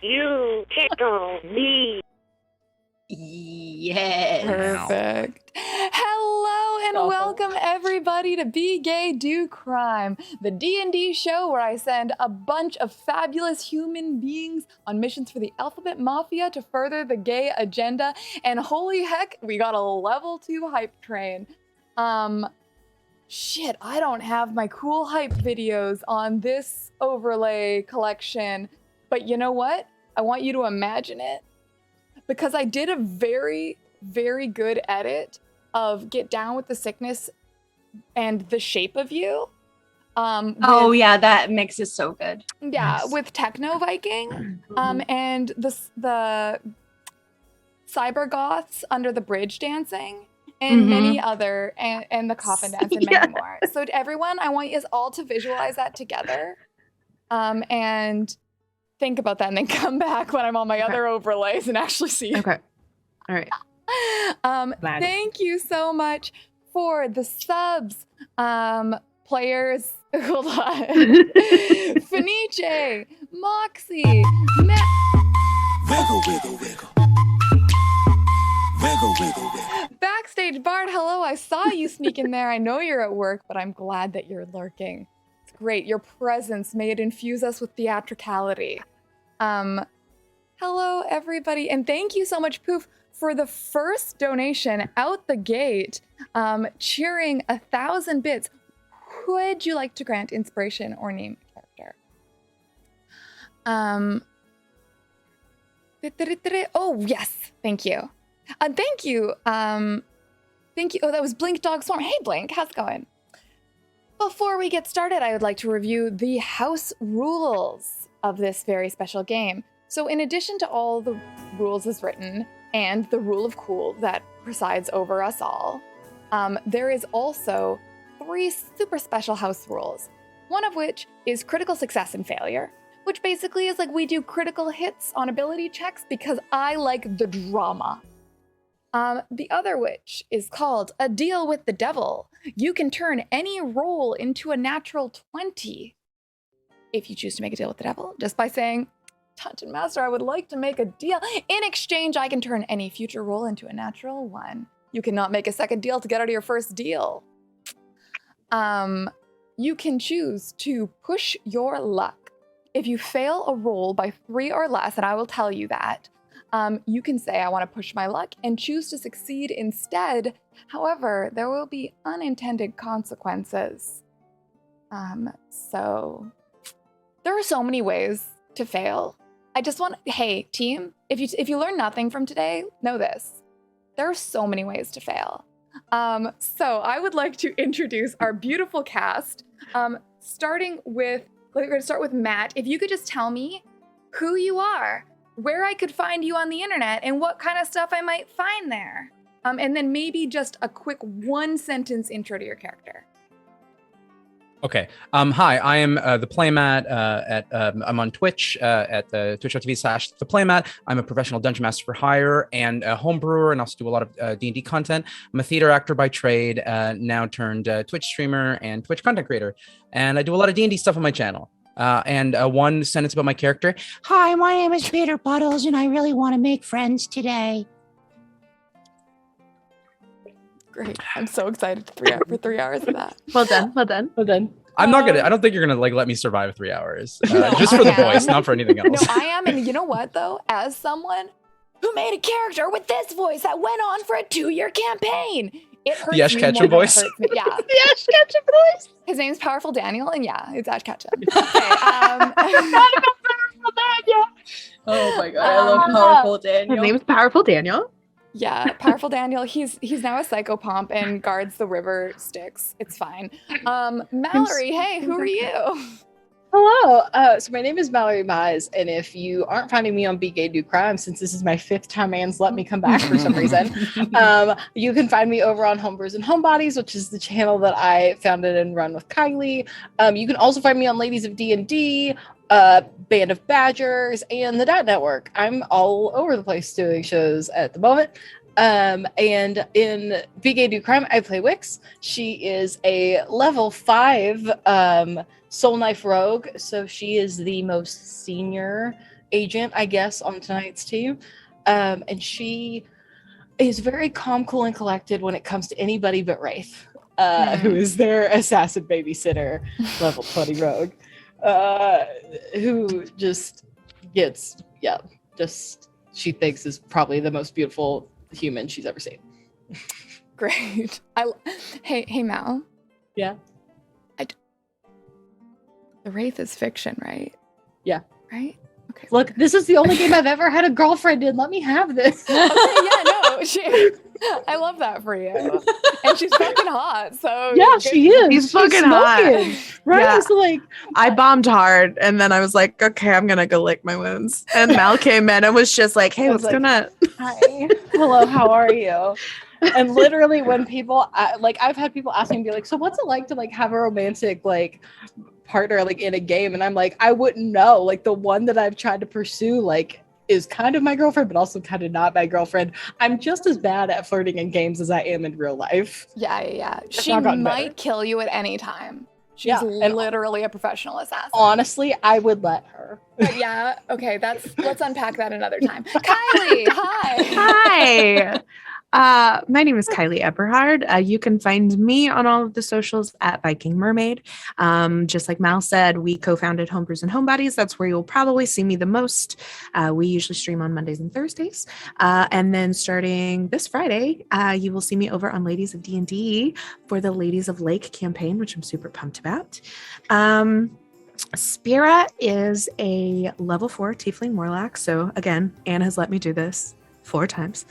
You tickle me. Yes. Perfect. Hello and welcome everybody to Be Gay, Do Crime, the D&D show where I send a bunch of fabulous human beings on missions for the Alphabet Mafia to further the gay agenda. And holy heck, we got a level 2 hype train. Shit, I don't have my cool hype videos on this overlay collection, but you know what? I want you to imagine it. Because I did a very, very good edit of Get Down with the Sickness and The Shape of You. Yeah, that mix is so good. Yeah, Yes. with Techno Viking and the Cyber Goths Under the Bridge dancing and many other, and the Coffin Dance and many more. So to everyone, I want you all to visualize that together and think about that and then come back when I'm on my other overlays and actually see it. Okay. All right. Thank you so much for the subs, players. Hold on. Fenice, Moxie, Matt. Wiggle, wiggle, wiggle. Wiggle, wiggle, wiggle. Backstage Bard, hello. I saw you sneak in there. I know you're at work, but I'm glad that you're lurking. It's great. Your presence may it infuse us with theatricality. Hello, everybody. And thank you so much, Poof, for the first donation out the gate, cheering 1,000 bits. Would you like to grant inspiration or name a character? Oh, yes. Thank you. Thank you. Thank you. Oh, that was Blink Dog Swarm. Hey, Blink. How's it going? Before we get started, I would like to review the house rules of this very special game. So in addition to all the rules as written and the rule of cool that presides over us all, there is also 3 super special house rules. One of which is critical success and failure, which basically is like we do critical hits on ability checks because I like the drama. The other which is called a deal with the devil. You can turn any roll into a natural 20 if you choose to make a deal with the devil, just by saying, Dungeon Master, I would like to make a deal. In exchange, I can turn any future roll into a natural 1. You cannot make a second deal to get out of your first deal. You can choose to push your luck. If you fail a roll by 3 or less, and I will tell you that, you can say, I want to push my luck and choose to succeed instead. However, there will be unintended consequences. So there are so many ways to fail. I just want, hey, team, if you learn nothing from today, know this. There are so many ways to fail. So I would like to introduce our beautiful cast, starting with, we're going to start with Matt. If you could just tell me who you are, where I could find you on the internet, and what kind of stuff I might find there. And then maybe just a quick 1-sentence intro to your character. Okay. Hi, I am the Playmat. I'm on Twitch at twitch.tv/the Playmat. I'm a professional dungeon master for hire and a home brewer, and also do a lot of D&D content. I'm a theater actor by trade, now turned Twitch streamer and Twitch content creator, and I do a lot of D&D stuff on my channel. And 1 sentence about my character. Hi, my name is Peter Puddles, and I really want to make friends today. Great. I'm so excited for 3 hours of that. Well done. Well done. Well done. I'm not gonna. I don't think you're gonna let me survive 3 hours, just for the voice, not for anything else. No, I am, and you know what though? As someone who made a character with this voice that went on for a 2-year campaign, it hurts the Ash me Ketchum more than voice. it hurts me. Yeah, The Ash Ketchum voice. his name's Powerful Daniel, and yeah, it's Ash Ketchum. Okay, Oh my god, I love Powerful Daniel. His name's Powerful Daniel. yeah, Powerful Daniel. He's now a psychopomp and guards the river Styx. It's fine. Mallory, hey, who are you? Hello. So my name is Mallory Mize, and if you aren't finding me on Be Gay Do Crime, since this is my 5th time Anne's let me come back for some reason, you can find me over on Homebrews and Homebodies, which is the channel that I founded and run with Kylie. You can also find me on Ladies of D&D, Band of Badgers, and the Dot Network. I'm all over the place doing shows at the moment. And in Be Gay Do Crime, I play Wix. She is a level 5 Soul Knife Rogue, so she is the most senior agent, I guess, on tonight's team. And she is very calm, cool, and collected when it comes to anybody but Wraith, who is their assassin babysitter, level 20 rogue, who just gets, she thinks is probably the most beautiful human she's ever seen. Great. Hey, Mal. Yeah. The Wraith is fiction, right? Yeah. Right? Okay. Look, this is the only game I've ever had a girlfriend in. Let me have this. Okay, yeah, no. I love that for you. And she's fucking hot, so Yeah, she is. She's fucking hot. Right? Yeah. So like, I bombed hard, and then I was like, okay, I'm gonna go lick my wounds. And Mal came in and was just like, hey, I was what's going on? hi, hello, how are you? And literally, when people I've had people ask me and be like, so what's it like to like have a romantic like partner like in a game? And I'm like, I wouldn't know. Like the one that I've tried to pursue like is kind of my girlfriend, but also kind of not my girlfriend. I'm just as bad at flirting in games as I am in real life. Yeah. She not gotten might better. kill you at any time. She's and literally a professional assassin. honestly, I would let her. But yeah, okay, let's unpack that another time. Kylie, hi. Hi. My name is Kylie Eberhard. You can find me on all of the socials at Viking Mermaid. Just like Mal said, we co-founded Homebrews and Homebodies. That's where you'll probably see me the most. We usually stream on Mondays and Thursdays. And then starting this Friday, you will see me over on Ladies of D&D for the Ladies of Lake campaign, which I'm super pumped about. Spira is a level 4 Tiefling Warlock. So again, Anne has let me do this 4 times.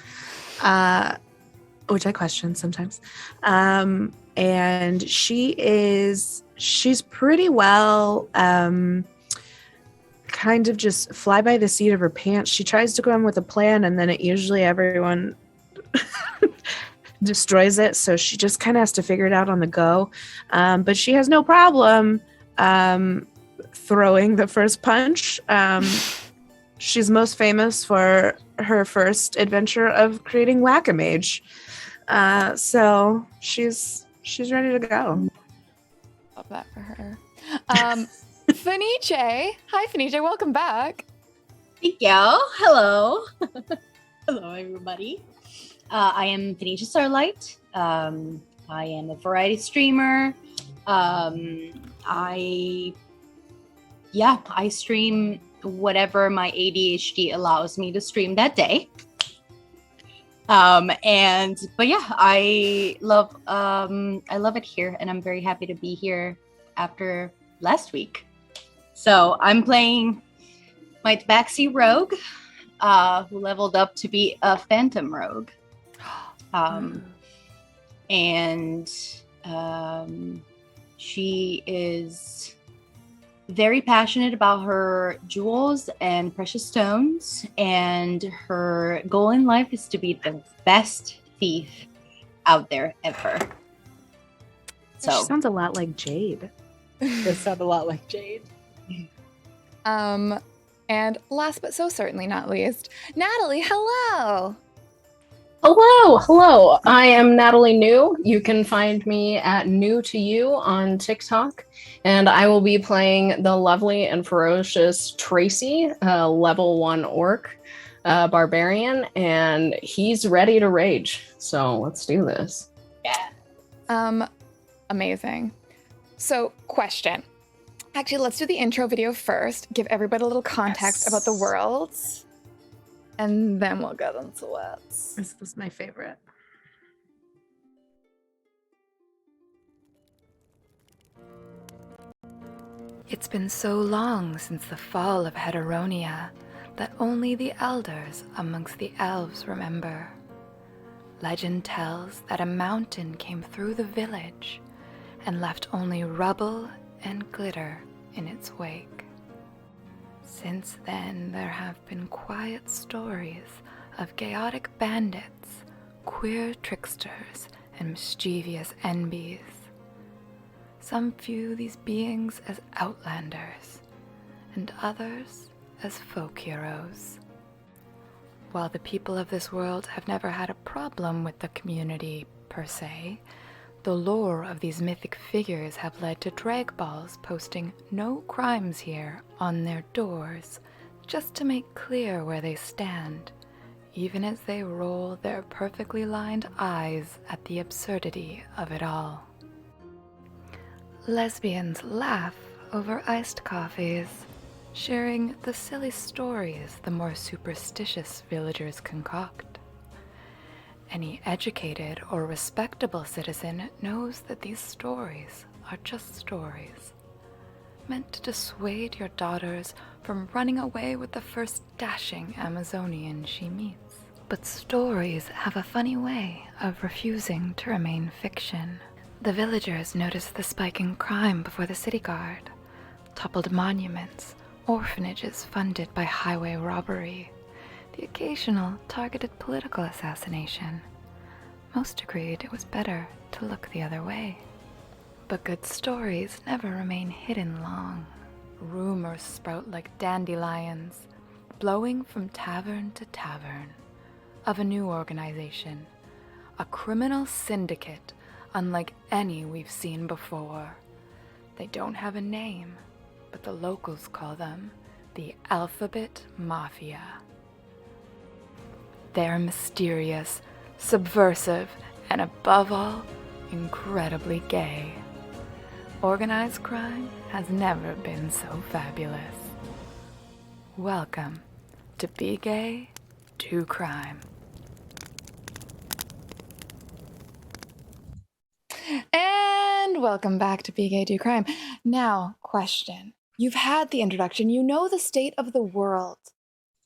Which I question sometimes. And she's pretty well kind of just fly by the seat of her pants. She tries to go in with a plan, and then usually everyone destroys it. So she just kind of has to figure it out on the go. But she has no problem throwing the first punch. She's most famous for her first adventure of creating Whack-A-Mage. So she's ready to go. Love that for her. Fenice. Hi, Fenice. Welcome back. Thank you. Hello. Hello, everybody. I am Fenice Starlight. I am a variety streamer. I stream whatever my ADHD allows me to stream that day. But yeah, I love it here, and I'm very happy to be here after last week. So I'm playing my Tabaxi Rogue, who leveled up to be a Phantom Rogue. She is very passionate about her jewels and precious stones, and her goal in life is to be the best thief out there ever. So She sounds a lot like Jade. It sounds a lot like Jade. And last but so certainly not least, Natalie, hello. Hello. I am Natalie New. You can find me at New to You on TikTok, and I will be playing the lovely and ferocious Tracy, level 1 orc barbarian, and he's ready to rage. So let's do this. Amazing. So, question. Actually, let's do the intro video first. Give everybody a little context about the worlds. And then we'll get into it. This was my favorite. It's been so long since the fall of Heteronia that only the elders amongst the elves remember. Legend tells that a mountain came through the village and left only rubble and glitter in its wake. Since then, there have been quiet stories of chaotic bandits, queer tricksters, and mischievous envies. Some view these beings as outlanders, and others as folk heroes. While the people of this world have never had a problem with the community per se, the lore of these mythic figures have led to drag balls posting "no crimes here" on their doors just to make clear where they stand, even as they roll their perfectly lined eyes at the absurdity of it all. Lesbians laugh over iced coffees, sharing the silly stories the more superstitious villagers concoct. Any educated or respectable citizen knows that these stories are just stories, meant to dissuade your daughters from running away with the first dashing Amazonian she meets. But stories have a funny way of refusing to remain fiction. The villagers noticed the spike in crime before the city guard, toppled monuments, orphanages funded by highway robbery, the occasional targeted political assassination. Most agreed it was better to look the other way. But good stories never remain hidden long. Rumors sprout like dandelions, blowing from tavern to tavern, of a new organization, a criminal syndicate unlike any we've seen before. They don't have a name, but the locals call them the Alphabet Mafia. They're mysterious, subversive, and above all, incredibly gay. Organized crime has never been so fabulous. Welcome to Be Gay, Do Crime. And welcome back to Be Gay, Do Crime. Now, question. You've had the introduction. You know the state of the world.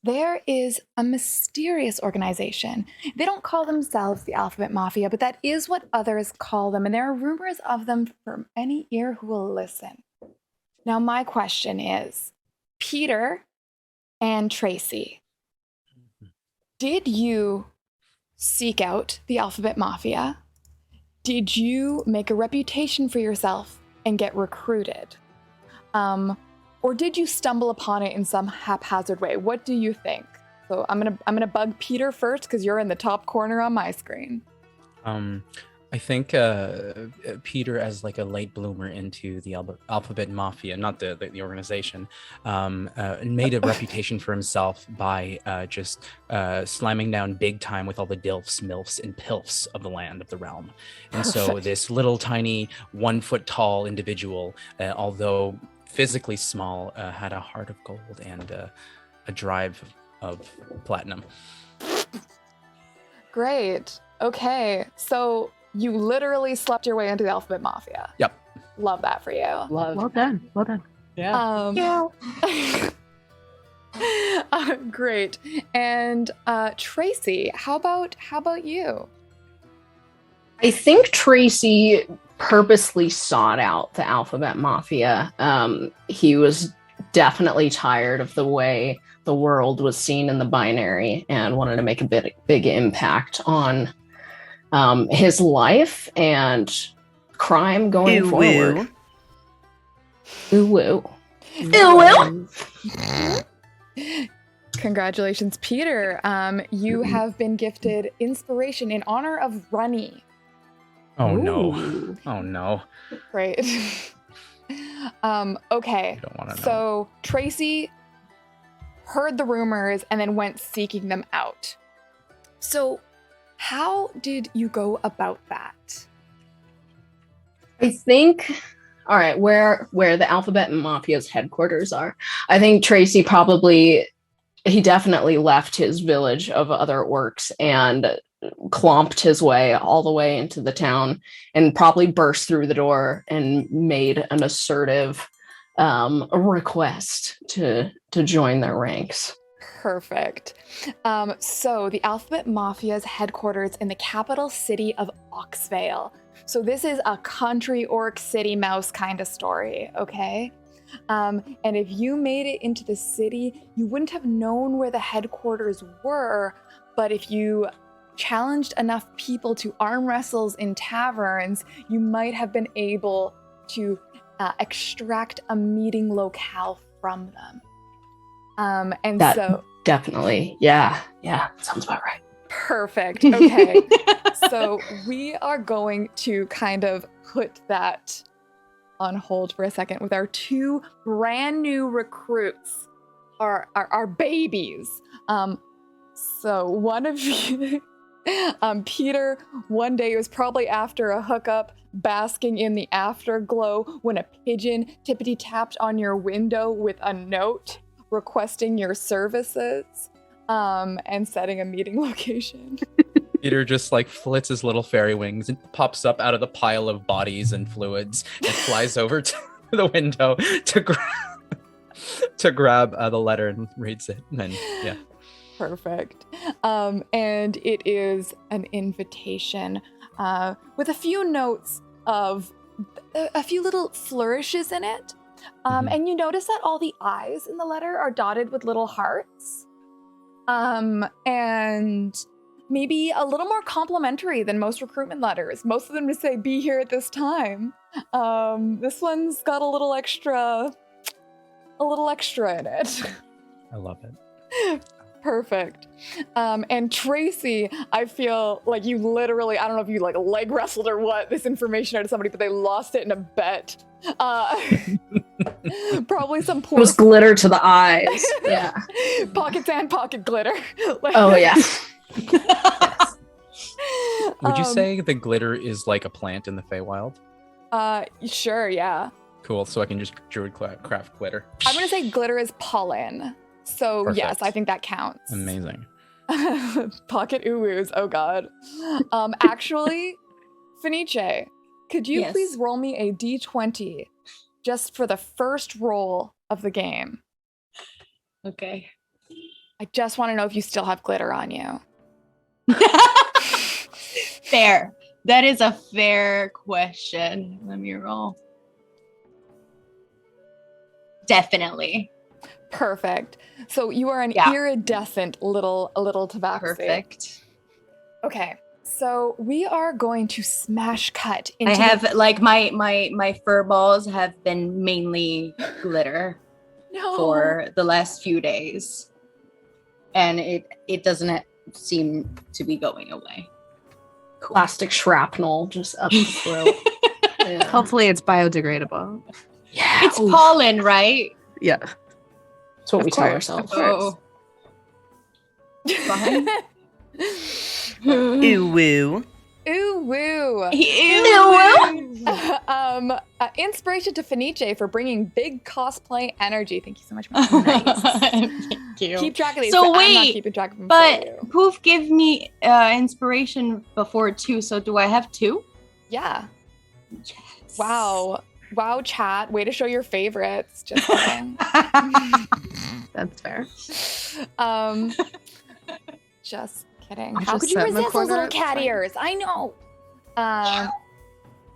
There is a mysterious organization. They don't call themselves the Alphabet Mafia, but that is what others call them, and there are rumors of them from any ear who will listen. Now, my question is, Peter and Tracy, did you seek out the Alphabet Mafia? Did you make a reputation for yourself and get recruited? Or did you stumble upon it in some haphazard way? What do you think? So I'm gonna bug Peter first because you're in the top corner on my screen. I think Peter, as like a late bloomer into the Alphabet Mafia, not the organization, made a reputation for himself by just slamming down big time with all the dilfs, milfs, and pilfs of the land of the realm. And so this little tiny 1 foot tall individual, although physically small, had a heart of gold and a drive of platinum. Great. Okay. So you literally slept your way into the Alphabet Mafia. Yep. Love that for you. Love. Well done. Well done. Yeah. Great. And Tracy, how about you? I think Tracy purposely sought out the Alphabet Mafia. He was definitely tired of the way the world was seen in the binary and wanted to make a big impact on his life and crime going forward. Ooh woo. Ooh woo. Congratulations, Peter. You have been gifted inspiration in honor of Runny. Oh no. Oh no. Great. Okay. Don't want to know. So Tracy heard the rumors and then went seeking them out. So how did you go about that? I think, all right, where the Alphabet Mafia's headquarters are, I think Tracy he definitely left his village of other orcs and clomped his way all the way into the town and probably burst through the door and made an assertive request to join their ranks. Perfect. So the Alphabet Mafia's headquarters in the capital city of Oxvale. So this is a country orc city mouse kind of story, okay? And if you made it into the city, you wouldn't have known where the headquarters were, but if you challenged enough people to arm wrestles in taverns, you might have been able to extract a meeting locale from them. Definitely. Yeah, sounds about right. Perfect. Okay. So we are going to kind of put that on hold for a second with our two brand new recruits. are babies. So one of you, Peter, one day, it was probably after a hookup, basking in the afterglow, when a pigeon tippity tapped on your window with a note requesting your services, and setting a meeting location. Peter just like flits his little fairy wings and pops up out of the pile of bodies and fluids and flies over to the window to grab the letter and reads it. And then, yeah. Perfect. And it is an invitation with a few notes of a few little flourishes in it. And you notice that all the I's in the letter are dotted with little hearts. And maybe a little more complimentary than most recruitment letters. Most of them just say, be here at this time. This one's got a little extra in it. I love it. Perfect. And Tracy, I feel like you literally, I don't know if you like leg wrestled or what, this information out of somebody, but they lost it in a bet. Probably some poor... It was glitter to the eyes. Yeah. Pocket sand, pocket glitter. Like, Oh, yeah. Would you say the glitter is like a plant in the Feywild? Sure, yeah. Cool, so I can just druid craft glitter. I'm going to say glitter is pollen. So Perfect. Yes, I think that counts. Amazing. Pocket uwoos, oh god. Actually, Fenice, could you please roll me a d20 just for the first roll of the game? Okay. I just want to know if you still have glitter on you. Fair. That is a fair question. Let me roll. Definitely. Perfect. So you are an iridescent little tabaxi. Perfect. Okay. So we are going to smash cut into I have like my fur balls have been mainly glitter for the last few days. And it doesn't seem to be going away. Plastic shrapnel just up the throat. Yeah. Hopefully it's biodegradable. Yeah. It's pollen, right? Yeah. That's what we tell ourselves. Oh. Fine. Ooh woo. Ooh woo. Inspiration to Fenice for bringing big cosplay energy. Thank you so much. Thank you. Keep track of these. So but wait, I'm not keeping track of them but Poof gave me inspiration before 2. So do I have 2? Yeah. Yes. Wow, chat. Way to show your favorites. Just kidding. That's fair. Just kidding. I'll How just could you sit in the resist those corner, little it's cat fine. ears? I know.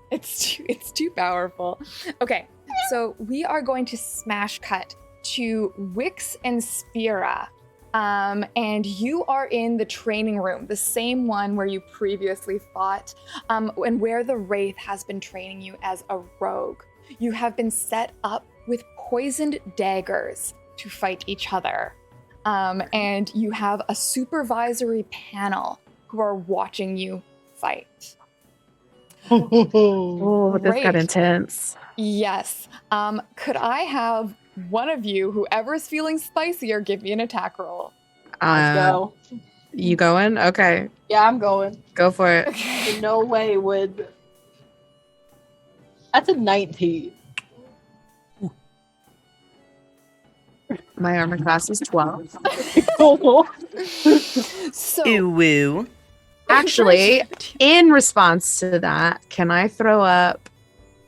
It's too powerful. Okay, so we are going to smash cut to Wix and Spira. And you are in the training room, the same one where you previously fought, and where the Wraith has been training you as a rogue. You have been set up with poisoned daggers to fight each other. And you have a supervisory panel who are watching you fight. Oh, this got Great. intense. Yes. Could I have one of you, whoever's feeling spicier, give me an attack roll? Let's go. You going? Okay. Yeah, I'm going. Go for it. In no way would. That's a 19. My armor class is 12. So, Ooh woo. Actually, in response to that, can I throw up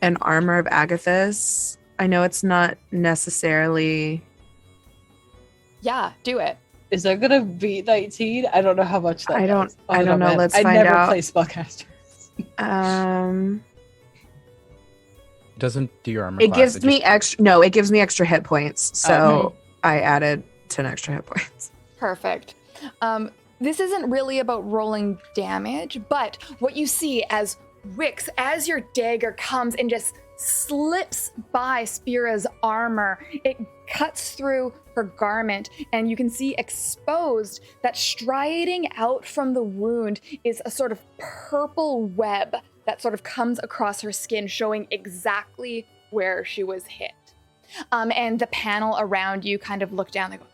an armor of Agathis? I know it's not necessarily... yeah, do it. Is that gonna beat 19? I don't know how much that I don't does. Oh, know. man. Let's I find never out. play spellcasters. Doesn't do your armor It class, gives it me just- extra. No, it gives me extra hit points. So I added 10 extra hit points. Perfect. This isn't really about rolling damage, but what you see as Wix, as your dagger comes and just slips by Spira's armor, it cuts through her garment, and you can see exposed that striding out from the wound is a sort of purple web that sort of comes across her skin, showing exactly where she was hit. And the panel around you kind of look down, they go,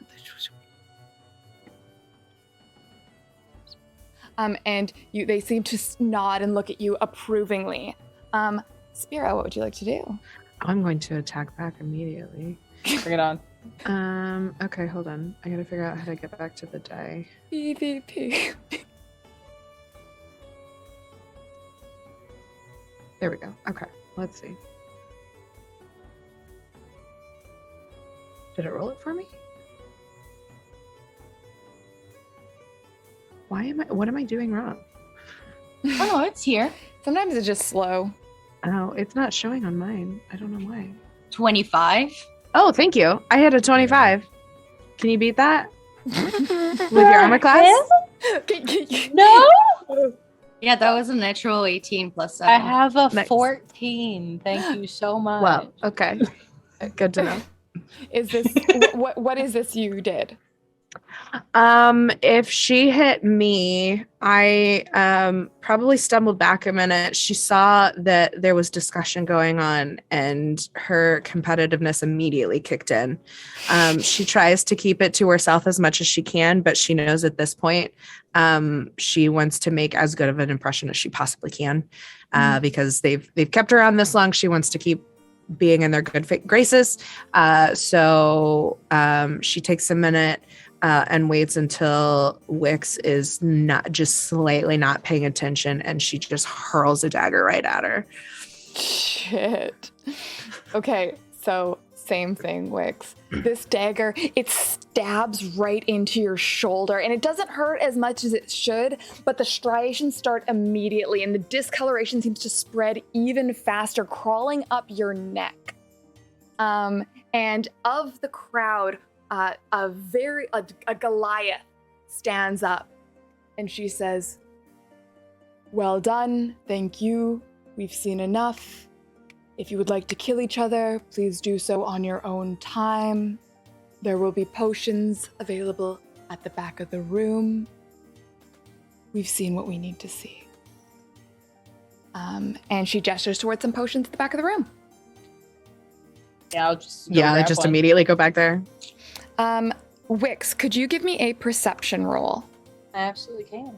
And they seem to nod and look at you approvingly. Spiro, what would you like to do? I'm going to attack back immediately. Bring it on. Okay, hold on. I gotta figure out how to get back to the die. PvP. There we go. Okay, let's see. Did it roll it for me? What am I doing wrong? Oh, it's here. Sometimes it's just slow. Oh, it's not showing on mine. I don't know why. 25. Oh, thank you. I hit a 25. Can you beat that? With your armor class? No. Yeah, that was a natural 18 plus 7. I have a Nice. 14. Thank you so much. Well, okay. Good to know. Is this what is this you did? If she hit me, I probably stumbled back a minute. She saw that there was discussion going on and her competitiveness immediately kicked in. She tries to keep it to herself as much as she can, but she knows at this point she wants to make as good of an impression as she possibly can because they've kept her on this long. She wants to keep being in their good graces. So she takes a minute and waits until Wix is not just slightly not paying attention, and she just hurls a dagger right at her. Shit. Okay, so same thing, Wix. This dagger, it stabs right into your shoulder, and it doesn't hurt as much as it should, but the striations start immediately, and the discoloration seems to spread even faster, crawling up your neck. And of the crowd, a Goliath stands up, and she says, "Well done, thank you. We've seen enough. If you would like to kill each other, please do so on your own time. There will be potions available at the back of the room. We've seen what we need to see." And she gestures towards some potions at the back of the room. Yeah, I'll just I just immediately go back there. Wix, could you give me a perception roll I absolutely can.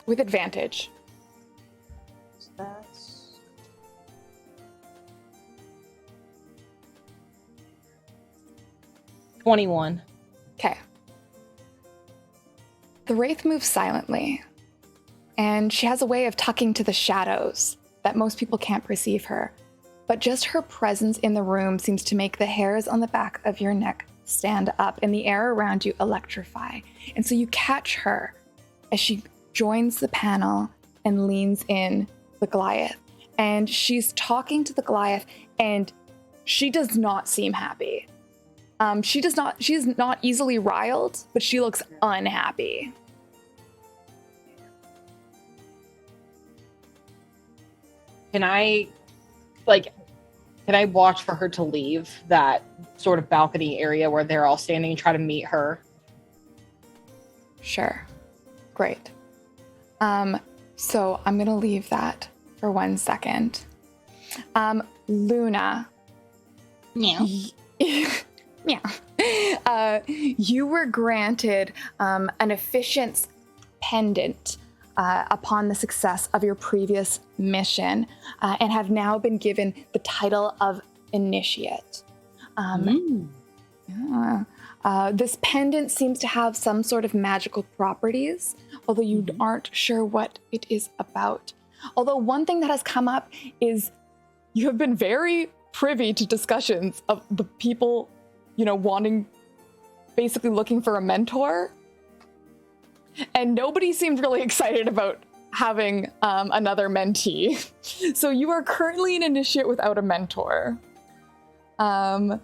with advantage? So that's 21. Okay. The Wraith moves silently, and she has a way of tucking to the shadows that most people can't perceive her. But just her presence in the room seems to make the hairs on the back of your neck stand up and the air around you electrify. And so you catch her as she joins the panel and leans in the Goliath. And she's talking to the Goliath, and she does not seem happy. She is not easily riled, but she looks unhappy. Can I watch for her to leave that sort of balcony area where they're all standing and try to meet her? Sure. Great. So I'm going to leave that for 1 second. Luna. Meow. Yeah. You were granted an efficiency pendant upon the success of your previous mission and have now been given the title of Initiate. This pendant seems to have some sort of magical properties, although you aren't sure what it is about. Although one thing that has come up is you have been very privy to discussions of the people, basically looking for a mentor. And nobody seemed really excited about having another mentee. So you are currently an initiate without a mentor. And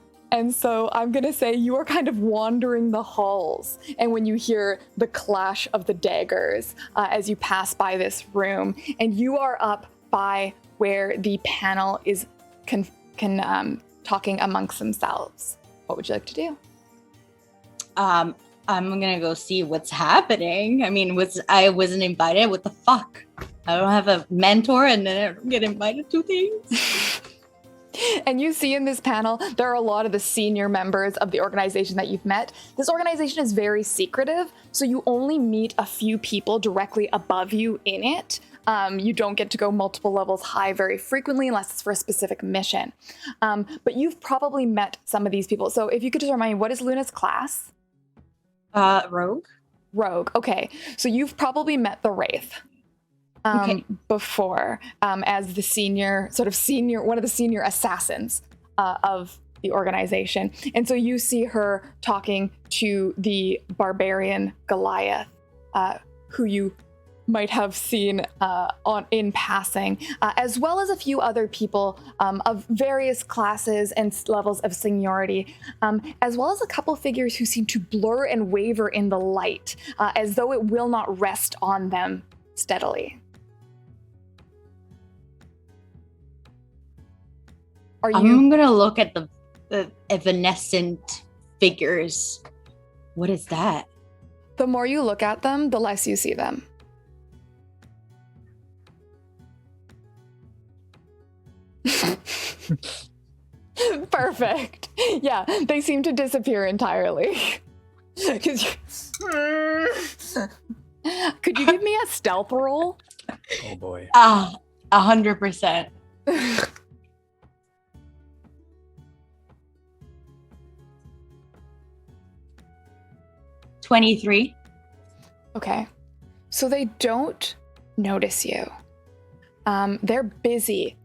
so I'm going to say you are kind of wandering the halls. And when you hear the clash of the daggers as you pass by this room, and you are up by where the panel is talking amongst themselves. What would you like to do? I'm gonna go see what's happening. I mean, I wasn't invited. What the fuck? I don't have a mentor, and then I don't get invited to things. And you see in this panel, there are a lot of the senior members of the organization that you've met. This organization is very secretive, so you only meet a few people directly above you in it. You don't get to go multiple levels high very frequently unless it's for a specific mission. But you've probably met some of these people. So if you could just remind me, what is Luna's class? Rogue. Rogue. Okay. So you've probably met the Wraith before as the senior, one of the senior assassins of the organization. And so you see her talking to the barbarian Goliath, who you might have seen in passing, as well as a few other people of various classes and levels of seniority, as well as a couple figures who seem to blur and waver in the light, as though it will not rest on them steadily. I'm gonna look at the evanescent figures. What is that? The more you look at them, the less you see them. Perfect. Yeah, they seem to disappear entirely. Could you give me a stealth roll? Oh boy. 100%. 23. Okay. So they don't notice you. They're busy,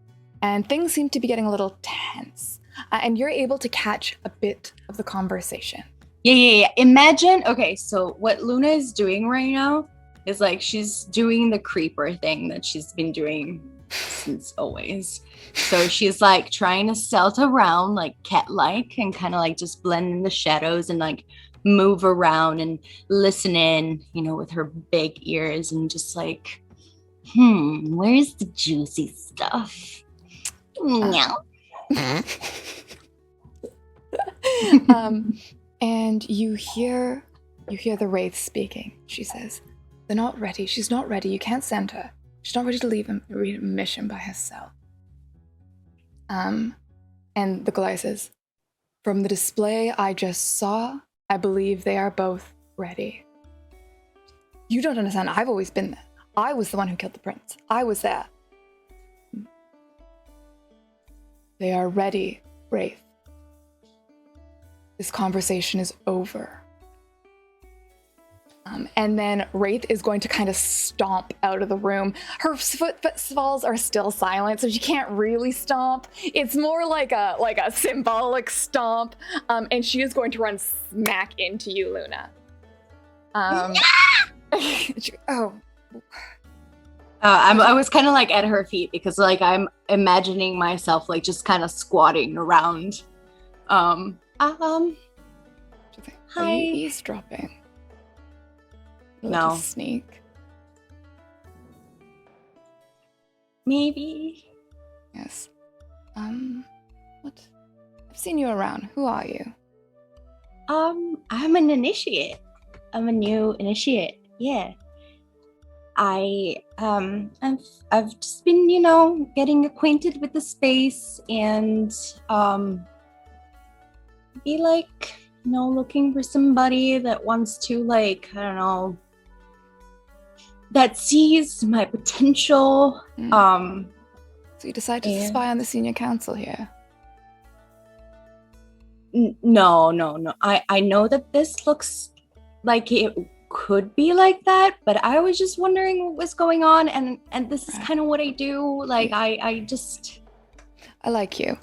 and things seem to be getting a little tense. And you're able to catch a bit of the conversation. Yeah. Imagine, okay, so what Luna is doing right now is like she's doing the creeper thing that she's been doing since always. So she's like trying to stealth around like cat-like and kind of like just blend in the shadows and like move around and listen in, with her big ears and just like, where's the juicy stuff? No. And you hear the Wraith speaking. She says, "They're not ready. She's not ready. You can't send her. She's not ready to leave a mission by herself." And the Goliath says, "From the display I just saw, I believe they are both ready." You don't understand. I've always been there. I was the one who killed the prince. I was there. They are ready, Wraith. This conversation is over. And then Wraith is going to kind of stomp out of the room. Her footfalls are still silent, so she can't really stomp. It's more like a symbolic stomp. And she is going to run smack into you, Luna. I was kind of like at her feet because like I'm imagining myself like just kind of squatting around. Are Hi. you eavesdropping? No. Sneak. Maybe. Yes. What? I've seen you around. Who are you? I'm an initiate. I'm a new initiate. Yeah. I've just been, getting acquainted with the space and be like, looking for somebody that wants to like, I don't know, that sees my potential. So you decided to spy on the senior council here? No. I know that this looks like it could be like that, but I was just wondering what was going on, and this is kind of what I do. Like, I like you.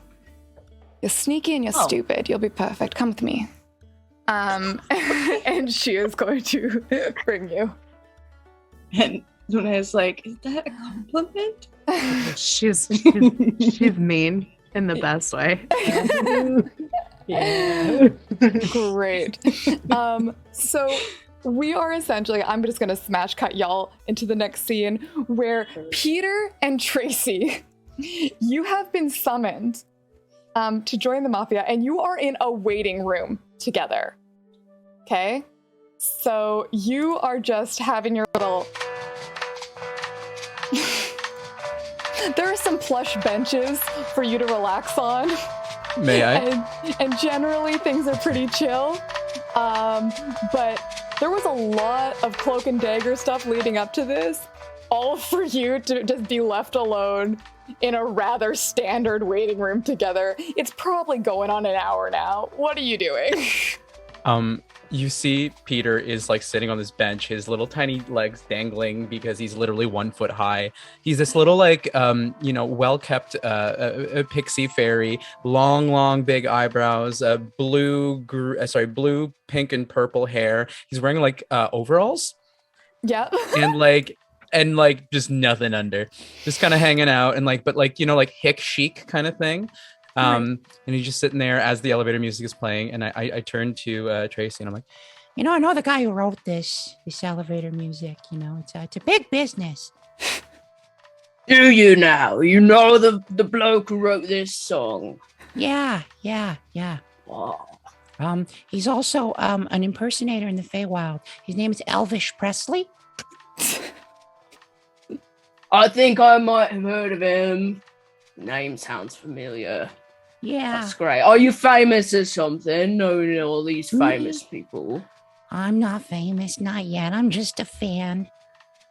You're sneaky and you're stupid. You'll be perfect. Come with me. And she is going to bring you. And Luna is like, is that a compliment? She's mean in the best way. Yeah. Great. So we are essentially, I'm just going to smash cut y'all into the next scene where Peter and Tracy, you have been summoned to join the Mafia, and you are in a waiting room together. Okay? So you are just having your little... There are some plush benches for you to relax on. May I? And generally things are pretty chill. But there was a lot of cloak and dagger stuff leading up to this, all for you to just be left alone in a rather standard waiting room together. It's probably going on an hour now. What are you doing? You see Peter is like sitting on this bench, his little tiny legs dangling because he's literally 1 foot high. He's this little like well-kept pixie fairy, long big eyebrows, blue, pink and purple hair. He's wearing like overalls. Yeah. and just nothing under, just kind of hanging out and like hick chic kind of thing. And he's just sitting there as the elevator music is playing, and I turn to Tracy and I'm like, I know the guy who wrote this elevator music. It's a big business. Do you now? You know the bloke who wrote this song? Yeah. Wow. He's also an impersonator in the Feywild. His name is Elvish Presley. I think I might have heard of him. Name sounds familiar. Yeah. That's great. Are you famous or something? Knowing all these famous people? I'm not famous, not yet. I'm just a fan.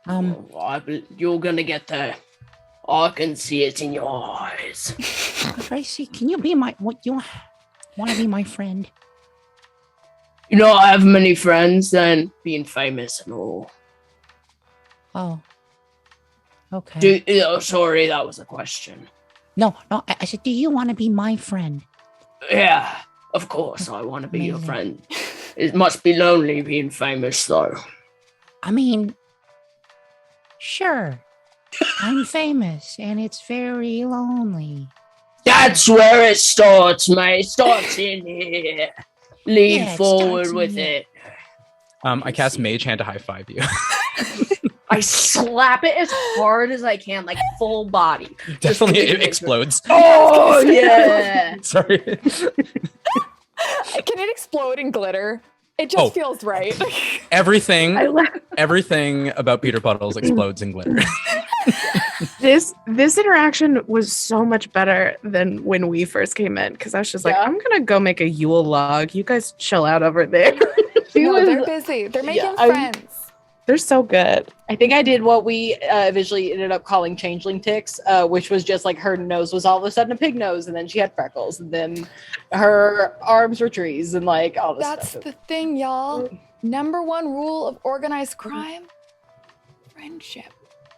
You're gonna get there. I can see it in your eyes. Tracy, can you be my... What, you want to be my friend? I have many friends than being famous and all. Oh. Okay. Sorry, that was a question. No, I said, do you want to be my friend? Yeah, of course I want to be your friend. It must be lonely being famous, though. I mean, sure. I'm famous, and it's very lonely. That's where it starts, mate. It starts in here. Lean forward with it. I cast Mage Hand to high five you. I slap it as hard as I can, like full body. Definitely it explodes. Oh, yeah. Sorry. Can it explode in glitter? It just feels right. Everything about Peter Puddles explodes in glitter. This interaction was so much better than when we first came in, because I was just like, I'm gonna go make a Yule log. You guys chill out over there. They're busy. They're making friends. They're so good. I think I did what we eventually ended up calling changeling ticks, which was just like her nose was all of a sudden a pig nose, and then she had freckles, and then her arms were trees, and like all this That's stuff. the thing, y'all. Number one rule of organized crime: friendship.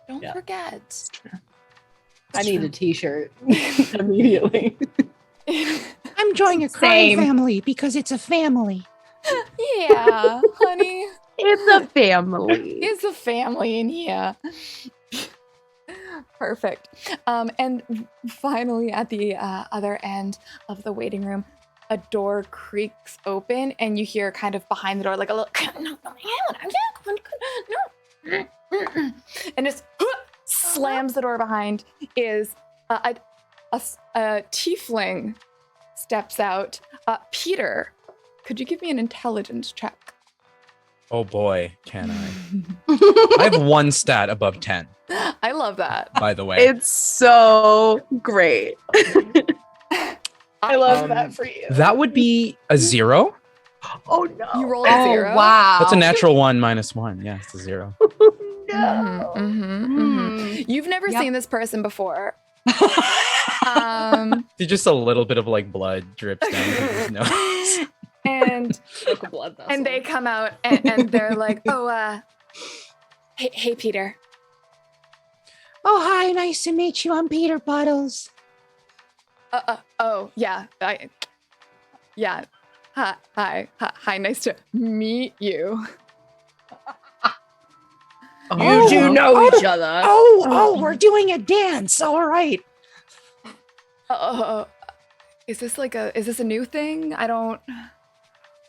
Don't forget. I need a t-shirt immediately. I'm joining a crime family because it's a family. Yeah, honey. It's a family. It's a family in here. Perfect. And finally, at the other end of the waiting room, a door creaks open, and you hear kind of behind the door, like a little, and just slams the door behind. Is a tiefling steps out. Peter, could you give me an intelligence check? Oh boy, can I? I have one stat above 10. I love that. By the way, it's so great. I love that for you. That would be a 0. Oh no! You rolled a 0. Wow. That's a natural 1 minus 1. Yeah, it's a 0. You've never seen this person before. Just a little bit of like blood drips down his nose. And they come out and they're like, hey Peter. Oh, hi, nice to meet you. I'm Peter Puddles. Hi, nice to meet you. You do know each other. We're doing a dance. All right. Is this a new thing? I don't.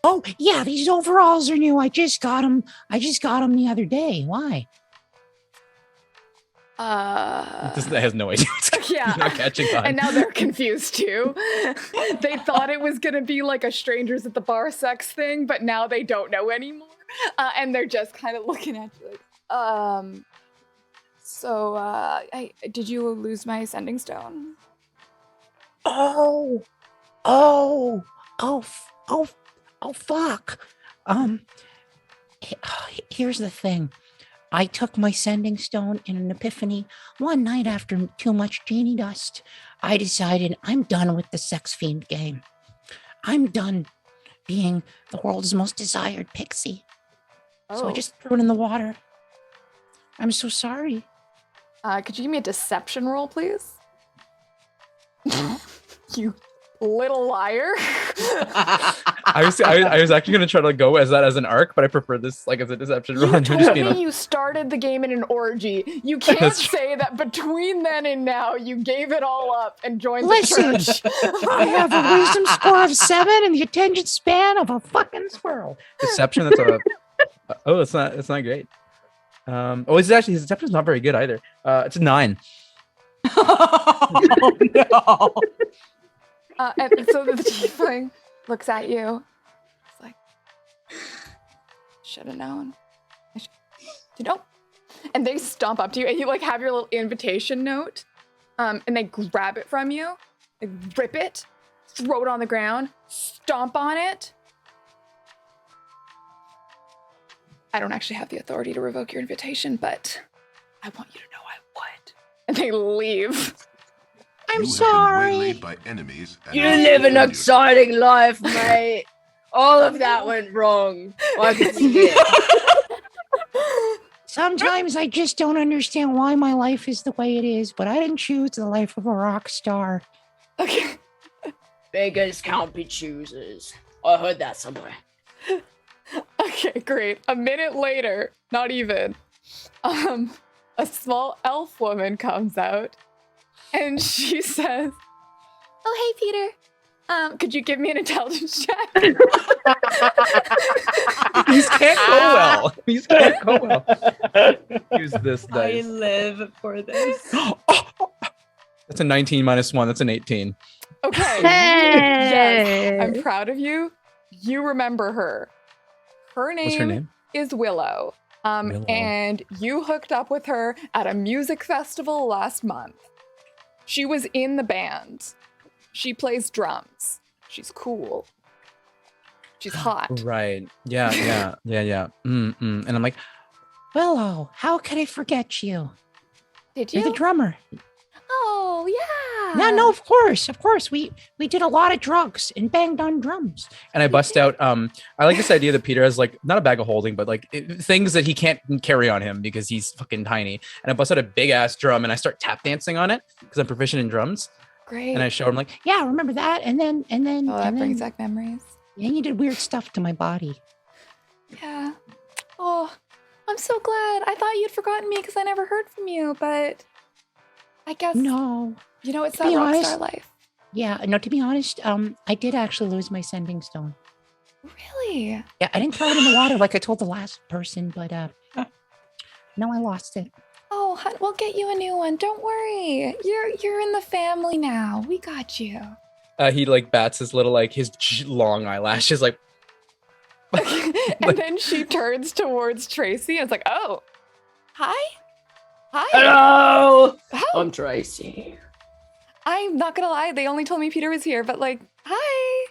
Oh yeah, these overalls are new. I just got them the other day. Why? This has no idea. Yeah. He's not catching on. And now they're confused too. They thought it was gonna be like a strangers at the bar sex thing, but now they don't know anymore. And they're just kind of looking at you like, So, did you lose my sending stone? Oh, fuck. Here's the thing. I took my sending stone in an epiphany one night after too much genie dust. I decided I'm done with the sex fiend game. I'm done being the world's most desired pixie. So I just threw it in the water. I'm so sorry. Could you give me a deception roll, please? You little liar. I was actually gonna try to go as that as an arc, but I prefer this like as a deception roll. You told me you started the game in an orgy. You can't say that between then and now you gave it all up and joined the church. I have a wisdom score of 7 and the attention span of a fucking squirrel. Deception. That's a. It's not great. It's actually his deception's not very good either. It's a 9. Oh no. And so the tiefling looks at you. It's like, should have known. You know. And they stomp up to you, and you like have your little invitation note, and they grab it from you, they rip it, throw it on the ground, stomp on it. I don't actually have the authority to revoke your invitation, but I want you to know I would. And they leave. I'm sorry. Waylaid by enemies and You live an exciting life, mate. All of that went wrong. I can see it. Sometimes I just don't understand why my life is the way it is, but I didn't choose the life of a rock star. Okay. Beggars can't be choosers. I heard that somewhere. Okay, great. A minute later, not even, a small elf woman comes out and she says, "Oh, hey, Peter. Could you give me an intelligence check?" These can't go well. These can't go well. Use this dice. I live for this. That's a 19 minus 1. That's an 18. Okay. Hey! Yes, I'm proud of you. You remember her. What's her name? Is Willow. Willow. And you hooked up with her at a music festival last month. She was in the band. She plays drums. She's cool. She's hot. Right. Yeah. And I'm like, Willow, how could I forget you? Did You're you? the drummer. Oh, yeah. No, of course. We did a lot of drugs and banged on drums. and I bust out. I like this idea that Peter has like not a bag of holding, but like things that he can't carry on him because he's fucking tiny. And I bust out a big ass drum and I start tap dancing on it because I'm proficient in drums. Great. And I show him like, Yeah, remember that? And then Oh, that and brings then back memories. and you did weird stuff to my body. Yeah. Oh, I'm so glad. I thought you'd forgotten me because I never heard from you, but I guess No. you know it's To that be rock honest- star life. Yeah, no, to be honest, I did actually lose my sending stone. Really? Yeah, I didn't throw it in the water like I told the last person, but no, I lost it. Oh, we'll get you a new one. Don't worry. You're in the family now. We got you. he like bats his little like his long eyelashes like. And then she turns towards Tracy and it's like, "Oh, hi. Hello. How? I'm Tracy. I'm not gonna lie. They only told me Peter was here, but like, hi.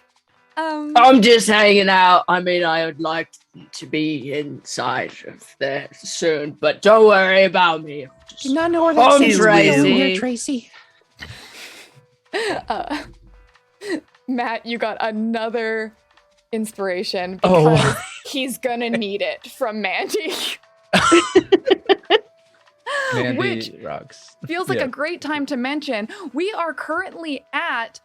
I'm just hanging out. I mean, I would like to be inside of there soon, but don't worry about me. Do you not know where that I'm says Tracy. Tracy? Matt, you got another inspiration Oh. because he's gonna need it from Mandy. Mandy Which rocks. feels like Yeah. a great time to mention. We are currently at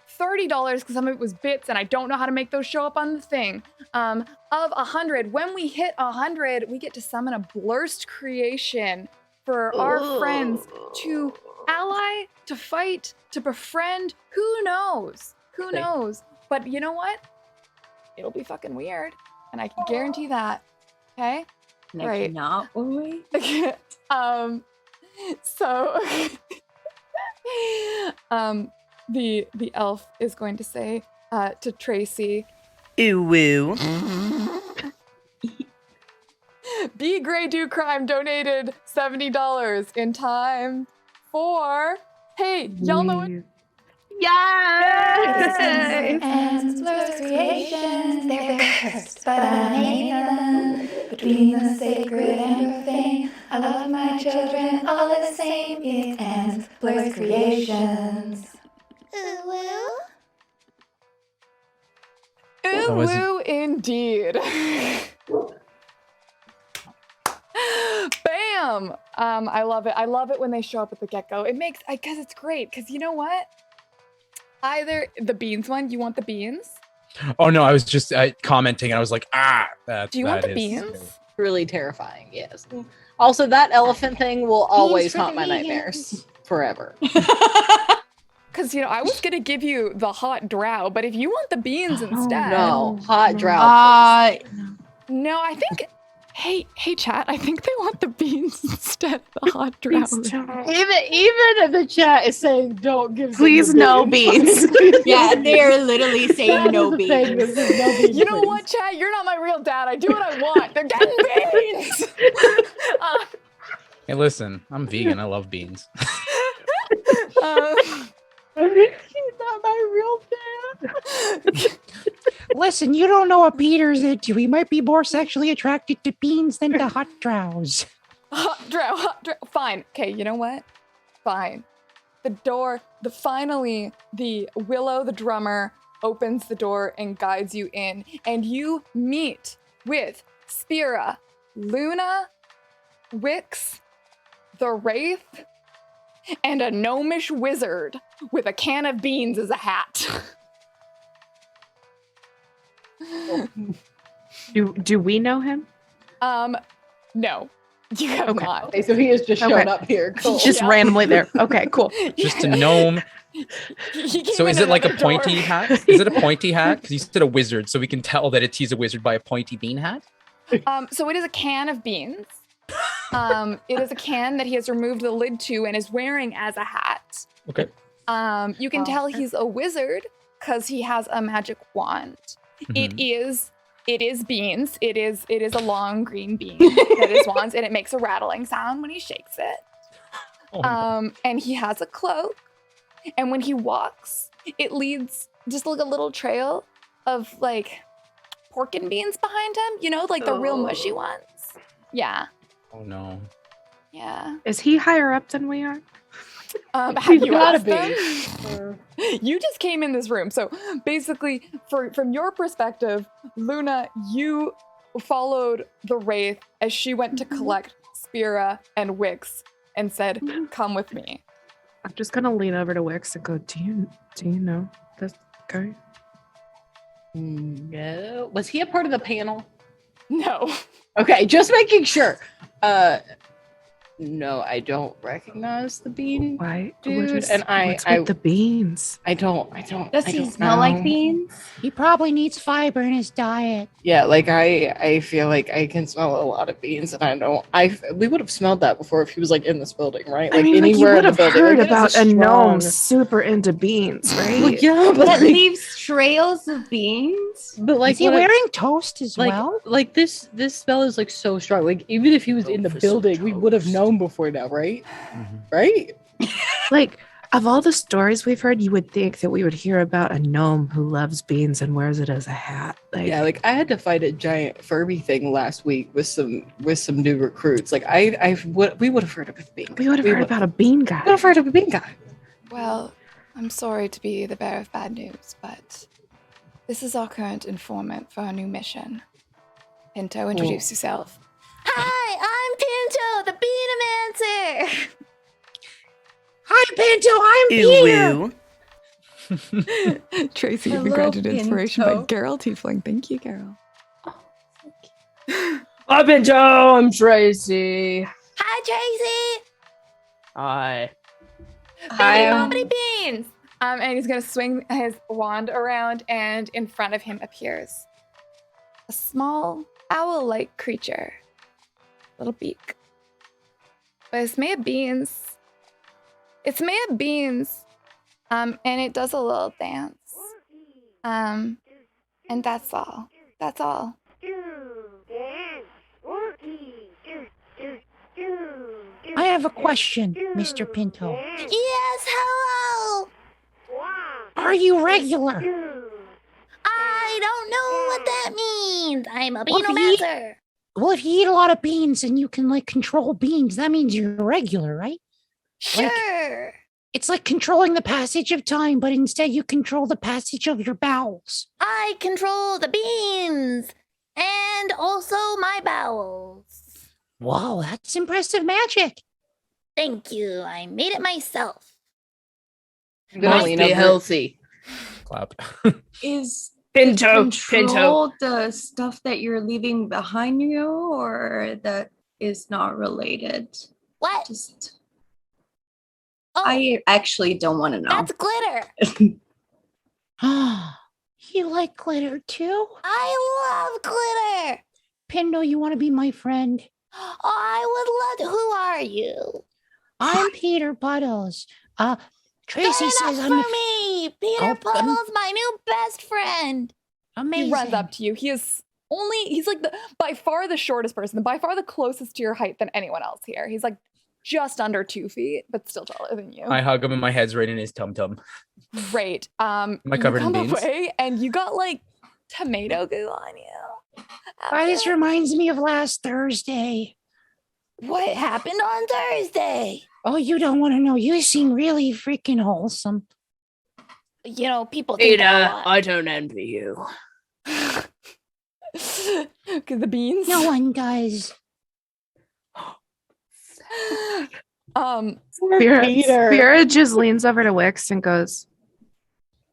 $30 because some of it was bits and I don't know how to make those show up on the thing. Of 100. When we hit 100, we get to summon a blurst creation for our friends to ally, to fight, to befriend. Who knows? Who knows? But you know what? It'll be fucking weird. And I can guarantee that. Okay? Right. Not wait. So the elf is going to say to Tracy, Ooh woo. The Grey Do Crime donated $70 in time for. Hey, y'all know what? Yes! And Slur's creations, they're cursed, but I hate them. Between the sacred and profane, I love my children all the same. It's Anne's Blur's creations. Ooh. That was- Ooh, indeed. Bam! I love it. I love it when they show up at the get-go. I guess it's great, because you know what? Either the beans one, you want the beans? Oh no, I was just commenting and I was like, Do you want the beans? Really terrifying, yes. Also, that elephant thing will always for haunt the my vegans. nightmares forever. Because, I was going to give you the hot drow, but if you want the beans instead. No, hot drought. No, I think. Hey, chat, I think they want the beans instead of the hot drow. Even if the chat is saying don't give them Please the no beans. Yeah, they're literally saying no That is the thing, beans. this is no beans, You know please. what, chat? You're not my real dad. I do what I want. They're getting beans. hey, listen, I'm vegan. I love beans. He's not my real dad. Listen, you don't know what Peter's into. He might be more sexually attracted to beans than to hot drows. Hot drow. Fine. Okay, you know what? Fine. The door, finally, the Willow, the drummer, opens the door and guides you in. And you meet with Spira, Luna, Wix, the Wraith, and a gnomish wizard with a can of beans as a hat. Do we know him? No. You have not. Okay, so he has just shown up here. Cool. Just randomly there. Okay, cool. Just a gnome. So is it like a pointy hat? Is it a pointy hat? Because you said a wizard, so we can tell that he's a wizard by a pointy bean hat? So it is a can of beans. It is a can that he has removed the lid to and is wearing as a hat. Okay. You can tell he's a wizard because he has a magic wand. It is beans. It is a long green bean that is wands, and it makes a rattling sound when he shakes it. And he has a cloak, and when he walks, it leads just like a little trail of like pork and beans behind him. Like the real mushy ones. Yeah. Oh no. Yeah. Is he higher up than we are? Have He's you gotta asked be. them? You just came in this room. So basically, from your perspective, Luna, you followed the Wraith as she went to collect Spira and Wix and said, come with me. I'm just gonna lean over to Wix and go, do you know this guy? No. Was he a part of the panel? No. Okay, just making sure. No, I don't recognize the bean. Why, dude? what's I with the beans? I don't. Does he smell like beans? He probably needs fiber in his diet. Yeah, like I feel like I can smell a lot of beans, and I don't. We would have smelled that before if he was like in this building, right? Like I mean, like, you anywhere would in the have building. heard Like, about it is a gnome strong- super into beans, right? Well, yeah, but That like, leaves trails of beans? but like Is he what I- wearing toast as like, well? Like this smell is like so strong. Like even if he was in the for some building, we would have known before now, right? Right? Like, of all the stories we've heard, you would think that we would hear about a gnome who loves beans and wears it as a hat. Like, Yeah, like I had to fight a giant Furby thing last week with some new recruits. Like we would have heard of a bean. we would have heard about a bean guy. We would have heard of a bean guy. Well, I'm sorry to be the bearer of bad news, but this is our current informant for our new mission. Pinto, introduce yourself. Hi, I'm Pinto, the Beanamancer! Hi, Pinto. I'm Peter. Tracy, you've been Hello, granted inspiration by Pinto. Geralt Tiefling. Thank you, Geralt. Hi, Pinto. I'm Tracy. Hi, Tracy! Hi. Hi, beans! And he's gonna swing his wand around, and in front of him appears a small owl-like creature. Little beak. But it's made of beans. It's made of beans. And it does a little dance. And that's all. That's all. Do dance, Orky. have a question, Mr. Pinto. Yes, hello. Are you regular? I don't know what that means. I'm a Well, if you eat- beanomancer. Well, if you eat a lot of beans and you can like control beans, that means you're regular, right? Sure. It's like controlling the passage of time, but instead you control the passage of your bowels. I control the beans and also my bowels. Whoa, that's impressive magic. Thank you. I made it myself. Must be healthy. Clap. Is Pinto, control the stuff that you're leaving behind you, or that is not related? What? Just Oh, I actually don't want to know. that's glitter. You like glitter too? I love glitter. Pinto, you want to be my friend? I would love. Who are you? I'm Peter Puddles. Tracy Good says enough I'm for me. Peter Puddle's my new best friend. amazing. He runs up to you. He's like by far the shortest person, by far the closest to your height than anyone else here. He's like just under 2 feet, but still taller than you. I hug him and my head's right in his tum-tum. Great. Am I covered in you come beans? away and you got like tomato goo on you. This reminds me of last Thursday. What happened on Thursday? Oh, you don't want to know. You seem really freaking wholesome. You know, people think Peter, that a lot. I don't envy you. Because the beans? No one does. Spirit just leans over to Wix and goes,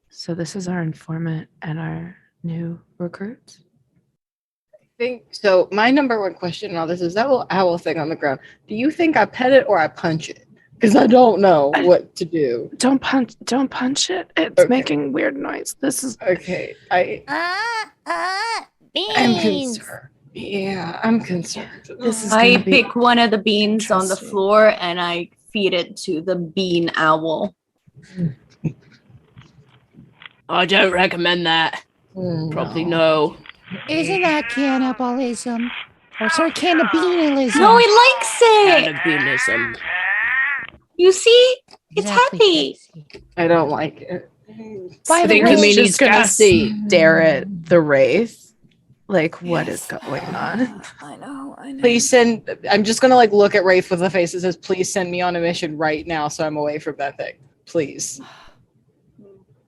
so this is our informant and our new recruits? Think so. My number one question in all this is that little owl thing on the ground. Do you think I pet it or I punch it? Because I don't know what to do. Don't punch it. It's making weird noise. This is okay. Beans. I'm concerned. Yeah, I'm concerned. This is I gonna be pick one of the beans on the floor and I feed it to the bean owl. I don't recommend that. Probably no. Isn't that cannibalism? Or sorry, cannabinism. No, it likes it. Cannabinism. You see? It's Exactly, happy. I don't like it. I think He's just gonna gassy. stare at the wraith. Like, what is going on? I know. Please send. I'm just gonna like look at Wraith with a face that says, "Please send me on a mission right now, so I'm away from that thing." Please.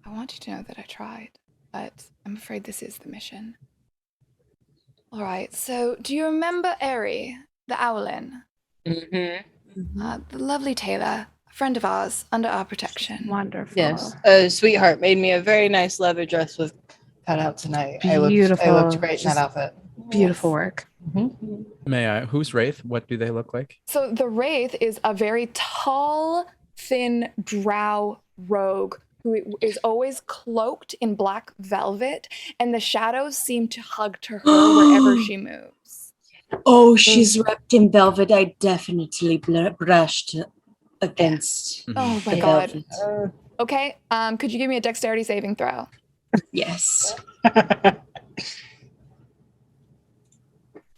I want you to know that I tried, but I'm afraid this is the mission. All right, so do you remember Eri, the Owlin? Mm-hmm. The lovely Taylor, a friend of ours, under our protection. Wonderful. Yes. Sweetheart made me a very nice leather dress with cutout tonight. Beautiful. I looked great in that outfit. Beautiful work. May I? Who's Wraith? What do they look like? So the Wraith is a very tall, thin drow rogue who is always cloaked in black velvet, and the shadows seem to hug to her wherever she moves. Oh, she's wrapped in velvet. I definitely brushed against. Oh my the god. velvet. Okay, could you give me a dexterity saving throw? Yes.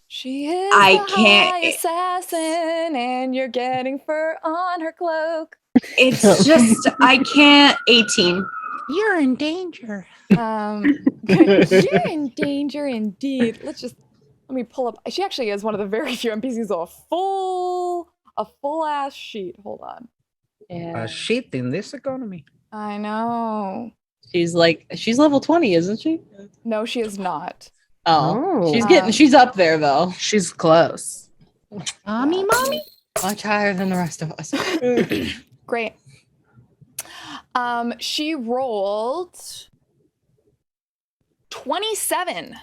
She is I the can't- high assassin, and you're getting fur on her cloak. It's just, I can't. 18. You're in danger. You're in danger indeed. Let me pull up. She actually is one of the very few NPCs with a full ass sheet. Hold on. A sheet in this economy. I know. She's level 20, isn't she? No, she is not. Oh. She's up there though. She's close. Mommy. Much higher than the rest of us. Great. She rolled 27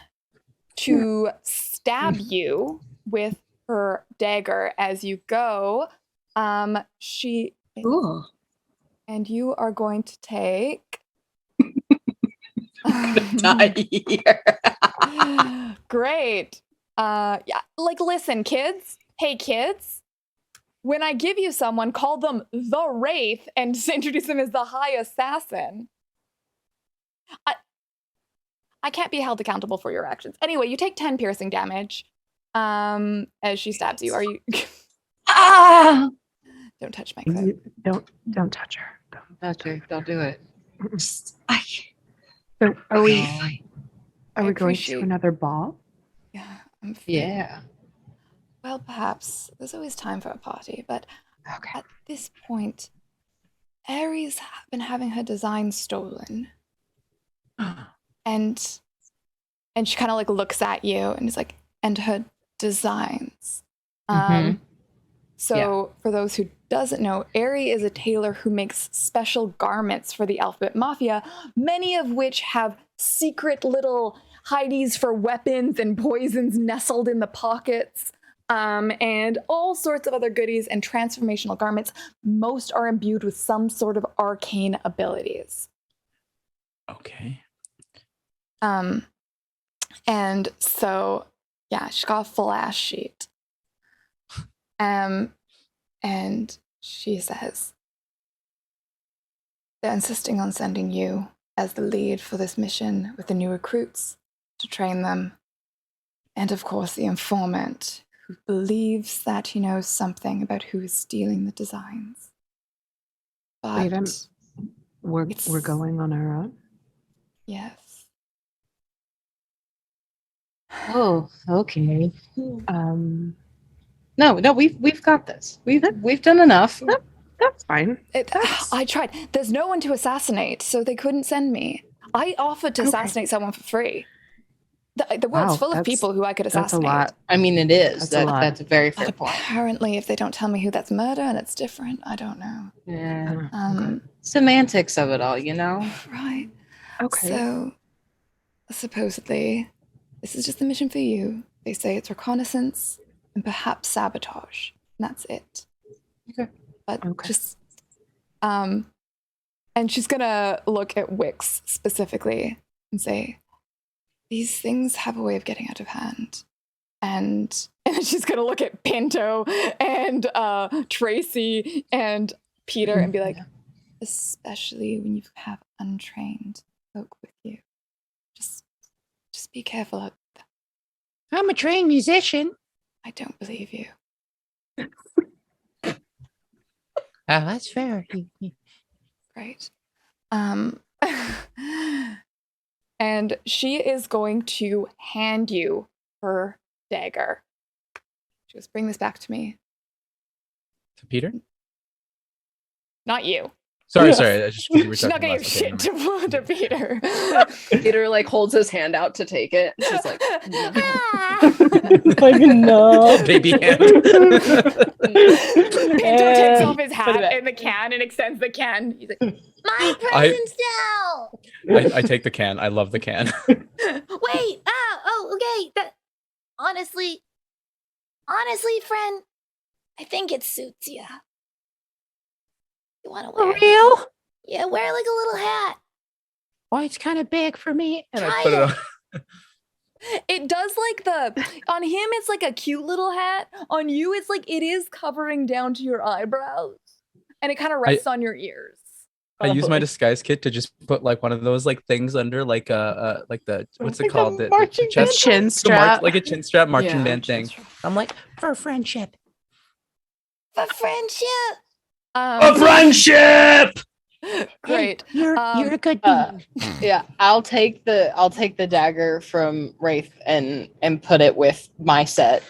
to stab you with her dagger as you go. Cool. And you are going to take. Die here. Great. Yeah, listen, kids. Hey, kids. When I give you someone, call them the Wraith and introduce them as the High Assassin. I can't be held accountable for your actions. Anyway, you take 10 piercing damage as she stabs you. Are you? Don't touch my clothes. Don't touch her. Don't touch her. Don't do it. So are we going to appreciate- another ball? Yeah. I'm Yeah. Well, perhaps. There's always time for a party, but at this point, Aries been having her design stolen. and she kind of like looks at you and is like, and her designs. So for those who doesn't know, Ari is a tailor who makes special garments for the Alphabet Mafia, many of which have secret little hideys for weapons and poisons nestled in the pockets, and all sorts of other goodies and transformational garments. Most are imbued with some sort of arcane abilities. Okay. And so, yeah, she got a full ass sheet. And she says, they're insisting on sending you as the lead for this mission with the new recruits to train them. And of course, the informant who believes that he knows something about who is stealing the designs. But Wait, we're going on our own? yes. Oh, okay. No, we've got this. We've done enough. That's fine. I tried. There's no one to assassinate, so they couldn't send me. I offered to assassinate someone for free. The world's full of people who I could assassinate. That's a lot. I mean, it is. That's a very fair point. Apparently, if they don't tell me who, that's murder, and it's different. I don't know. Yeah. Semantics of it all, you know? Right. Okay. So, supposedly, this is just the mission for you. They say it's reconnaissance and perhaps sabotage. And that's it. Okay. But just, and she's gonna look at Wix specifically and say, these things have a way of getting out of hand. And she's gonna look at Pinto and Tracy and Peter and be like, especially when you have untrained folk with you. Just be careful out there. I'm a trained musician. I don't believe you. Oh, that's fair. Right. And she is going to hand you her dagger. She goes, bring this back to me. To Peter? Not you. Sorry. I just She's not gonna give shit to Peter. Peter like holds his hand out to take it. She's like, like no. Baby hand. Pinto takes off his hat in the can and extends the can. He's like, my presents now. I take the can. I love the can. Wait. Okay. Honestly, friend, I think it suits you. You want to wear For real? Yeah, wear like a little hat. Well, it's kind of big for me. And I put it on. It does like on him it's like a cute little hat. On you it's like it is covering down to your eyebrows. And it kind of rests on your ears. I use my disguise kit to just put like one of those like things under like the what's it called? The chest chin strap. like a chin strap marching band thing. I'm like, for friendship. For friendship. A friendship. Great. You're a good dude. Yeah, I'll take the dagger from Wraith and put it with my set.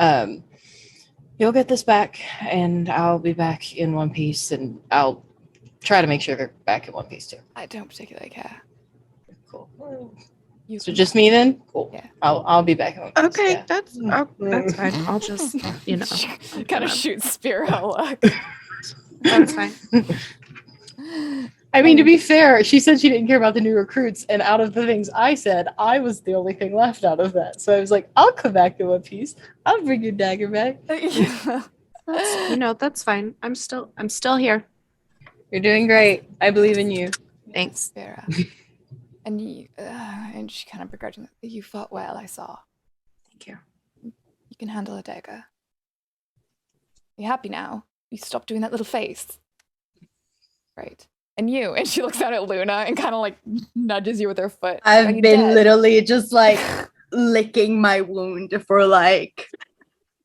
You'll get this back, and I'll be back in one piece, and I'll try to make sure they're back in one piece too. I don't particularly care. Cool. So just me then? Cool. Yeah. I'll be back in one piece. Okay, yeah. that's fine. I'll just kind of shoot spear luck. That's fine. I mean, to be fair, she said she didn't care about the new recruits, and out of the things I said, I was the only thing left out of that. So I was like, I'll come back in one piece. I'll bring your dagger back. That's fine. I'm still here. You're doing great. I believe in you. Thanks. Vera. And she kind of begrudgingly, you fought well, I saw. Thank you. You can handle a dagger. You happy now? You stop doing that little face. Right. And she looks down at Luna and kind of like nudges you with her foot. I've been literally just like licking my wound for like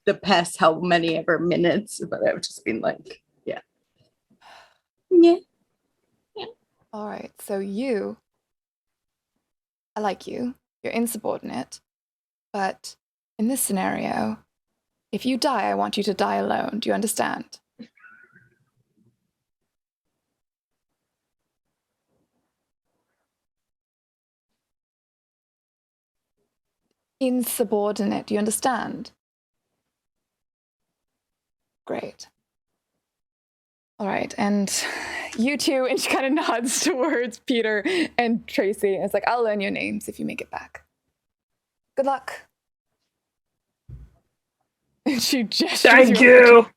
the past how many ever minutes, but I've just been like, Yeah. All right, so I like you. You're insubordinate. But in this scenario, if you die, I want you to die alone. Do you understand? Insubordinate. Do you understand? Great. All right, and you two, and she kind of nods towards Peter and Tracy. And it's like, I'll learn your names if you make it back. Good luck. And she gestures. Thank you.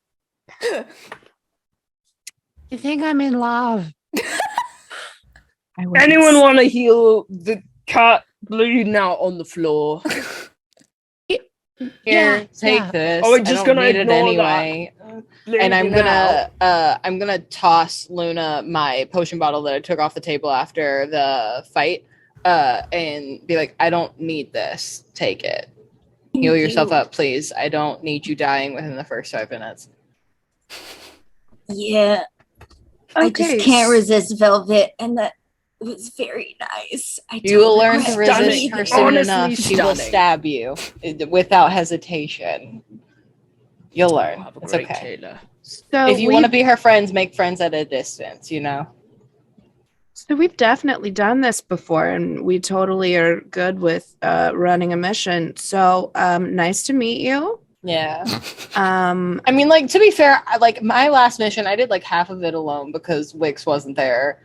You think I'm in love? Anyone want to heal the cat bleeding out on the floor? Here, take this. Oh, we're I just don't gonna need it ignore anyway. And I'm gonna toss Luna my potion bottle that I took off the table after the fight, and be like, I don't need this. Take it. Heal yourself up, please. I don't need you dying within the first 5 minutes. Yeah. I just can't resist Velvet, and that was very nice. You will learn to regret resist anything. her soon enough. She will stab you without hesitation. You'll learn. It's okay. So if you want to be her friends, make friends at a distance, you know? So we've definitely done this before, and we totally are good with running a mission. So nice to meet you. Yeah. I mean, like, to be fair, like my last mission, I did like half of it alone because Wix wasn't there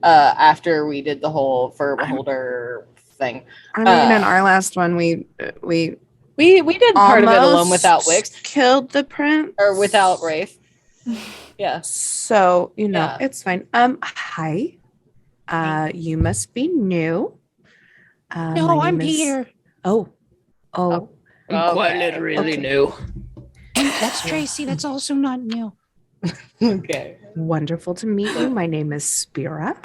after we did the whole fur beholder thing. I mean, in our last one, we did part of it alone without Wix. Killed the prince or without Rafe. Yeah. So it's fine. Hi. You must be new. No, my I'm name is- Peter. Oh. I'm quite literally new. That's Tracy. That's also not new. Okay. Wonderful to meet you. My name is Spira.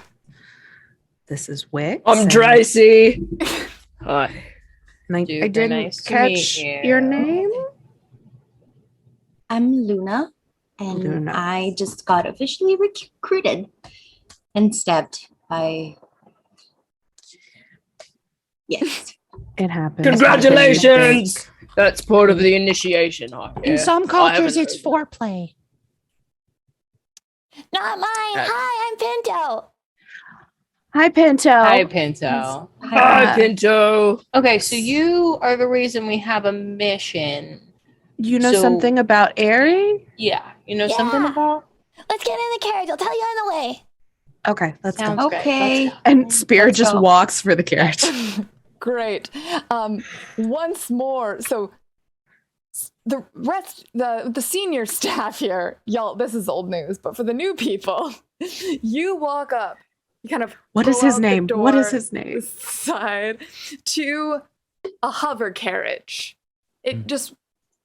This is Wix. I'm Tracy. Hi. And I didn't nice to catch meet your you. name. I'm Luna, and I just got officially recruited and stabbed by. Yes. It happened. Congratulations! That's part of the initiation. In some cultures, it's foreplay. Not mine. Hi, I'm Pinto. Hi, Pinto. Hi, Pinto. Hi, Pinto. Okay, so you are the reason we have a mission. You know something about Airy? Yeah. You know something about? Let's get in the carriage. I'll tell you on the way. Okay, let's go. Sounds great. Okay. Let's go. And Spear Let's just go. walks for the carriage. Great. Once more, so the rest, the senior staff here, y'all, this is old news, but for the new people, you walk up, you kind of What is go his out the name? What door, is his name? side to a hover carriage. It just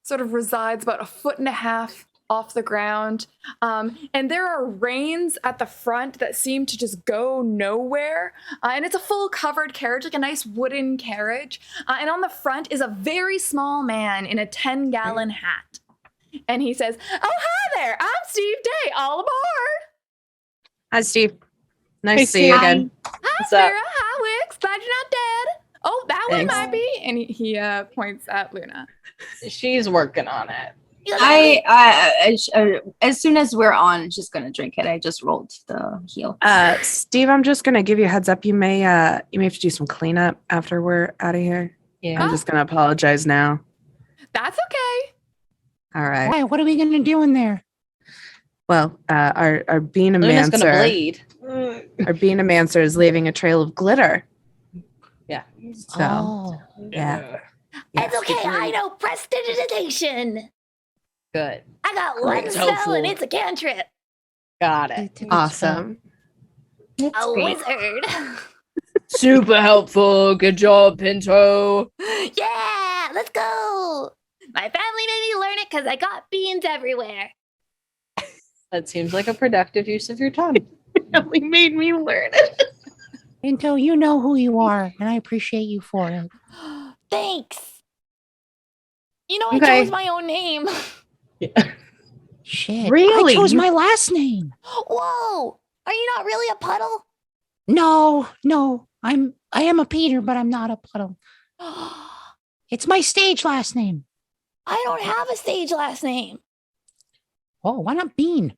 sort of resides about 1.5 feet off the ground. And there are reins at the front that seem to just go nowhere. And it's a full covered carriage, like a nice wooden carriage. And on the front is a very small man in a 10-gallon hat. And he says, "Oh, hi there. I'm Steve Day. All aboard." Hi, Steve. Nice Hey, to see you Steve. again. Hi, What's up? Sarah. Hi, Wix. Glad you're not dead. Oh, that one Thanks. might be. And he points at Luna. She's working on it. As soon as we're on, just gonna drink it. I just rolled the heal. Steve, I'm just gonna give you a heads up. You may have to do some cleanup after we're out of here. Yeah. I'm just gonna apologize now. That's okay. All right. Why? What are we gonna do in there? Well, our Luna's gonna beanomancer, bleed. our beanomancer is leaving a trail of glitter. Yeah. So Oh. yeah. It's okay. I know prestidigitation. Good. I got Great, one it's spell helpful. and it's a cantrip. Got it. Awesome. A wizard. Super helpful. Good job, Pinto. Yeah, let's go. My family made me learn it because I got beans everywhere. That seems like a productive use of your time. Really made me learn it. Pinto, you know who you are, and I appreciate you for it. Thanks. You know, Okay. I chose my own name. Shit. Really? I chose my last name. Whoa. Are you not really a puddle? No, I am a Peter, but I'm not a puddle. It's my stage last name. I don't have a stage last name. Oh, why not Bean?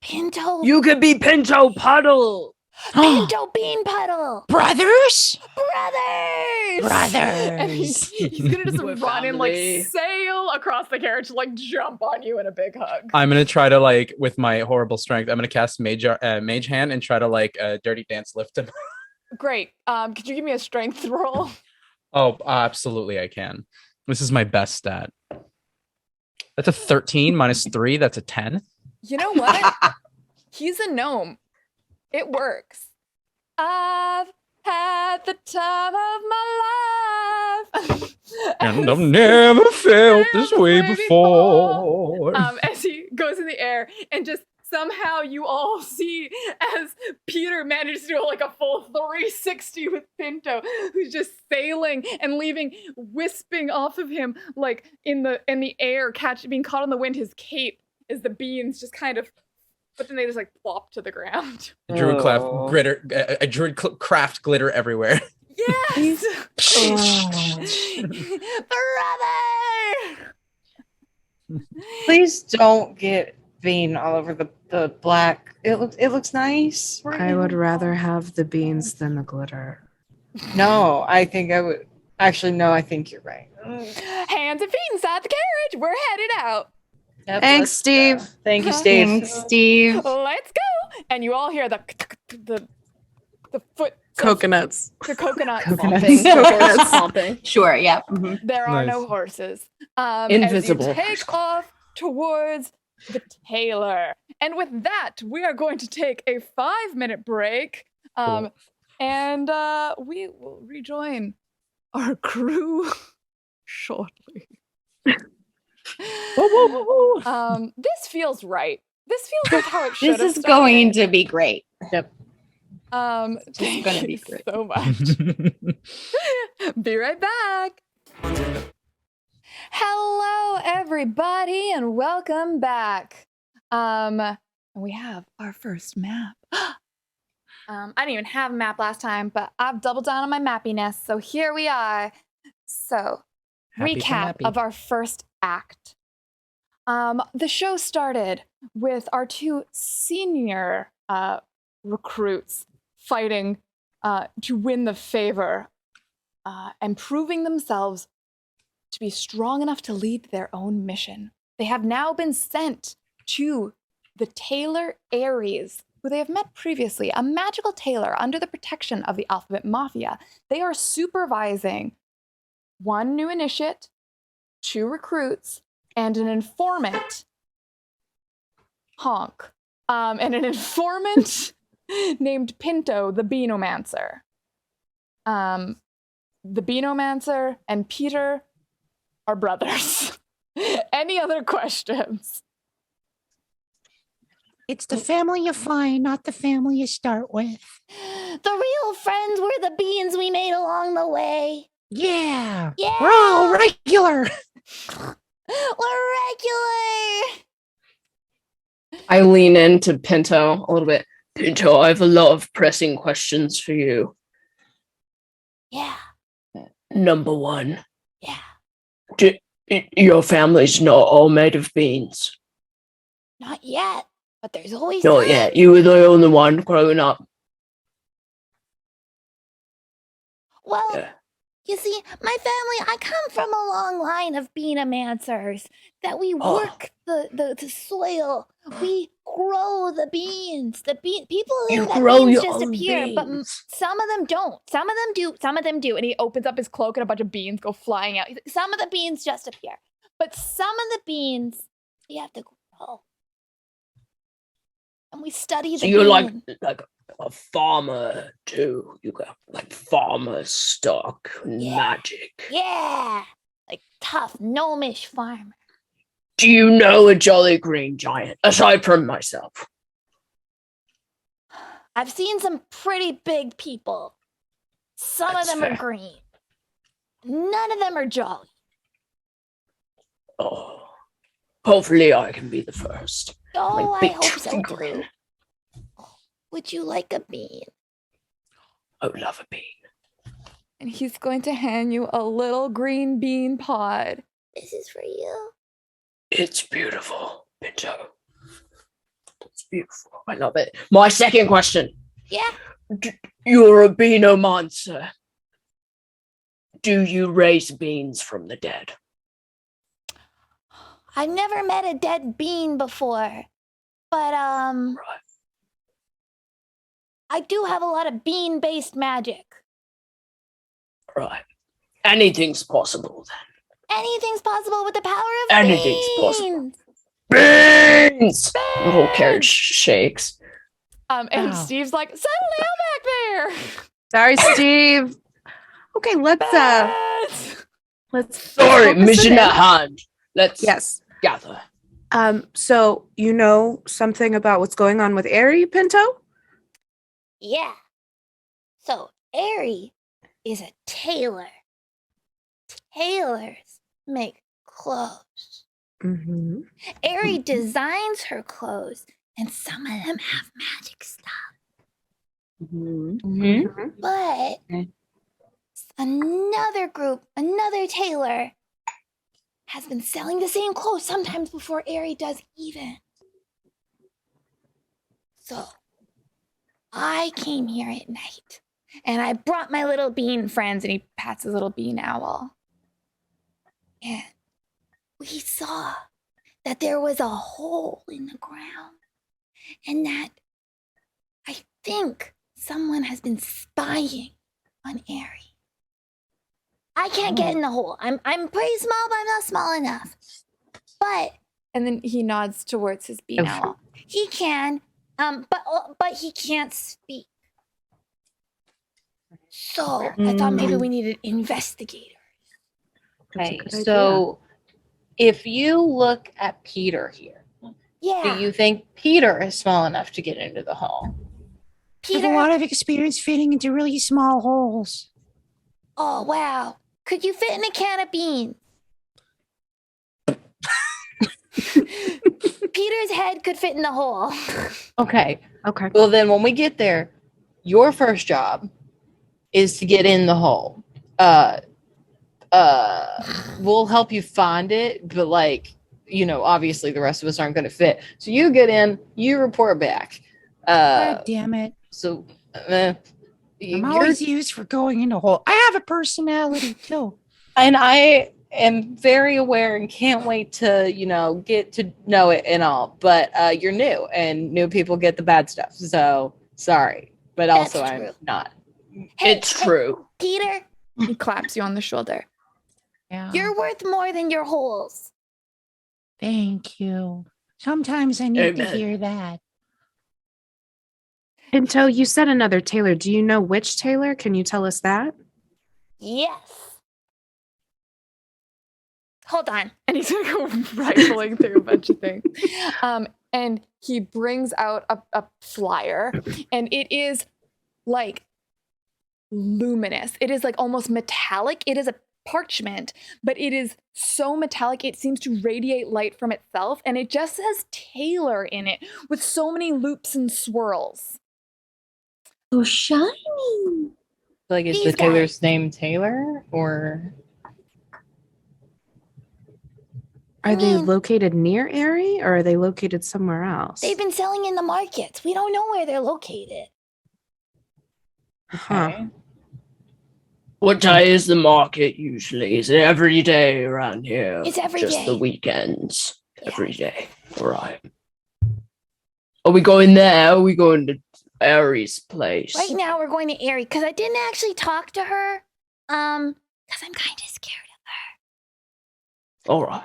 Pinto. You could be Pinto Puddle. Pinto Bean Puddle. Brothers? Brothers. And he's gonna just We're run and like family. sail across the carriage, like jump on you in a big hug. I'm gonna try to like with my horrible strength. I'm gonna cast mage hand and try to like dirty dance lift him. Great. Could you give me a strength roll? Oh, absolutely, I can. This is my best stat. That's a 13 minus 3. That's a 10. You know what? He's a gnome. It works. I've had the time of my life. And I've never felt this way before. As he goes in the air and just somehow you all see as Peter manages to do like a full 360 with Pinto, who's just sailing and leaving, wisping off of him like in the air, being caught on the wind. His cape as the beans just kind of, but then they just like plop to the ground. Druid craft glitter everywhere. Yes, Brother. Please don't get Bean all over the black. It looks nice. I would rather have the beans than the glitter. No, I think I would. Actually, no, I think you're right. Hands and feet inside the carriage. We're headed out. Yep, Thanks, let's Steve. go. Thank you, Steve. Thanks, Steve. Let's go. And you all hear the foot. Coconuts. The coconut Coconuts. stomping. Sure, yeah. Mhm. There are Nice. no horses. Invisible. As you take off towards the tailor. And with that, we are going to take a 5-minute break. And we will rejoin our crew shortly. This feels right. This feels like how it should This have is started. going to be great. Yep. Thank gonna you be great. so much. Be right back. Hello, everybody, and welcome back. We have our first map. I didn't even have a map last time, but I've doubled down on my mappiness, so here we are. So, Happy for recap mappy. of our first act. The show started with our two senior recruits fighting to win the favor and proving themselves to be strong enough to lead their own mission. They have now been sent to the tailor Ares, who they have met previously, a magical tailor under the protection of the Alphabet Mafia. They are supervising 1 new initiate, 2 recruits, and an informant, Honk, and an informant named Pinto, the Beanomancer. The Beanomancer and Peter are brothers. Any other questions? It's the family you find, not the family you start with. The real friends were the beans we made along the way. Yeah. Yeah. We're all regular. We're regular. I lean into Pinto a little bit. Pinto, I have a lot of pressing questions for you. Yeah. Number 1. Yeah. Your family's not all made of beans. Not yet, but there's always Not time. yet. You were the only one growing up. Well, Yeah. you see, my family, I come from a long line of beanomancers that we Oh. work the soil. We grow the beans. People You think that grow beans your just own appear, but beans. some of them don't. Some of them do. Some of them do. And he opens up his cloak and a bunch of beans go flying out. Some of the beans just appear, but some of the beans we have to grow. And we study the So you're bean. like a farmer too. You got like farmer stock and Yeah. magic. Yeah, like tough gnomish farmer. Do you know a jolly green giant aside from myself? I've seen some pretty big people. Some That's of them fair. are green. None of them are jolly. Oh, hopefully I can be the first. Oh, Like I big hope so and too. green. Would you like a bean? I would love a bean. And he's going to hand you a little green bean pod. This is for you. It's beautiful, Pinto. It's beautiful. I love it. My second question. Yeah. You're a beanomancer. Do you raise beans from the dead? I've never met a dead bean before, but Right. I do have a lot of bean-based magic. Right. Anything's possible then. Anything's possible with the power of Anything's beans. possible. Beans! The whole carriage shakes. And Wow. Steve's like, settle down back there. Sorry, Steve. Okay, let's Sorry, focus mission it at in. hand. Let's Yes. gather. So you know something about what's going on with Aerie, Pinto? Yeah. So, Aerie is a tailor. Tailors make clothes. Mm-hmm. Aerie designs her clothes, and some of them have magic stuff. Mm-hmm. But another group, another tailor, has been selling the same clothes sometimes before Aerie does even. So, I came here at night, and I brought my little bean friends, and he pats his little bean owl. And we saw that there was a hole in the ground, and that I think someone has been spying on Aerie. I can't get in the hole. I'm pretty small, but I'm not small enough. But And then he nods towards his bean owl. he can, but he can't speak. So I thought maybe we needed investigators. Okay, good so if you look at Peter here, Yeah, do you think Peter is small enough to get into the hall? I have Peter. a lot of experience fitting into really small holes. Oh wow, could you fit in a can of beans? Peter's head could fit in the hole. Okay. Okay. Well, then when we get there, your first job is to get in the hole. We'll help you find it, but obviously the rest of us aren't going to fit. So you get in, you report back. God damn it. So I'm you're, always used for going in a hole. I have a personality too. and I am very aware and can't wait to, get to know it and all. But you're new, and new people get the bad stuff. So sorry, but That's also true. I'm not. It's true. Peter, He claps you on the shoulder. Yeah. you're worth more than your holes. Thank you. Sometimes I need to Amen. hear that. Pinto, you said another tailor. Do you know which tailor? Can you tell us that? Yes. Hold on. And he's gonna go rifling through a bunch of things. And he brings out a flyer, and it is like luminous. It is like almost metallic. It is a parchment, but it is so metallic it seems to radiate light from itself, and it just says Taylor in it with so many loops and swirls. So shiny. Like, is These the tailor's name Taylor or? Are they mean- located near Aerie or are they located somewhere else? They've been selling in the markets. We don't know where they're located. Huh. What day is the market usually? Is it every day around here? It's every Just day. the weekends. Every day. All right. Are we going there? Or are we going to Aries' place? Right now we're going to Aerie because I didn't actually talk to her. Because I'm kind of scared of All right.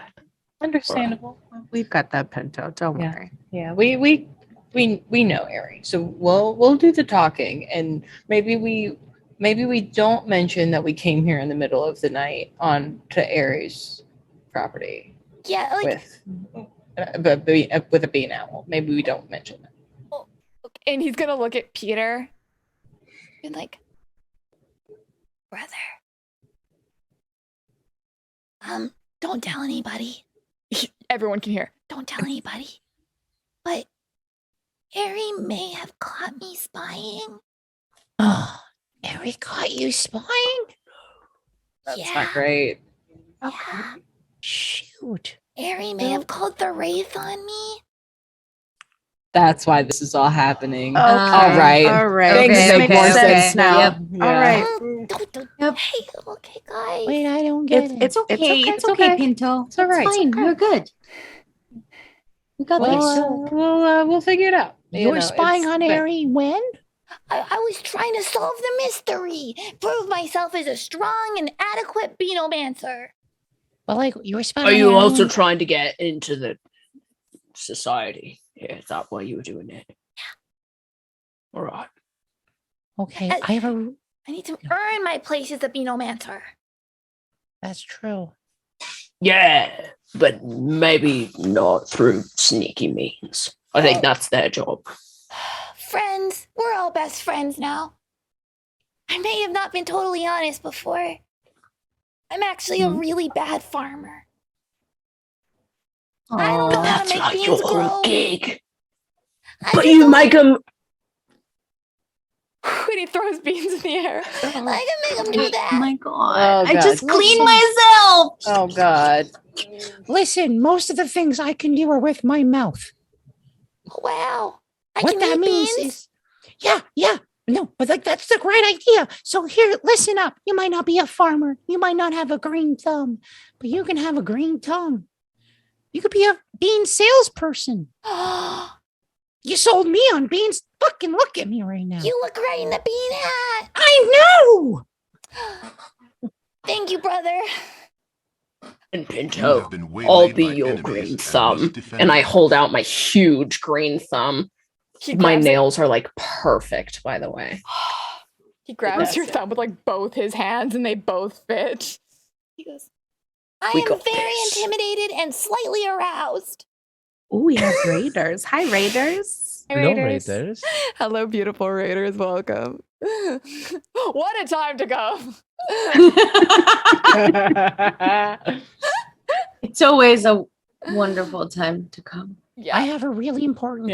Understandable. We've got that, Pinto. Don't Yeah. worry. Yeah, we know Ari, so we'll do the talking, and maybe we don't mention that we came here in the middle of the night on to Aries' property her. Yeah, like with a bean owl. Maybe we don't mention that. And he's gonna look at Peter and like, brother. Don't tell anybody. everyone can hear. Don't tell anybody. But Ari may have caught me spying. Oh, Ari caught you spying? That's not great. Yeah. Shoot. Ari may have called the wraith on me. That's why this is all happening. Okay. All right. All right. Things Okay, make okay, more okay. sense now. Yep. All right. Hey, okay, guys. Wait, I don't get it. It's okay. It's okay, Pinto. It's all right. Fine. You're good. We got this. We'll figure it out. You're spying on Ari when? I was trying to solve the mystery, prove myself as a strong and adequate beanomancer. Well, like, you were spying Are on you Ari also when- trying to get into the society? Yeah, is that why you were doing it? Yeah. All right. Okay, I have a... I need to earn my place as a beanomancer. That's true. Yeah, but maybe not through sneaky means. I think that's their job. Friends, we're all best friends now. I may have not been totally honest before. I'm actually a really bad farmer. I don't know how to That's make not beans your grow. gig. I But just you don't- make them. When he throws beans in the air. I can make them do that. Oh my god. Oh, I God. just cleaned myself. Oh God. Listen, most of the things I can do are with my mouth. Wow. I What can that eat means beans? is... Yeah. No, but like that's the great idea. So here, listen up. You might not be a farmer. You might not have a green thumb, but you can have a green tongue. You could be a bean salesperson. You sold me on beans. Fucking look at me right now. You look great in the bean hat. I know. Thank you, brother. And Pinto, I'll be your green thumb. And I hold out my huge green thumb. My nails are like perfect, by the way. He grabs your thumb with like both his hands and they both fit. He goes, I We am got very this. intimidated and slightly aroused. Oh, we have raiders. Hi, raiders. Hello, Raiders. Hello, beautiful raiders. Welcome. What a time to come. It's always a wonderful time to come. I have a really important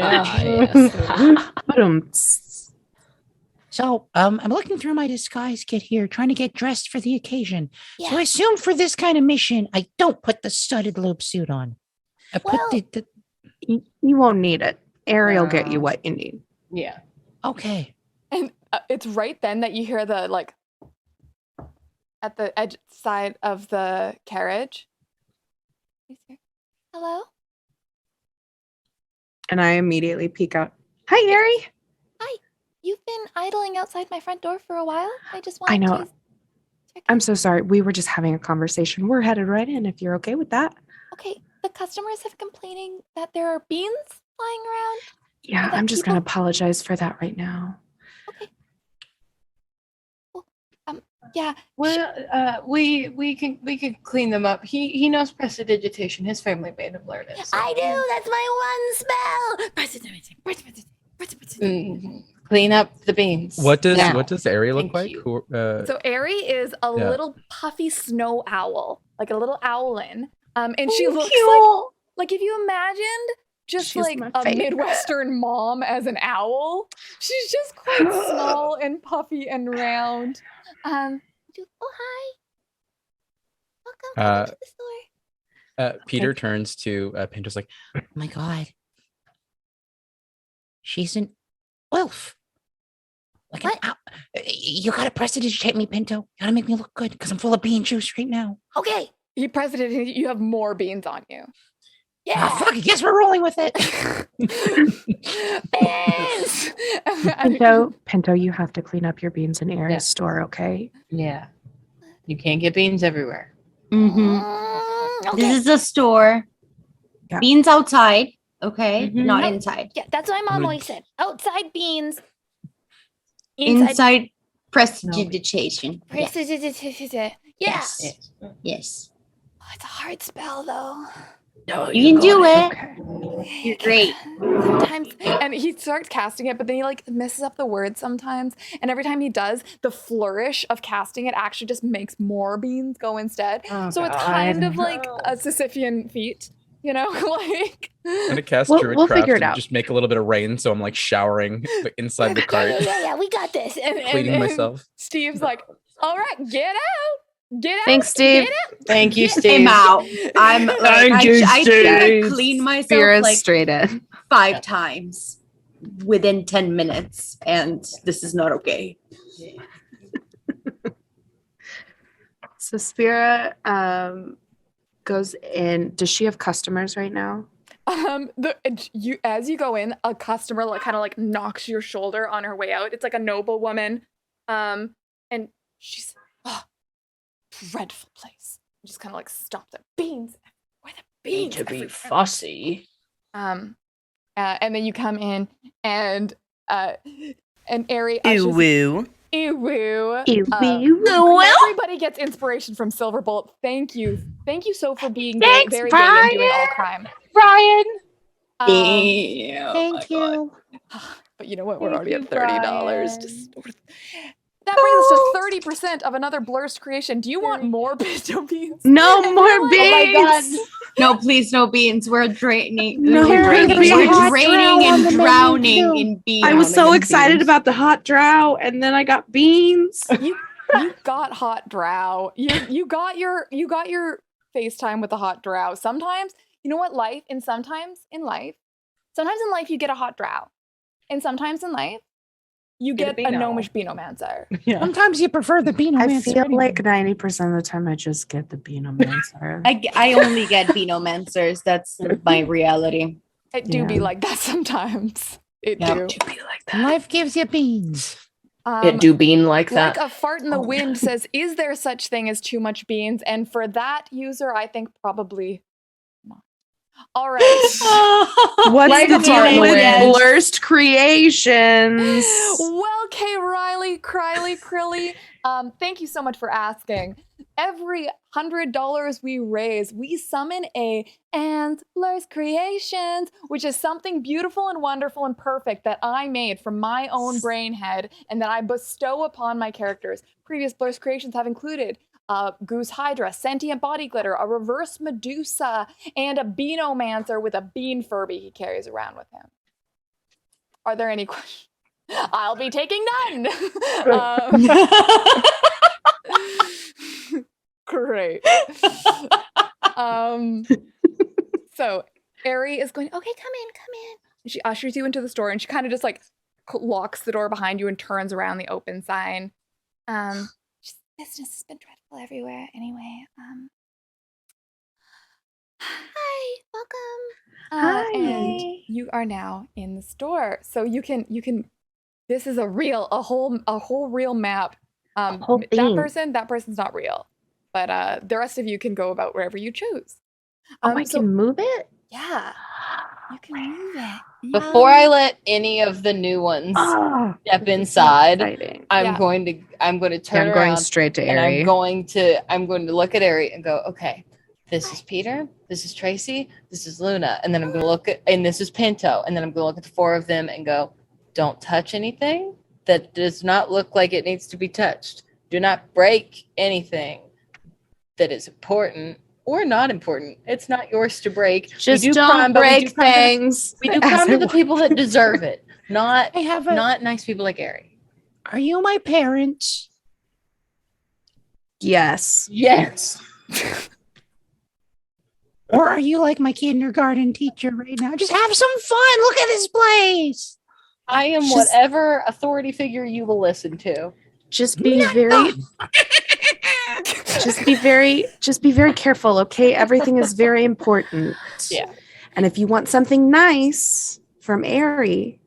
So, I'm looking through my disguise kit here, trying to get dressed for the occasion. So I assume for this kind of mission, I don't put the studded loop suit on. I put the You won't need it. Ari will get you what you need. Yeah. Okay. And it's right then that you hear the like at the edge side of the carriage. Hello? And I immediately peek out. Hi, Ari. Hi. You've been idling outside my front door for a while. I just wanted I know. to. I'm so sorry. We were just having a conversation. We're headed right in if you're okay with that. Okay, the customers have complaining that there are beans flying around. Yeah, I'm just going to apologize for that right now. Yeah. Well, we can clean them up. He knows prestidigitation. His family made him learn it. So. I do. That's my one spell. Clean up the beans. What does now. Ari look like? Who, So Ari is a Yeah. little puffy snow owl, like a little owlin. And she looks cute. like if you imagined just She's like my a favorite. Midwestern mom as an owl. She's just quite small and puffy and round. Oh hi. Welcome to the store. Peter turns to Pinto's like, oh my God. She's an elf. Like an owl. You gotta prestidigitate me, Pinto. You gotta make me look good because I'm full of bean juice right now. Okay. He pressed it and you have more beans on you. Yeah. Ah, fuck, I guess we're rolling with it. Pinto, you have to clean up your beans in Ari's store, okay? Yeah. You can't get beans everywhere. Mm-hmm. This is a store. Beans outside, okay? Not inside. Yeah, that's what my mom always said. Outside beans. Inside prestidigitation. Yeah. Yes. Yes. Oh, it's a hard spell though. No, You can do it. Okay. You're great. Sometimes, and he starts casting it, but then he like messes up the word sometimes. And every time he does, the flourish of casting it actually just makes more beans go instead. Oh, So it's God. kind of like a Sisyphean feat. you know, like. I'm gonna cast We'll Druidcraft figure it and out. just make a little bit of rain, so I'm like showering inside the cart, Yeah, we got this. cleaning myself. Steve's like, all right, get out. Get out. Thanks, Steve. Thank you, Get Steve. him out. I'm like, I think I cleaned myself Spira's like straight in. 5 times within 10 minutes, and this is not okay. So Spira goes in. Does she have customers right now? As you go in, a customer kind of knocks your shoulder on her way out. It's like a noble woman, and she's dreadful place. Just kind of stop the beans. Why the beans? To be fussy. And then you come in, and Ari Ew woo. Ew woo. Everybody gets inspiration from Silverbolt. Thank you so for being very gay and doing all crime. Brian. Thank you. But you know what? We're already at $30. That brings us to 30% of another Blurst creation. Do you want more pinto beans? No more beans. Oh my God. No, please, no beans. We're draining. No, We're draining and the drowning in beans. I was so excited about the hot drow, and then I got beans. You got hot drow. You got your FaceTime with the hot drow. Sometimes, you know what? Sometimes in life you get a hot drow, and sometimes in life you get a gnomish beanomancer. Yeah. Sometimes you prefer the beanomancer. I feel like 90% of the time I just get the beanomancer. I only get beanomancers. That's my reality. It do be like that sometimes. It do be like that. Life gives you beans. It do bean like that. Like a fart in the wind says, is there such thing as too much beans? And for that user, I think probably not. All right. What's the deal with Blurst Creations? Well, Kay Riley, Crilly, thank you so much for asking. Every $100 we raise, we summon a and Blurst Creations, which is something beautiful and wonderful and perfect that I made from my own brain head and that I bestow upon my characters. Previous Blurst Creations have included Goose Hydra, Sentient Body Glitter, a Reverse Medusa, and a Beanomancer with a bean Furby he carries around with him. Are there any questions? I'll be taking none. Great. So Ari is going, okay, come in. And she ushers you into the store, and she kind of just locks the door behind you and turns around the open sign. Business has been dreadful everywhere anyway. Hi, welcome. Hi. And you are now in the store. So you can this is a whole real map. That person's not real. But the rest of you can go about wherever you choose. I can move it? Yeah. You can move it. Before I let any of the new ones step inside, I'm going to turn around. I'm going straight to and Ari. I'm going to look at Ari and go, okay, this is Peter, this is Tracy, this is Luna, and then I'm going to look at, and this is Pinto, and then I'm going to look at the 4 of them and go, don't touch anything that does not look like it needs to be touched. Do not break anything that is important or not important. It's not yours to break. Just don't break things. We do crime to the people that deserve it, not nice people like Ari. Are you my parents? Yes. Yes. Or are you like my kindergarten teacher right now? Just have some fun. Look at this place. I am whatever authority figure you will listen to. Just be very careful, okay? Everything is very important. Yeah. And if you want something nice from Ari,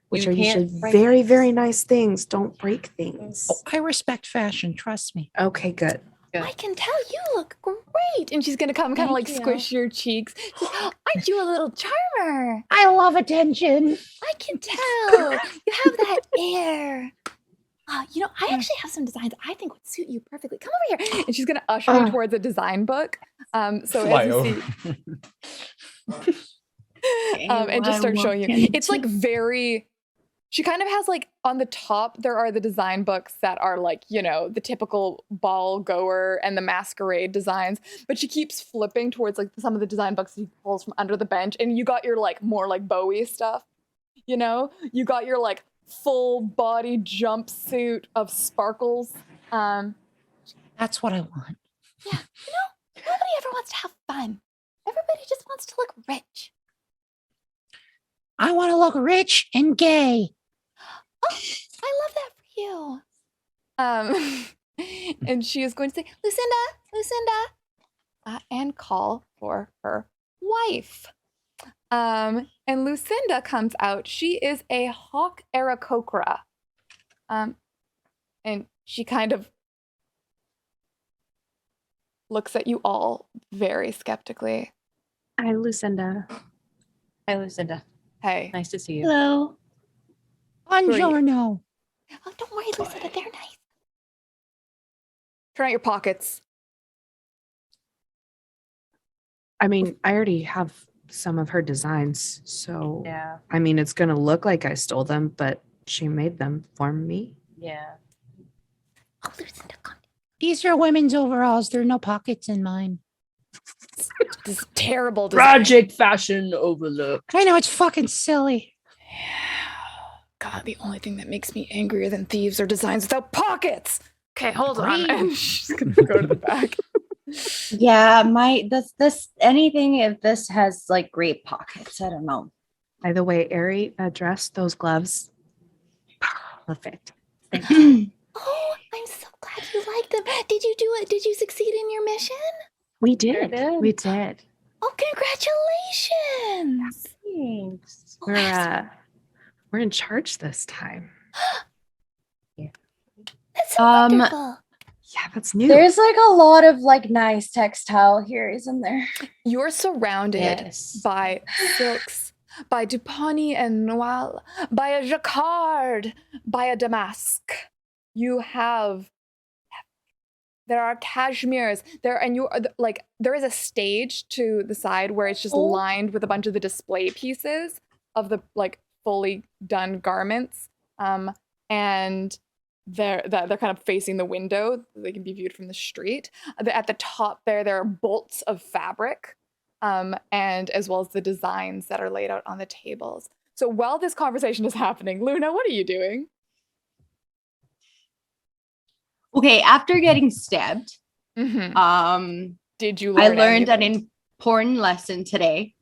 which are usually very, very nice things, don't break things. Oh, I respect fashion. Trust me. Okay, good. I can tell you look great. And she's going to come kind of squish your cheeks. Aren't you a little charmer? I love attention. I can tell. You have that air. I actually have some designs I think would suit you perfectly. Come over here. And she's going to usher you towards a design book. So as you see, and just start showing you. It's very she kind of has like on the top, there are the design books that are like, you know, the typical ball goer and the masquerade designs. But she keeps flipping towards like some of the design books she pulls from under the bench. And you got your like more like Bowie stuff, you know? You got your like full body jumpsuit of sparkles. That's what I want. Yeah, you know, nobody ever wants to have fun. Everybody just wants to look rich. I want to look rich and gay. Oh, I love that for you. And she is going to say, Lucinda, and call for her wife. And Lucinda comes out. She is a hawk Aarakocra. And she kind of looks at you all very skeptically. Hi, Lucinda. Hi, Lucinda. Hey. Nice to see you. Hello. Buongiorno. Oh, don't worry, Lucinda. They're nice. Turn out your pockets. I mean, I already have some of her designs, so yeah. I mean, it's gonna look like I stole them, but she made them for me. Yeah. Oh, Lucinda, come. These are women's overalls. There are no pockets in mine. This terrible design. Project Fashion Overlook. I know, it's fucking silly. God, the only thing that makes me angrier than thieves are designs without pockets. Okay, hold on. And she's gonna go to the back. Yeah, this anything if this has like great pockets, I don't know. By the way, Ari, dress those gloves. Perfect. Oh, I'm so glad you like them. Did you do it? Did you succeed in your mission? We did. We did. Oh, congratulations! Thanks. We're in charge this time. Yeah. That's so wonderful. Yeah, that's new. There's like a lot of like nice textile here, isn't there? You're surrounded by silks, by Duponi and Noir, by a jacquard, by a damask. You have. There are cashmeres there, and you are like there is a stage to the side where it's just lined with a bunch of the display pieces of the like fully done garments, and they're kind of facing the window. They can be viewed from the street. At the top there are bolts of fabric, and as well as the designs that are laid out on the tables. So while this conversation is happening, Luna, what are you doing? Okay, after getting stabbed, did you? I learned an important lesson today.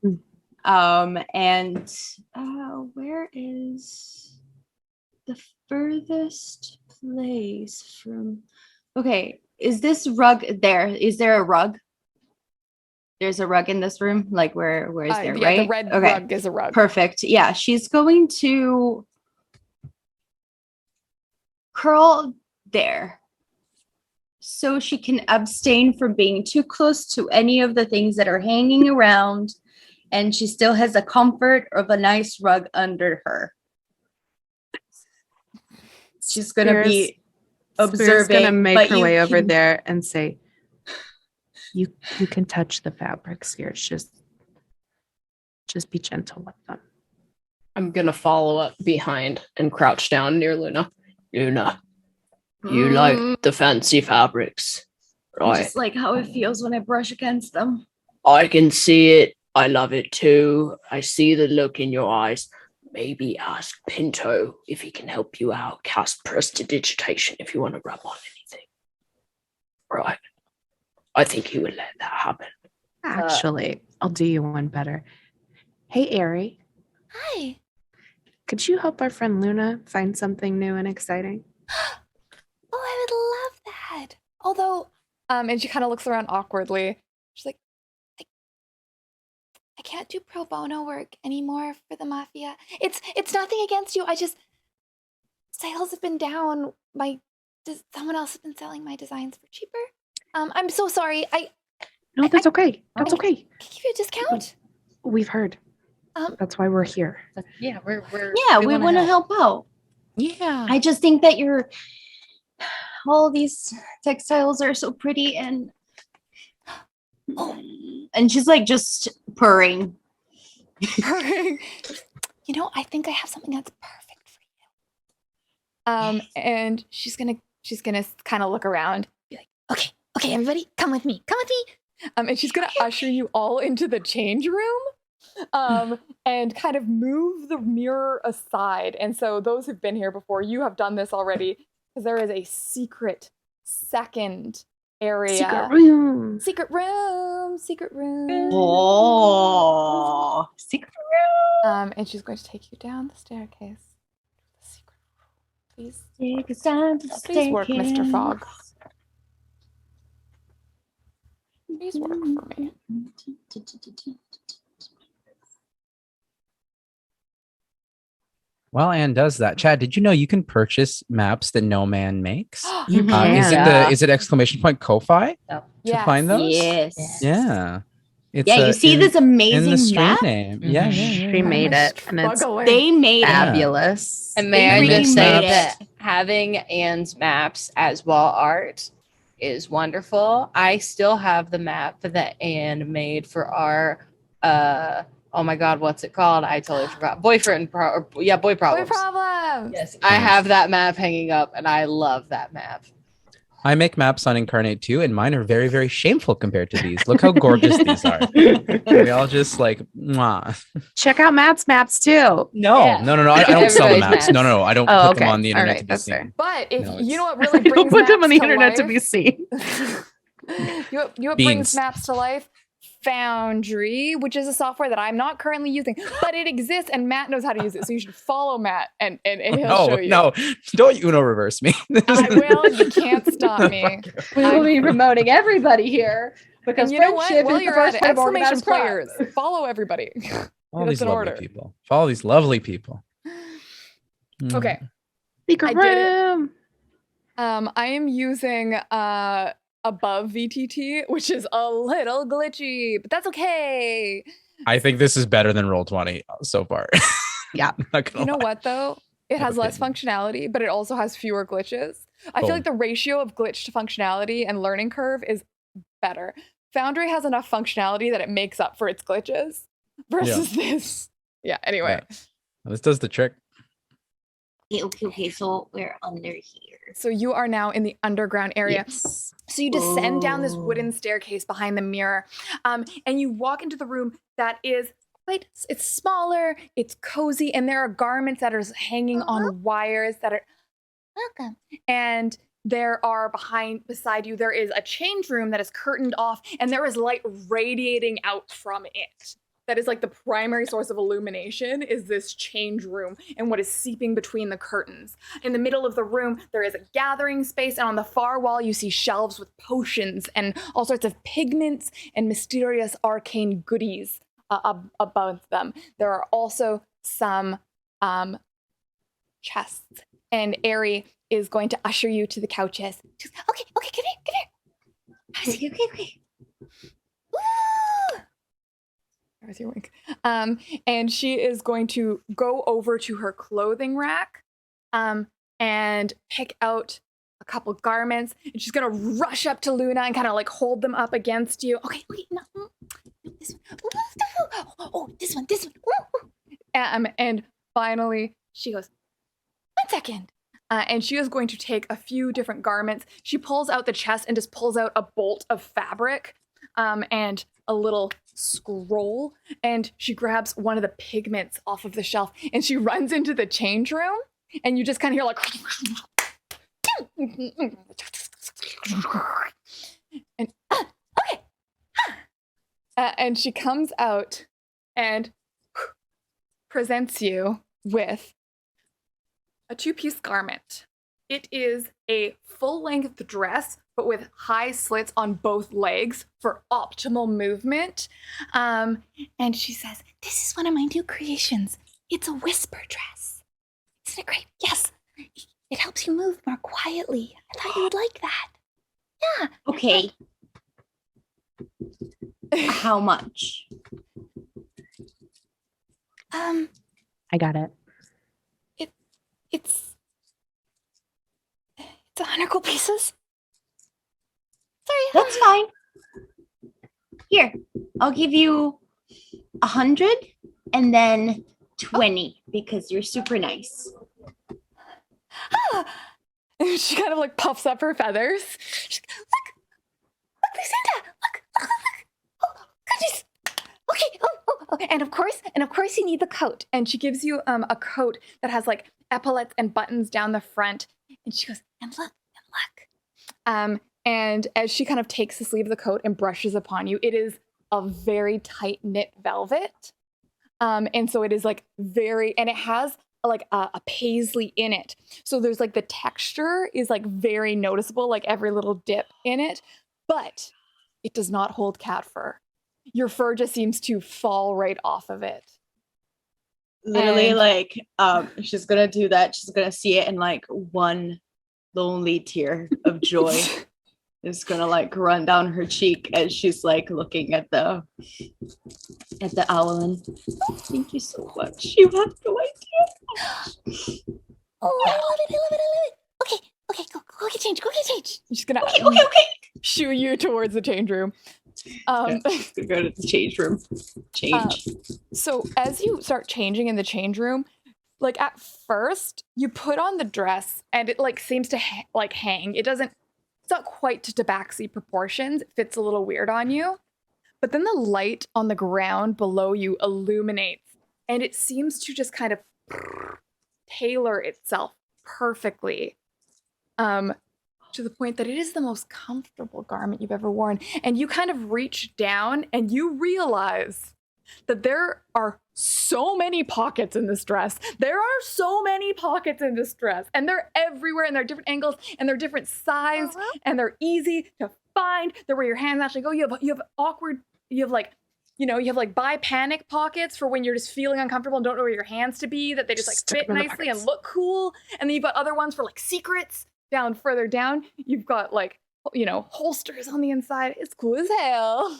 And where is the furthest place from? Okay, is this rug there? Is there a rug? There's a rug in this room. Like where is there? Yeah, right? the red rug is a rug. Perfect. Yeah, she's going to curl there, so she can abstain from being too close to any of the things that are hanging around, and she still has the comfort of a nice rug under her. She's gonna be observing. Gonna make her way over there and say, "You can touch the fabrics here. Just be gentle with them." I'm gonna follow up behind and crouch down near Luna. Luna. You like the fancy fabrics, right? Just like how it feels when I brush against them. I can see it. I love it too. I see the look in your eyes. Maybe ask Pinto if he can help you out. Cast prestidigitation if you want to rub on anything. Right. I think he would let that happen. Actually, I'll do you one better. Hey, Ari. Hi. Could you help our friend Luna find something new and exciting? Oh, I would love that. Although, and she kind of looks around awkwardly. She's like, I can't do pro bono work anymore for the mafia. It's nothing against you. I just sales have been down. Someone else has been selling my designs for cheaper. I'm so sorry. No, that's okay. That's okay. Can I give you a discount? We've heard. That's why we're here. Yeah, we want to help out. Yeah. I just think that all these textiles are so pretty, and she's like just purring. You know, I think I have something that's perfect for you. And she's gonna kind of look around, be like, okay, everybody, come with me. And she's gonna usher you all into the change room, and kind of move the mirror aside. And so those who've been here before, you have done this already, because there is a secret second area. Secret room. Oh, secret room. And she's going to take you down the staircase. The secret room. Please. Please work, Mr. Fogg. Please work for me. While Anne does that, Chad, did you know you can purchase maps that no man makes? You can. Is it exclamation point Ko-fi to find those? Yes. Yeah. It's you see this amazing in the stream map? name. Yeah. She made it, and it's They made it. fabulous. And may I They just say made that having Anne's maps as wall art is wonderful. I still have the map that Anne made for our oh my god, what's it called? I totally forgot. Boy problems. Boy problems. Yes, I have that map hanging up, and I love that map. I make maps on Incarnate too, and mine are very, very shameful compared to these. Look how gorgeous these are. We all just like, mwah. Check out Matt's maps too. No. I don't sell the maps. Everybody's No, I don't put them on the internet to be that's seen. fair. But if No, you know what really brings Don't put them on the maps to internet to life? be seen. You know what Beans. brings maps to life? Foundry, which is a software that I'm not currently using, but it exists and Matt knows how to use it. So you should follow Matt and he'll show you. No, don't Uno reverse me. I will. You can't stop me. We will be promoting everybody here because And you know what? friendship While is the you're at first it, way of exclamation organized crime. players, follow everybody. All That's these in lovely order. people. Follow these lovely people. Okay. Secret I did it. room. I am using above VTT, which is a little glitchy, but that's okay. I think this is better than Roll20 so far. Yeah. Not gonna You know lie. what though? It has less functionality, but it also has fewer glitches. I feel Cool. like the ratio of glitch to functionality and learning curve is better. Foundry has enough functionality that it makes up for its glitches versus this. Yeah, anyway. Yeah. This does the trick. Okay. So we're under here. So you are now in the underground area. Yes. So you descend down this wooden staircase behind the mirror, and you walk into the room that is it's smaller, it's cozy, and there are garments that are hanging on wires that are welcome. And there are beside you, there is a change room that is curtained off, and there is light radiating out from it. That is like the primary source of illumination is this change room and what is seeping between the curtains. In the middle of the room, there is a gathering space, and on the far wall, you see shelves with potions and all sorts of pigments and mysterious arcane goodies above them. There are also some chests, and Ari is going to usher you to the couches. She's, okay, come here. Okay. Woo! There's your wink. And she is going to go over to her clothing rack and pick out a couple garments, and she's gonna rush up to Luna and kind of like hold them up against you. Okay, no, this one. Oh, this one. And finally, she goes, 1 second. And she is going to take a few different garments. She pulls out the chest and just pulls out a bolt of fabric and a little scroll, and she grabs one of the pigments off of the shelf, and she runs into the change room, and you just kind of hear like and okay. And she comes out and presents you with a 2-piece garment. It is a full-length dress, but with high slits on both legs for optimal movement. And she says, this is one of my new creations. It's a whisper dress. Isn't it great? Yes. It helps you move more quietly. I thought you would like that. Yeah. Okay. How much? I got it. It's 100 gold pieces. Sorry. That's fine. Here, I'll give you 100 and then 20 because you're super nice. And she kind of like puffs up her feathers. She's like, look, Lucinda, look. Oh, goodness. Okay. Oh. And of course, you need the coat. And she gives you a coat that has like epaulets and buttons down the front. And she goes, and look. And as she kind of takes the sleeve of the coat and brushes upon you, it is a very tight knit velvet. And so it is like and it has like a paisley in it. So there's like the texture is like very noticeable, like every little dip in it, but it does not hold cat fur. Your fur just seems to fall right off of it. Literally, And- like, she's gonna do that. She's gonna see it, and like one lonely tear of joy is gonna like run down her cheek as she's like looking at the owl. And thank you so much. You have no idea. Oh, I love it. Okay, go get change. She's gonna Okay. shoo you towards the change room. Gonna go to the change room. Change. So as you start changing in the change room, like at first you put on the dress and it like seems to hang. It's not quite to tabaxi proportions. It fits a little weird on you. But then the light on the ground below you illuminates and it seems to just kind of tailor itself perfectly. To the point that it is the most comfortable garment you've ever worn. And you kind of reach down and you realize that there are so many pockets in this dress. There are so many pockets in this dress, and they're everywhere, and they're different angles, and they're different size, and they're easy to find. They're where your hands actually go. You have like buy panic pockets for when you're just feeling uncomfortable and don't know where your hands to be, that they just like fit nicely and look cool. And then you've got other ones for like secrets. Down further down, you've got like, holsters on the inside. It's cool as hell.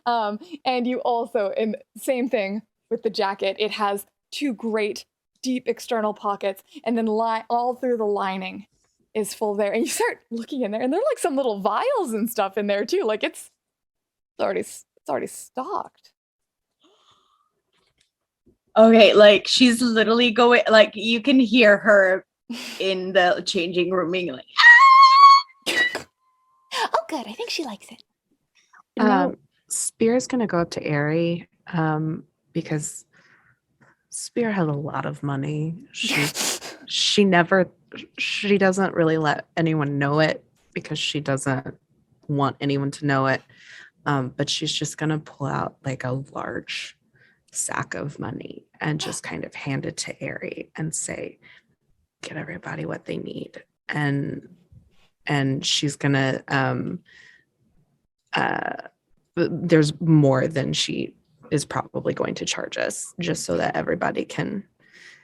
And you also, and same thing with the jacket, it has two great deep external pockets, and then all through the lining is full there. And you start looking in there, and there are like some little vials and stuff in there too. Like it's already stocked. Okay, like she's literally going, like you can hear her in the changing room being like, Oh, good. I think she likes it. Spear's gonna go up to Aerie, because Spear has a lot of money. She doesn't really let anyone know it because she doesn't want anyone to know it. But she's just gonna pull out like a large sack of money and just kind of hand it to Aerie and say, get everybody what they need. And she's gonna there's more than she is probably going to charge us, just so that everybody can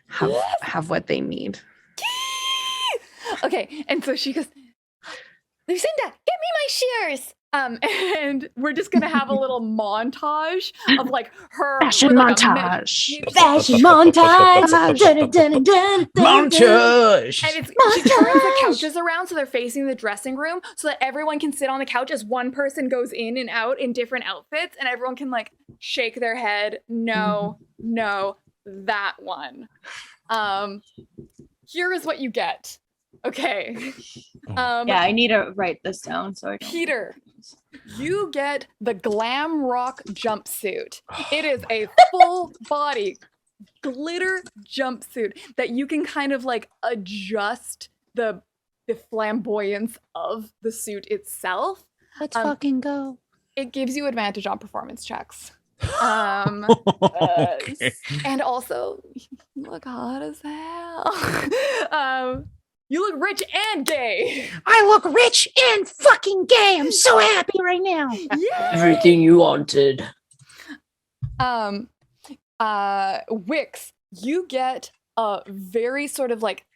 have what they need. Okay, and so she goes, Lucinda, get me my shears. And we're just gonna have a little montage of like her Fashion montage. fashion montage. Montage. And she turns the couches around so they're facing the dressing room so that everyone can sit on the couch as one person goes in and out in different outfits, and everyone can like shake their head. No, that one. Here is what you get. Okay. Yeah, I need to write this down so I don't. Peter, you get the glam rock jumpsuit. It is a full body glitter jumpsuit that you can kind of like adjust the flamboyance of the suit itself. Let's fucking go. It gives you advantage on performance checks. Okay. And also, you look hot as hell. You look rich and gay. I look rich and fucking gay. I'm so happy right now. Everything you wanted. Wix, you get a very sort of like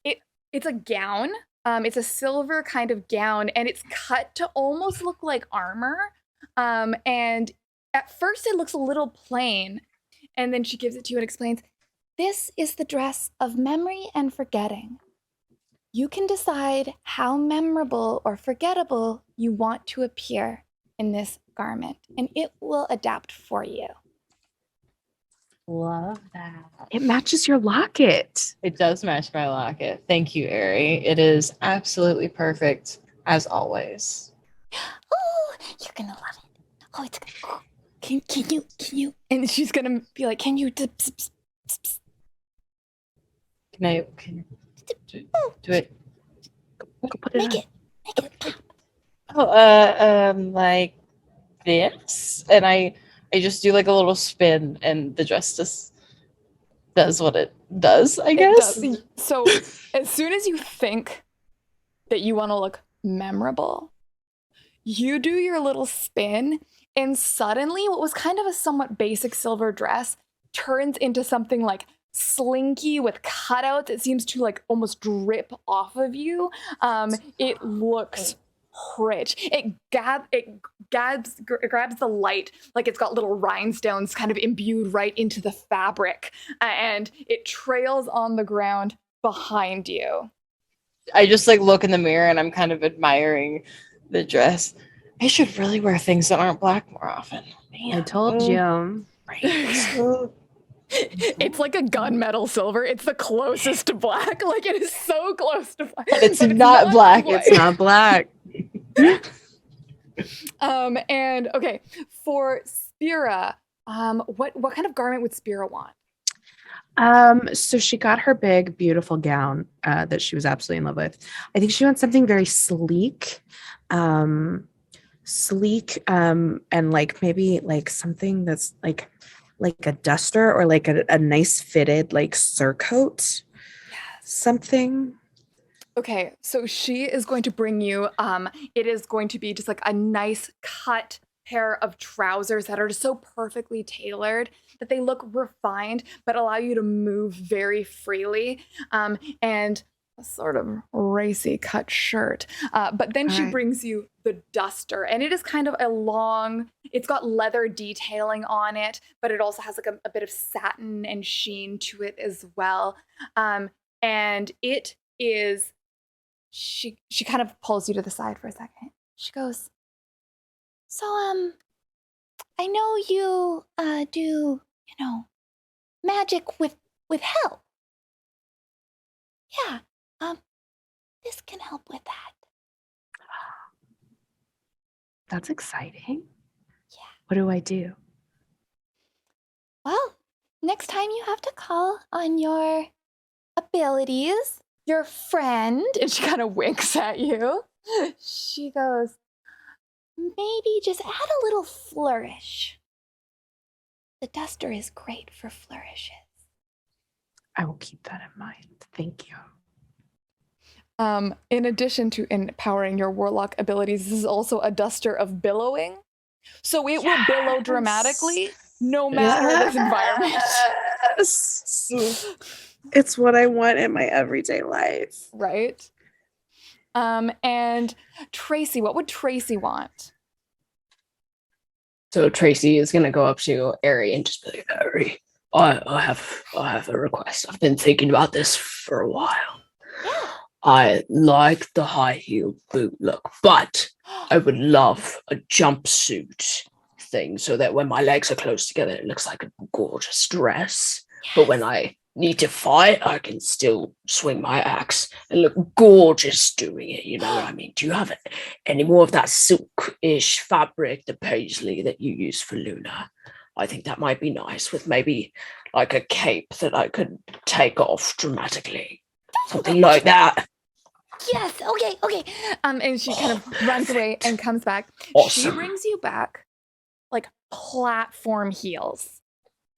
it's a gown. It's a silver kind of gown, and it's cut to almost look like armor. And at first it looks a little plain, and then she gives it to you and explains, "This is the dress of memory and forgetting. You can decide how memorable or forgettable you want to appear in this garment, and it will adapt for you." Love that. It matches your locket. It does match my locket. Thank you, Ari. It is absolutely perfect, as always. Oh, you're gonna love it. Oh, it's gonna. Oh, can you? And she's gonna be like, can you? Can I do it? Make it pop. Oh, like this, and I just do like a little spin, and the dress just does what it does, I guess. It does. So as soon as you think that you want to look memorable, you do your little spin, and suddenly what was kind of a somewhat basic silver dress turns into something like slinky with cutouts. It seems to like almost drip off of you. It looks rich. It grabs the light, like it's got little rhinestones kind of imbued right into the fabric, and it trails on the ground behind you. I just like look in the mirror and I'm kind of admiring the dress. I should really wear things that aren't black more often. Man. I told you. Right. It's like a gunmetal silver. It's the closest to black. Like it is so close to black. It's but not black. It's not black. And okay, for Spira, what kind of garment would Spira want? So she got her big, beautiful gown that she was absolutely in love with. I think she wants something very sleek, and like maybe like something that's like a duster or like a nice fitted like surcoat, something. Okay, so she is going to bring you, it is going to be just like a nice cut pair of trousers that are just so perfectly tailored that they look refined, but allow you to move very freely, and a sort of racy cut shirt. But then she brings you the duster, and it is kind of a long, it's got leather detailing on it, but it also has like a bit of satin and sheen to it as well. And it is, she kind of pulls you to the side for a second. She goes, So, I know you do, magic with help. Yeah, this can help with that. That's exciting. Yeah. What do I do? Well, next time you have to call on your abilities, your friend, and she kind of winks at you. She goes, maybe just add a little flourish. The duster is great for flourishes. I will keep that in mind. Thank you. In addition to empowering your warlock abilities, this is also a duster of billowing. So it will billow dramatically no matter this environment. It's what I want in my everyday life. Right? And Tracy, what would Tracy want? So Tracy is gonna go up to Ari and just be like, Ari, I have a request. I've been thinking about this for a while. I like the high heel boot look, but I would love a jumpsuit thing so that when my legs are close together, it looks like a gorgeous dress. But when I need to fight, I can still swing my axe and look gorgeous doing it. You know what I mean? Do you have any more of that silk-ish fabric, the paisley that you use for Luna? I think that might be nice with maybe like a cape that I could take off dramatically. Something like that. Yes, okay. And she kind of runs away and comes back. Awesome. She brings you back like platform heels.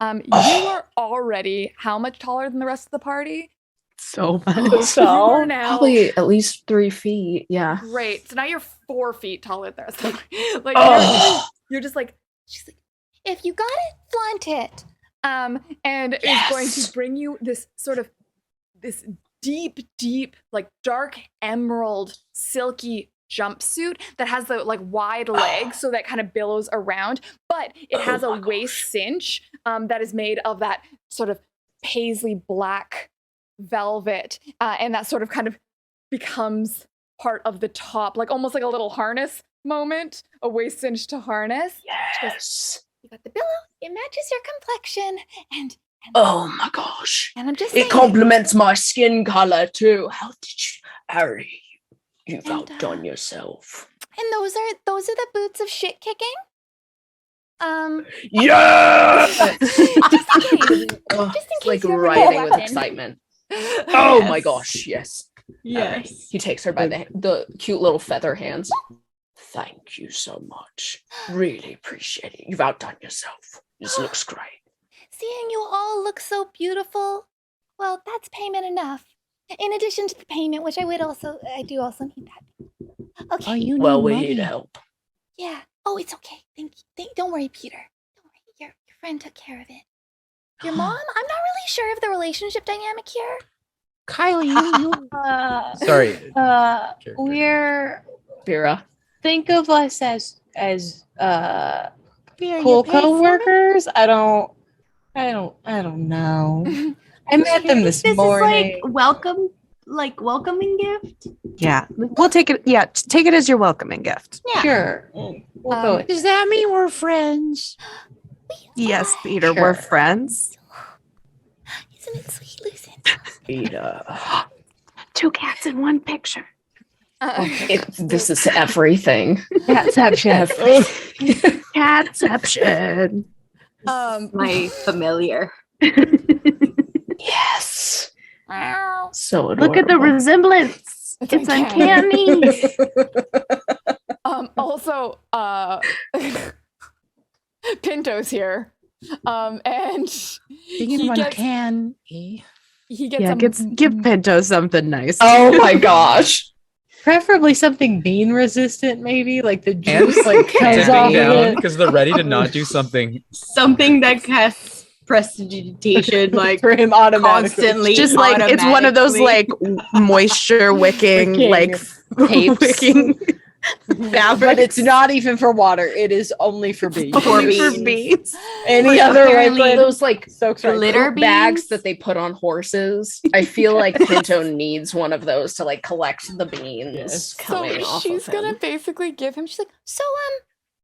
You are already how much taller than the rest of the party? So much. You are now Probably at least 3 feet. Yeah. great. So now you're 4 feet taller than the rest of the party. Like you're just like, she's like, if you got it, flaunt it. and is going to bring you this sort of this deep, like dark emerald, silky jumpsuit that has the like wide legs, so that kind of billows around, but it has a waist cinch that is made of that sort of paisley black velvet, and that sort of kind of becomes part of the top, like almost like a little harness moment, a waist cinch to harness. Yes. You got the billow. It matches your complexion, and Oh my gosh. I'm just It saying. complements my skin color too. How did you, Harry? You've And, outdone yourself. And those are the boots of shit kicking. Yeah. Just in case. It's like you ever need a writhing with weapon. excitement. Oh my gosh, yes. Yes. He takes her by the cute little feather hands. Thank you so much. Really appreciate it. You've outdone yourself. This looks great. Seeing you all look so beautiful, well, that's payment enough. In addition to the payment, which I do also need that. Okay. Oh, you Well, need we money. need help. Yeah. Oh, it's okay. Thank you. Don't worry, Peter. Don't worry. Your friend took care of it. Your mom? I'm not really sure of the relationship dynamic here. Kylie, you. Sorry. We're Vera. think of us as Vera, cool you paid for it? co-workers. I don't know. I met them this morning. Like welcoming gift. Yeah, we'll take it. Yeah, take it as your welcoming gift. Yeah. Sure. We'll go with Does that mean we're friends? Yes, Peter, we're Sure. friends. Isn't it sweet, Lucen? Peter. 2 cats in 1 picture. This is everything. Catception. Catception. My familiar. Yes. Wow. So Look at the adorable. resemblance. It's uncanny. Also, Pinto's here. And Thinking he about gets, can. he gets Yeah, some, give Pinto something nice. Oh my gosh. Preferably something bean resistant, maybe like the And juice like comes dipping off of down it. because they're ready to not do something. Something that casts prestidigitation, like For him automatically. constantly. Just like it's one of those like moisture wicking, Wicking like tapes. wicking But it's not even for water. It is only for beans. only for beans. Any But other apparently liquid those like soaks right glitter through. bags beans? that they put on horses. I feel like Pinto needs one of those to like collect the beans Yes. coming so off she's of gonna him. basically give him, she's like, So,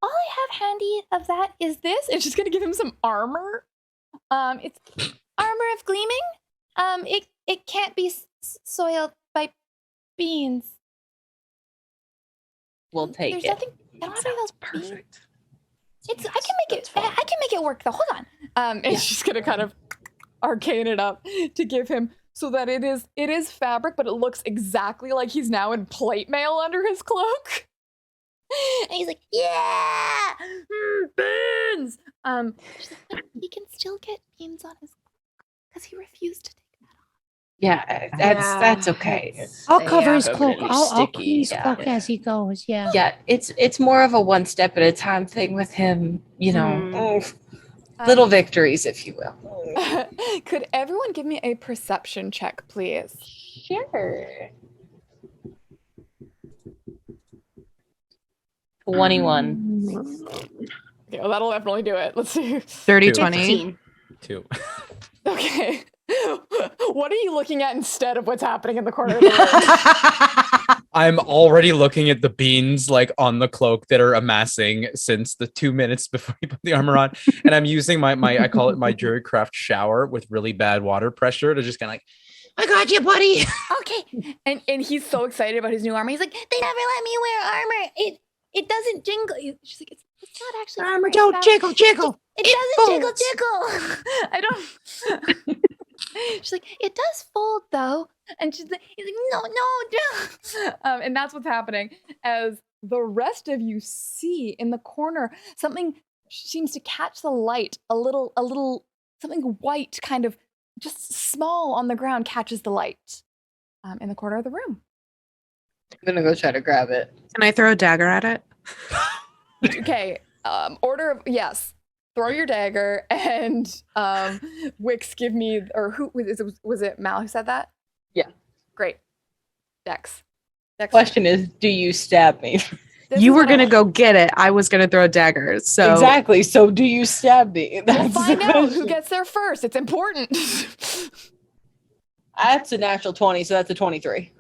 all I have handy of that is this. and she's gonna give him some armor. It's Armor of gleaming. It can't be soiled by beans. We'll take There's it. nothing. I don't have any of those beans. Perfect. It's. I can make it. I can make it work though. Hold on. and she's gonna kind of arcane it up to give him so that it is fabric, but it looks exactly like he's now in plate mail under his cloak. And he's like, yeah, beans. She's like, but he can still get beans on his because he refused to take that off. Yeah, that's okay. I'll cover Yeah, his but cloak. it'll be I'll sticky, clean his yeah. cloak as he goes. Yeah. Yeah, it's more of a one step at a time thing with him, you know. Little victories, if you will. Could everyone give me a perception check, please? Sure. 21. Okay, well, that'll definitely do it. Let's see. 30, Two. 20. 2. Okay. What are you looking at instead of what's happening in the corner of the room? I'm already looking at the beans like on the cloak that are amassing since the 2 minutes before you put the armor on. And I'm using my I call it my Druidcraft shower with really bad water pressure to just kind of like, I got you, buddy. Okay. And he's so excited about his new armor. He's like, They never let me wear armor. It doesn't jingle. She's like, it's not actually Armor, it's don't about- jiggle, jiggle. It doesn't jiggle, folds. jiggle. I don't. She's like, it does fold though. And he's like, no, don't. And that's what's happening as the rest of you see in the corner something seems to catch the light. A little something white, kind of just small on the ground, catches the light in the corner of the room. I'm gonna go try to grab it. Can I throw a dagger at it? Okay. Order of yes. Throw your dagger and Wix, give me, or who was it Mal who said that? Yeah. Great. Dex. Question is, do you stab me? You were gonna go get it. I was gonna throw a dagger. So Exactly. So do you stab me? We'll That's find the out who question. gets there first. It's important. That's a natural 20, so that's a 23.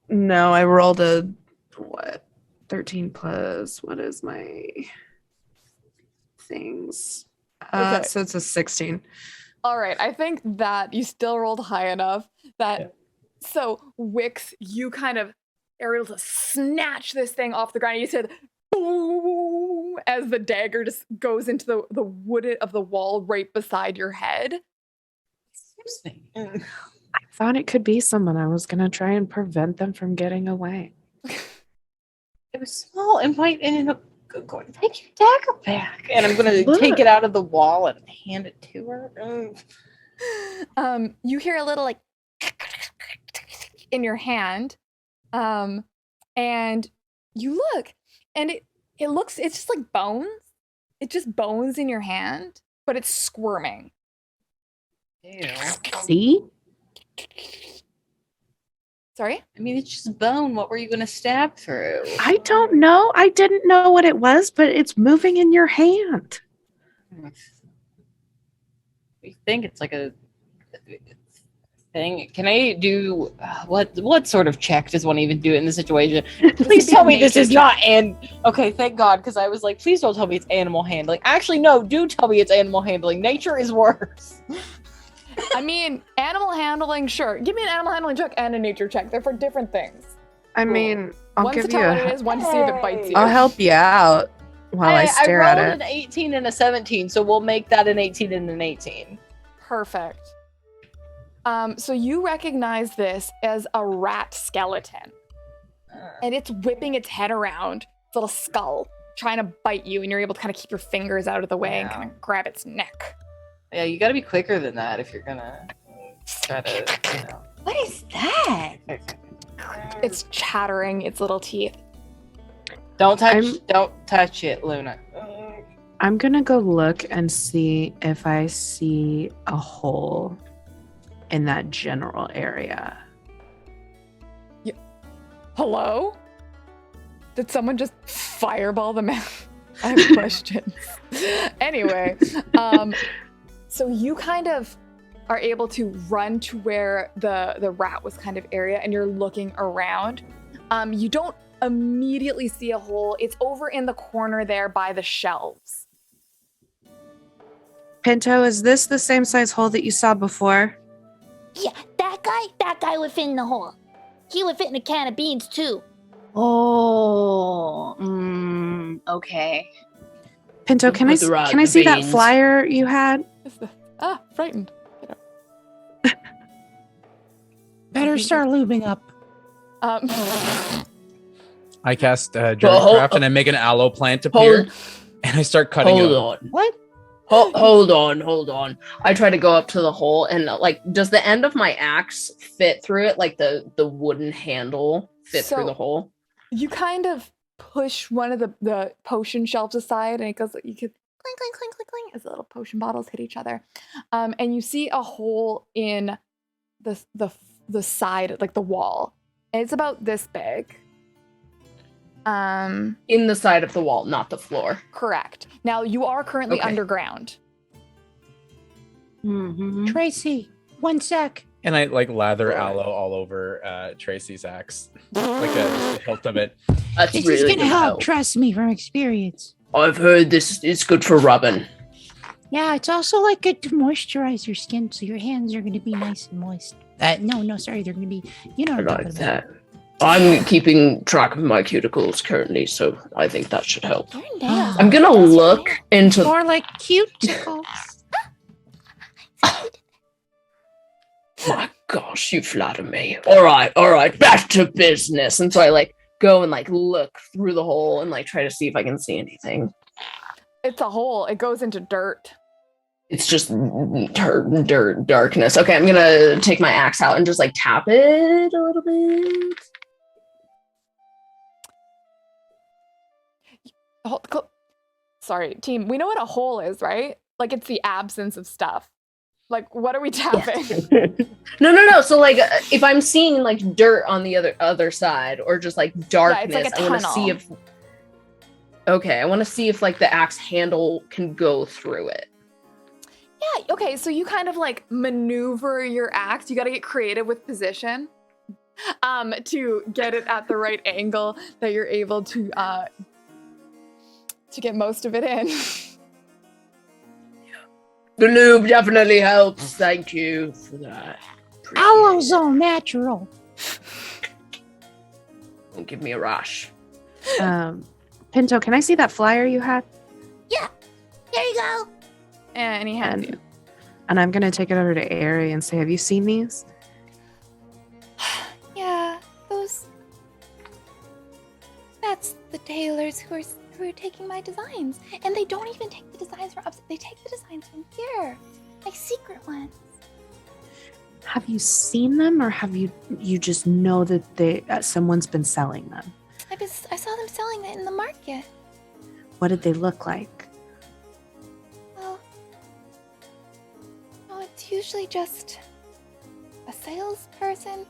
No, I rolled a what? 13 plus. What is my things. Okay. So it's a 16. All right, I think that you still rolled high enough that so Wix, you kind of are able to snatch this thing off the ground. You said boom as the dagger just goes into the wood of the wall right beside your head. Excuse me. I thought it could be someone. I was gonna try and prevent them from getting away. It was small and white and going, take your dagger back. And I'm going to take it out of the wall and hand it to her. You hear a little like in your hand, and you look, and it's just like bones. It's just bones in your hand, but it's squirming. Ew. See? Sorry? I mean, it's just bone. What were you going to stab through? I don't know. I didn't know what it was, but it's moving in your hand. We think it's like a thing. Can I do what sort of check does one even do in this situation? Please tell me this is not okay, thank God, because I was like, please don't tell me it's animal handling. Actually, no, do tell me it's animal handling. Nature is worse. I mean, animal handling, sure. Give me an animal handling check and a nature check. They're for different things. I mean, I'll One's give to you tell what it is, one to see if it bites you. I'll help you out while I stare I at rolled it. an 18 and a 17, so we'll make that an 18 and an 18. Perfect. So you recognize this as a rat skeleton. And it's whipping its head around, its little skull, trying to bite you, and you're able to kind of keep your fingers out of the way and kind of grab its neck. Yeah, you got to be quicker than that if you're gonna try to, What is that? It's chattering its little teeth. Don't touch it, Luna. I'm gonna go look and see if I see a hole in that general area. Hello? Did someone just fireball the map? I have questions. Anyway, so you kind of are able to run to where the rat was kind of area, and you're looking around. You don't immediately see a hole. It's over in the corner there by the shelves. Pinto, is this the same size hole that you saw before? Yeah, that guy would fit in the hole. He would fit in a can of beans too. Oh, okay. Pinto, can I see that flyer you had? Frightened. Better start lubing up. I cast Dragoncraft and I make an aloe plant appear, and I start cutting it up. What? Hold on. I try to go up to the hole, and does the end of my axe fit through it? Like the wooden handle fit through the hole? You kind of push one of the potion shelves aside, and it goes. You could clink, clink, clink, clink, clink as the little potion bottles hit each other, and you see a hole in the side, like the wall, and it's about this big. In the side of the wall, not the floor. Correct. Now you are currently underground. Mm-hmm. Tracy, 1 sec. And I lather aloe all over Tracy's axe, just the hilt of it. This is gonna help. Trust me from experience. I've heard this is good for rubbing. Yeah, it's also good to moisturize your skin, so your hands are gonna be nice and moist. Sorry, they're gonna be. You know what I'm talking about. I'm keeping track of my cuticles currently, so I think that should help. Damn. I'm gonna look into more like cuticles. My gosh, you flatter me. All right, back to business. And so I go and look through the hole and try to see if I can see anything. It's a hole. It goes into dirt. It's just dirt, darkness. Okay, I'm gonna take my axe out and just tap it a little bit. Sorry, team. We know what a hole is, right? It's the absence of stuff. What are we tapping? No. So if I'm seeing dirt on the other side, or just darkness, it's a I want to see if. Okay, I want to see if the axe handle can go through it. Yeah. Okay. So you kind of maneuver your axe. You got to get creative with position, to get it at the right angle that you're able to get most of it in. The lube definitely helps. Thank you for that. Aloe's all natural. Don't give me a rash. Pinto, can I see that flyer you had? Yeah. There you go. And he hands you. And I'm gonna take it over to Ari and say, have you seen these? Yeah, those. That's the tailors who are taking my designs, and they don't even take the designs from upstairs. They take the designs from here, like secret ones. Have you seen them, or have you just know that they someone's been selling them? I saw them selling it in the market. What did they look like? Well, no, it's usually just a salesperson.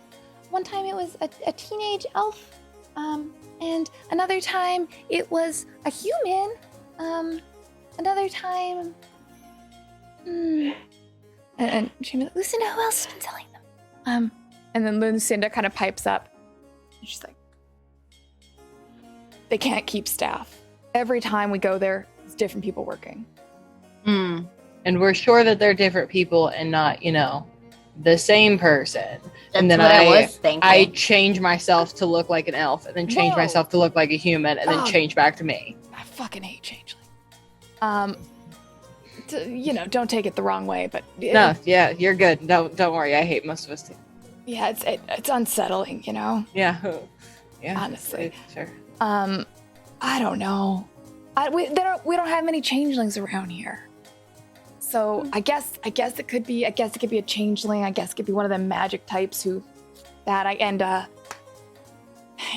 One time it was a teenage elf, and another time it was a human. Another time, and she was like, Lucinda, who else has been selling them? And then Lucinda kind of pipes up. And she's like, they can't keep staff. Every time we go there, it's different people working. And we're sure that they're different people and not, the same person. And then what I was thinking. I change myself to look like an elf, and then change myself to look like a human, and then change back to me. I fucking hate changeling. Don't take it the wrong way, but No, yeah, you're good. Don't worry. I hate most of us too. yeah, it's unsettling, Yeah. Honestly. Sure. I don't know. We don't have many changelings around here. So I guess it could be a changeling. I guess it could be one of the magic types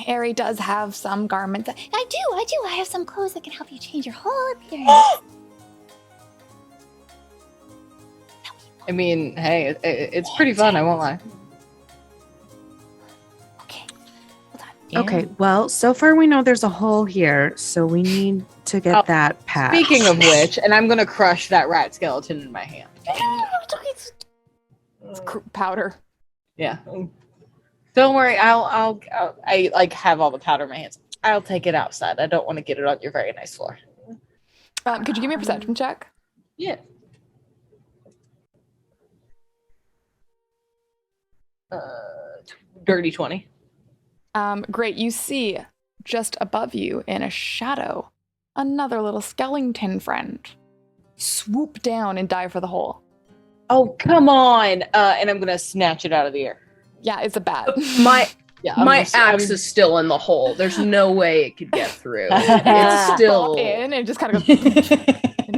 Ari does have some garments. I do. I have some clothes that can help you change your whole appearance. I mean, hey, it's pretty fun. I won't lie. Okay, well, so far we know there's a hole here, so we need to get that patched. Speaking of which, and I'm gonna crush that rat skeleton in my hand. It's powder. Yeah. Don't worry. I have all the powder in my hands. I'll take it outside. I don't want to get it on your very nice floor. Could you give me a perception check? Yeah. Dirty 20. Great. You see just above you in a shadow another little skeleton friend swoop down and dive for the hole. Oh, come on. And I'm going to snatch it out of the air. Yeah, it's a bat. My axe is still in the hole. There's no way it could get through. It's still in and just kind of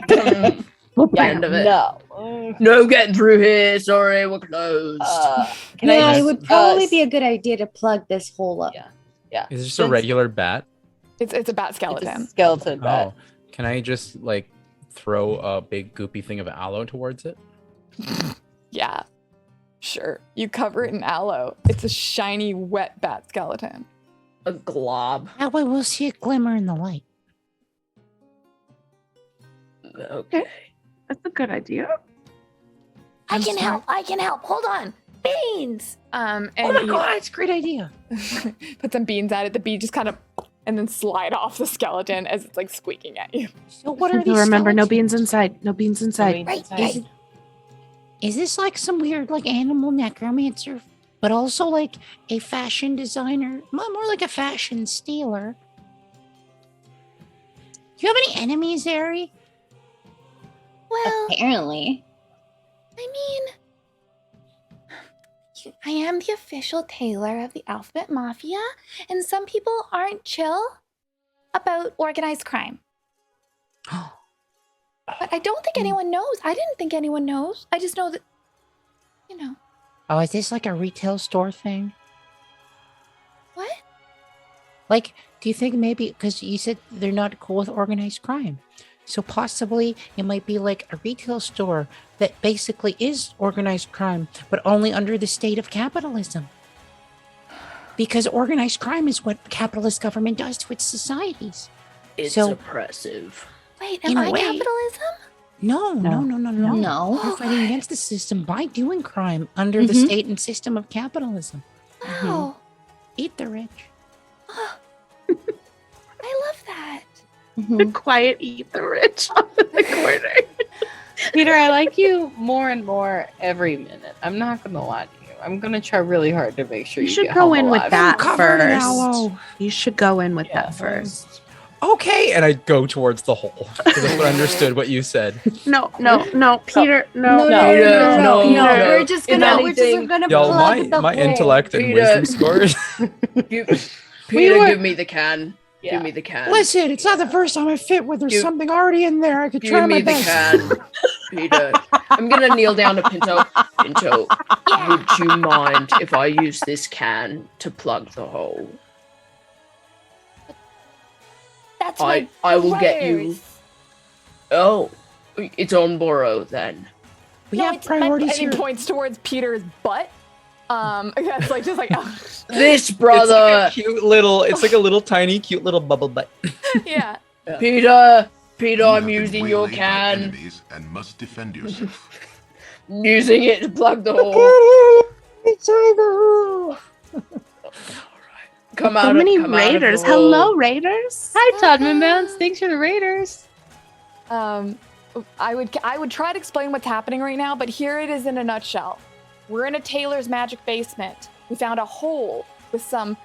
goes end of it. No getting through here. Sorry, we're closed. It would probably be a good idea to plug this hole up. Yeah. Is it just a regular bat? It's a bat skeleton. It's a skeleton bat. Oh, can I just throw a big goopy thing of aloe towards it? Yeah, sure. You cover it in aloe. It's a shiny, wet bat skeleton. A glob. That way we'll see it glimmer in the light. Okay. That's a good idea. I can help. Hold on. Beans. And oh my god, it's a great idea. Put some beans at it. The bee just kind of and then slide off the skeleton as it's squeaking at you. So what are these? Remember, no beans inside. No beans inside. Right. Is this some weird animal necromancer, but also a fashion designer? More like a fashion stealer. Do you have any enemies, Ari? Well, apparently. I mean, I am the official tailor of the Alphabet Mafia, and some people aren't chill about organized crime. But I don't think anyone knows. I didn't think anyone knows. I just know that, Oh, is this a retail store thing? What? Do you think maybe, because you said they're not cool with organized crime, so possibly it might be a retail store that basically is organized crime, but only under the state of capitalism. Because organized crime is what the capitalist government does to its societies. It's so oppressive. Wait, am I capitalism? No. No. You're fighting against the system by doing crime under the state and system of capitalism. Wow. Eat the rich. I love that. The quiet eat the rich on the corner. Peter, I like you more and more every minute. I'm not gonna lie to you. I'm gonna try really hard to make sure You you should get go home in with alive. that covered in first. aloe. You should go in with that first. Okay, and I go towards the hole because that's what I understood what you said. No, Peter, No, we're just gonna Y'all, plug the my hole. intellect and Peter. wisdom scores. Peter, give me the can. Give me the can. Listen, it's not the first time I fit where there's Give- something already in there. I could try Give my me the best. can, Peter. I'm gonna kneel down to Pinto. Pinto, would you mind if I use this can to plug the hole? That's I will get you. brothers. Oh, it's on borrow then. We No, have it's my- priorities And he here. points towards Peter's butt. It's like just like This It's brother, like a cute little. It's like a little tiny, cute little bubble butt. yeah. Peter, You I'm have been using your waylaid by can. enemies and must defend yourself. Using it to plug the hole. Come out. So many come out of the raiders. hole. Hello, raiders. Hi, Todman Bounce. Thanks for the Raiders. I would try to explain what's happening right now, but here it is in a nutshell. We're in a tailor's magic basement. We found a hole with some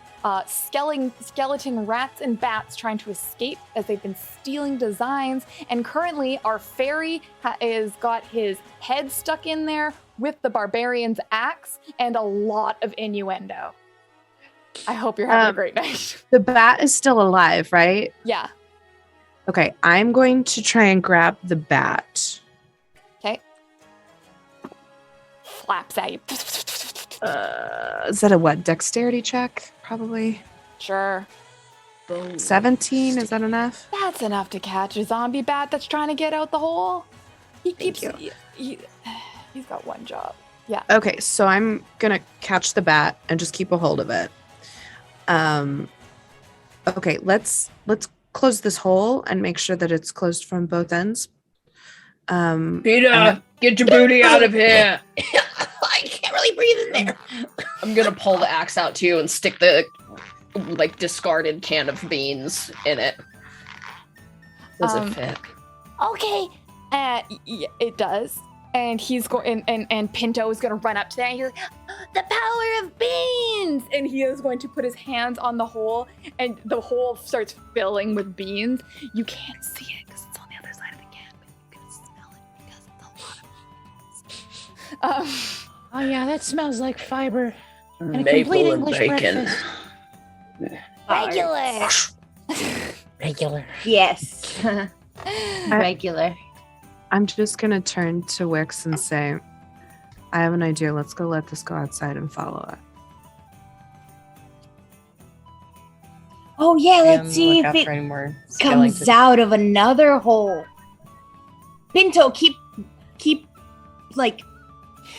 skeleton rats and bats trying to escape as they've been stealing designs. And currently, our fairy is got his head stuck in there with the barbarian's axe and a lot of innuendo. I hope you're having a great night. The bat is still alive, right? Yeah. Okay, I'm going to try and grab the bat. Okay. Flaps at you. Is that a what? Dexterity check? Probably. Sure. 17, is that enough? That's enough to catch a zombie bat that's trying to get out the hole. He's got one job. Yeah. Okay, so I'm gonna catch the bat and just keep a hold of it. Okay, let's close this hole and make sure that it's closed from both ends. Peter, get your booty out of here. I can't really breathe in there. I'm gonna pull the axe out to you and stick the discarded can of beans in it. Does it fit? Okay. Yeah, it does. And he's going, and Pinto is going to run up to that. And he's like, The power of beans! and he is going to put his hands on the hole, and the hole starts filling with beans. You can't see it because it's on the other side of the can, but you can smell it because it's a lot of beans. Oh yeah, that smells like fiber. And a Maple complete and English bacon. breakfast. Regular. Regular. Yes. Regular. I'm just gonna turn to Wix and say, I have an idea. Let's go let this go outside and follow it. Oh yeah, And let's see look if out it for any more comes skeletons. out of another hole. Pinto, keep like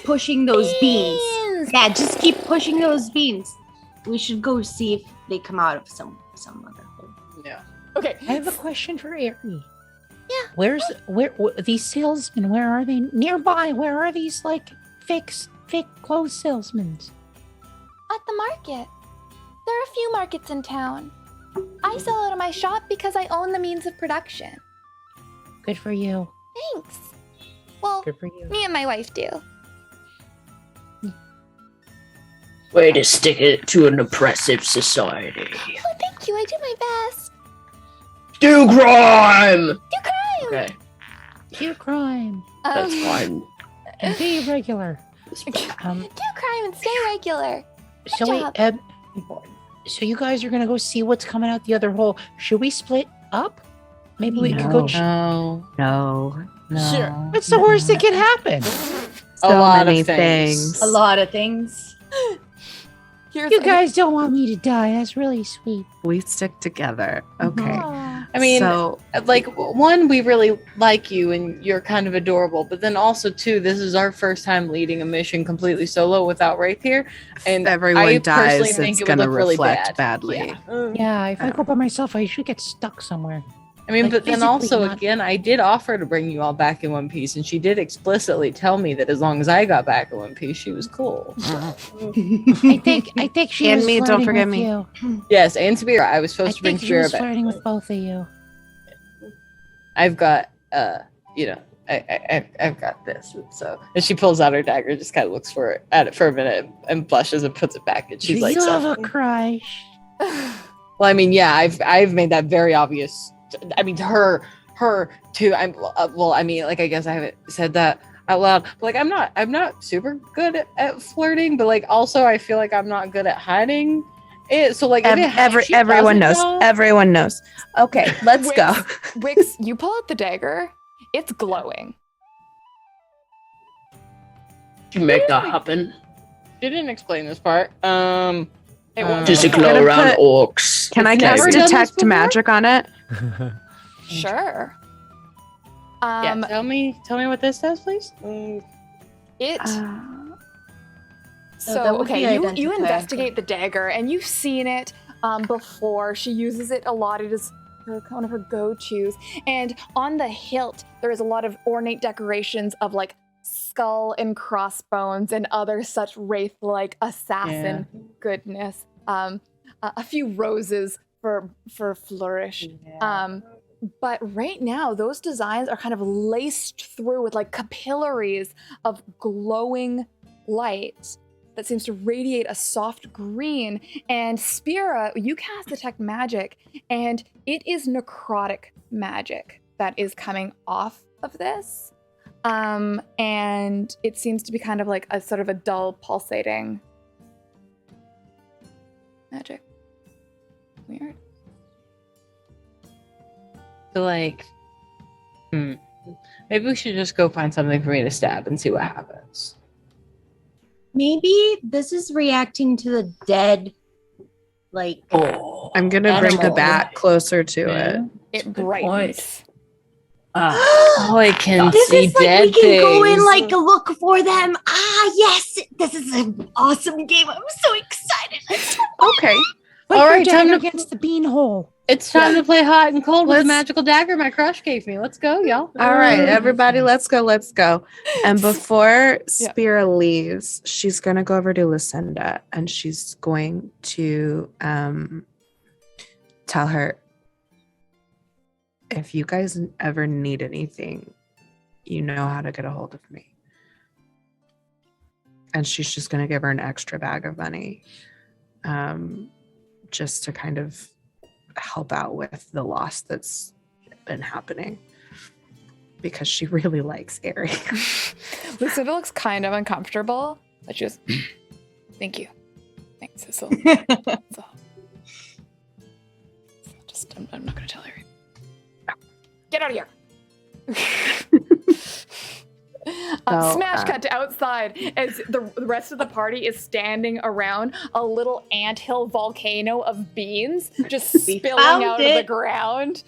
pushing those beans. Yeah, just keep pushing those beans. We should go see if they come out of some other hole. Yeah. Okay. I have a question for Ari. Yeah. Where these salesmen? Where are they? Nearby? Where are these like fake clothes salesmen? At the market. There are a few markets in town. I sell out of my shop because I own the means of production. Good for you. Thanks. Well, Good for you. me and my wife do. Way to stick it to an oppressive society. Oh, thank you. I do my best. Do crime! Do crime! Okay, Do crime. that's fine. And be regular. Do crime and stay regular. Good So wait, job. so you guys are gonna go see what's coming out the other hole. Should we split up? Maybe we could go. No. Sure. What's the worst that can happen? So lot of many things. things. A lot of things. Here's You guys don't want me to die. That's really sweet. We stick together. Okay. Aw. I mean, So- like, one, we really like you and you're kind of adorable, but then also, two, this is our first time leading a mission completely solo without Rape here. And If everyone I dies, personally think it's it would gonna look really reflect bad. badly. Yeah, if I go by myself, I should get stuck somewhere. I mean, Like, but then physically also, not- again, I did offer to bring you all back in one piece, and she did explicitly tell me that as long as I got back in one piece, she was cool. I think she And was me, don't flirting forget with me. You. Yes, and Sabira. I was I supposed to bring think she Sabira was back. flirting with both of you. I've got, I've got this. And she pulls out her dagger, just kind of looks at it for a minute, and blushes and puts it back. And she's like, "You have a crush." Well, I mean, yeah, I've made that very obvious. I mean, to her too. I mean, like, I guess I haven't said that out loud. But, like, I'm not super good at flirting, but, like, also I feel like I'm not good at hiding it. So, like, everyone knows. Everyone knows. Okay, let's go. Wix, you pull out the dagger. It's glowing. You make that happen. She didn't explain this part. Does it glow around orcs? Can I cast detect magic on it? Sure. Yeah, tell me what this does, please. It. So that would be you identifier. investigate the dagger, and you've seen it before. She uses it a lot. It is one of her go-tos. And on the hilt, there is a lot of ornate decorations of like skull and crossbones and other such wraith-like assassin goodness. A few roses for flourish. Yeah. But right now, those designs are kind of laced through with like capillaries of glowing light that seems to radiate a soft green. And Spira, you cast Detect Magic, and it is necrotic magic that is coming off of this. And it seems to be kind of like a sort of a dull, pulsating magic. Weird. So, like, maybe we should just go find something for me to stab and see what happens. Maybe this is reacting to the dead, like. I'm gonna bring the bat closer to it. It brightens. I can This see is like dead we can things. go in, like, look for them. Yes, this is an awesome game. I'm so excited. Let's Okay. Put All your right, time dagger to- against the beanhole. It's time to play hot and cold with the magical dagger my crush gave me. Let's go, y'all. All right, everybody, let's go. And before Spira leaves, she's gonna go over to Lucinda and she's going to tell her, if you guys ever need anything, you know how to get a hold of me. And she's just gonna give her an extra bag of money, just to kind of help out with the loss that's been happening, because she really likes Eric. Lucinda looks kind of uncomfortable, but she goes, thank you. Thanks, Cecil. I'm not going to tell her. Get out of here. Smash cut to outside as the rest of the party is standing around a little anthill volcano of beans just spilling out of the ground.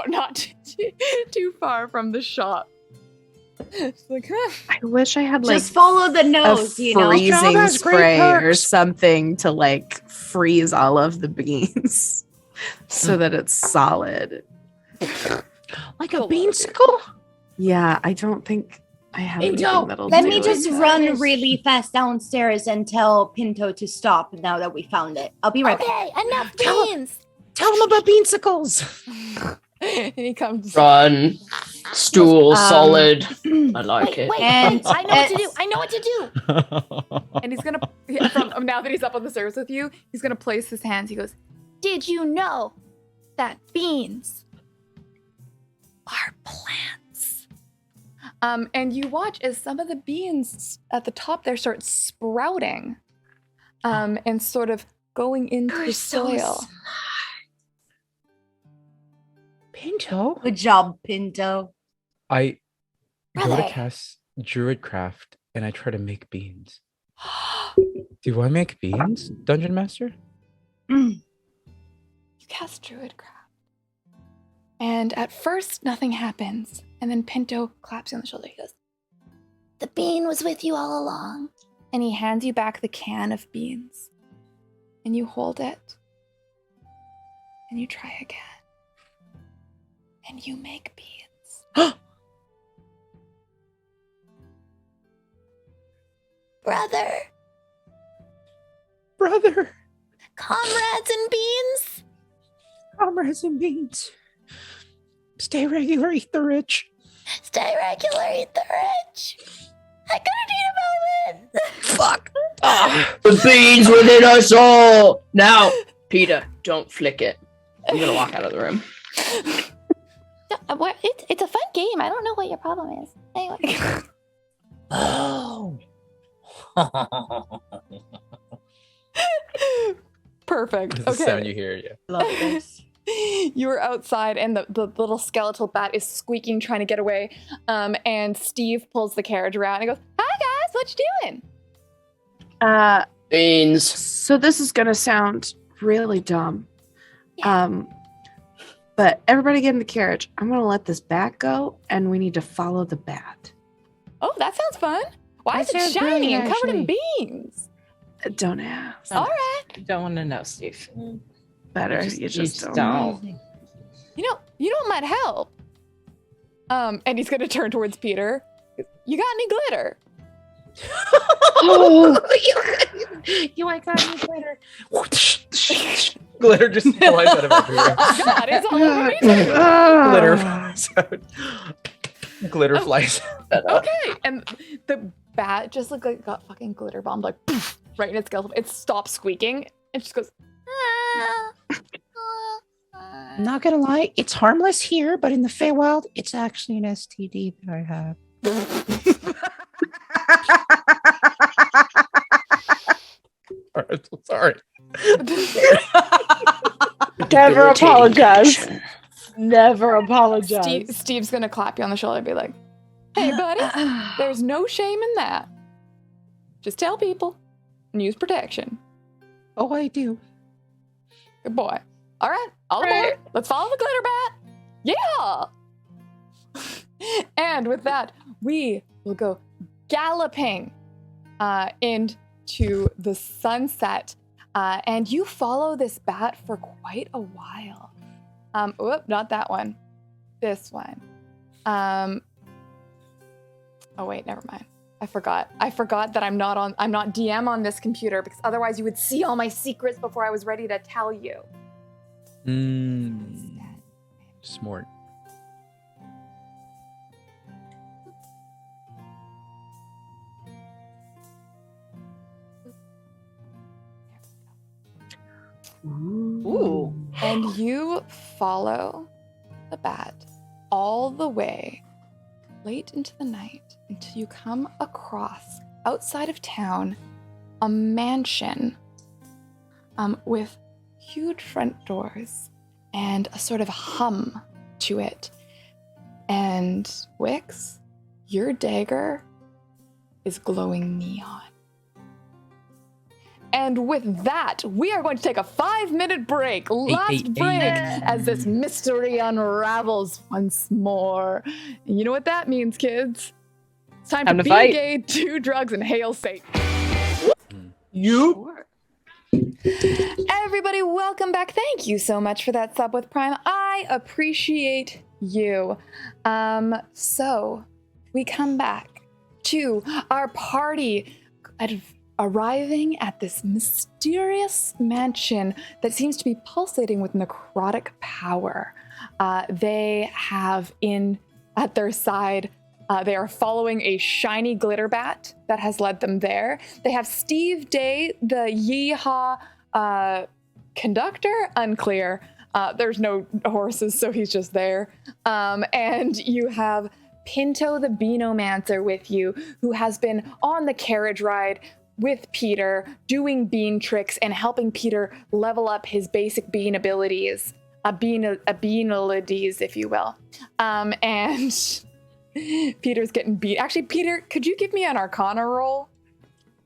Not too far from the shop. It's like, I wish I had like just follow the nose, a freezing spray or something to like freeze all of the beans so that it's solid. Like a beansicle? Yeah, I don't think I have anything that'll Let do me just it. run really fast downstairs and tell Pinto to stop now that we found it. I'll be right back. Okay, enough beans. Tell him about beansicles. and he comes. Run. Stool, solid. I like it. And I know what to do. And he's gonna, now that he's up on the stairs with you, he's gonna place his hands. He goes, Did you know that beans are plants? And you watch as some of the beans at the top there start sprouting, and sort of going into the soil. Pinto? Good job, Pinto. I go to Brother. cast Druidcraft and I try to make beans. Do I make beans, Dungeon Master? You cast Druidcraft. And at first, nothing happens. And then Pinto claps you on the shoulder. He goes, The bean was with you all along. and he hands you back the can of beans. And you hold it. And you try again. And you make beans. Brother. Brother. Comrades and beans. Comrades and beans. Stay regular, eat the rich. Stay regular, eat the rich. I gotta need a moment. Fuck. The beans within us all. Now, Peter, don't flick it. I'm gonna walk out of the room. It's a fun game. I don't know what your problem is. Anyway. Oh. Perfect. That's the Okay. sound you hear. Yeah. Love this. You are outside, and the little skeletal bat is squeaking, trying to get away. And Steve pulls the carriage around and goes, "Hi guys, what you doing?" Beans. So this is gonna sound really dumb. But everybody get in the carriage. I'm gonna let this bat go, and we need to follow the bat. Oh, that sounds fun. Why That is it sounds shiny brilliant, and covered in actually. beans? Don't ask. All right. You don't want to know, Steve. Better. You just don't. You know what might help? And he's gonna turn towards Peter. You got any glitter? Oh, you ain't got any glitter. Glitter just flies out of everywhere. God, it's all over me too. Glitter flies out. Glitter flies out. Okay, and the bat just like got fucking glitter bombed, like poof, right in its skeleton. It stops squeaking and just goes. I'm not gonna lie, it's harmless here, but in the Feywild, it's actually an STD that I have. Sorry. Never apologize. Never apologize. Steve's gonna clap you on the shoulder and be like, "Hey, buddy, there's no shame in that. Just tell people and use protection." Oh, I do. Good boy. All right, all aboard. Let's follow the glitter bat. Yeah. And with that, we will go galloping into the sunset. And you follow this bat for quite a while. Not that one. This one. Oh wait, never mind. I forgot that I'm not DM on this computer, because otherwise you would see all my secrets before I was ready to tell you. Smart. Ooh. And you follow the bat all the way late into the night until you come across, outside of town, a mansion with huge front doors and a sort of hum to it. And Wix, your dagger is glowing neon. And with that, we are going to take a 5-minute break. Last break as this mystery unravels once more. And you know what that means, kids? It's time to be fight. gay, do drugs, and hail Satan. You. Everybody, welcome back. Thank you so much for that sub with Prime. I appreciate you. So we come back to our party arriving at this mysterious mansion that seems to be pulsating with necrotic power. They have at their side, they are following a shiny glitter bat that has led them there. They have Steve Day, the Yeehaw conductor, unclear. There's no horses, so he's just there. And you have Pinto the Beanomancer with you, who has been on the carriage ride with Peter, doing bean tricks and helping Peter level up his basic bean abilities, beanalities, if you will. And Peter's getting beat. Actually, Peter, could you give me an Arcana roll?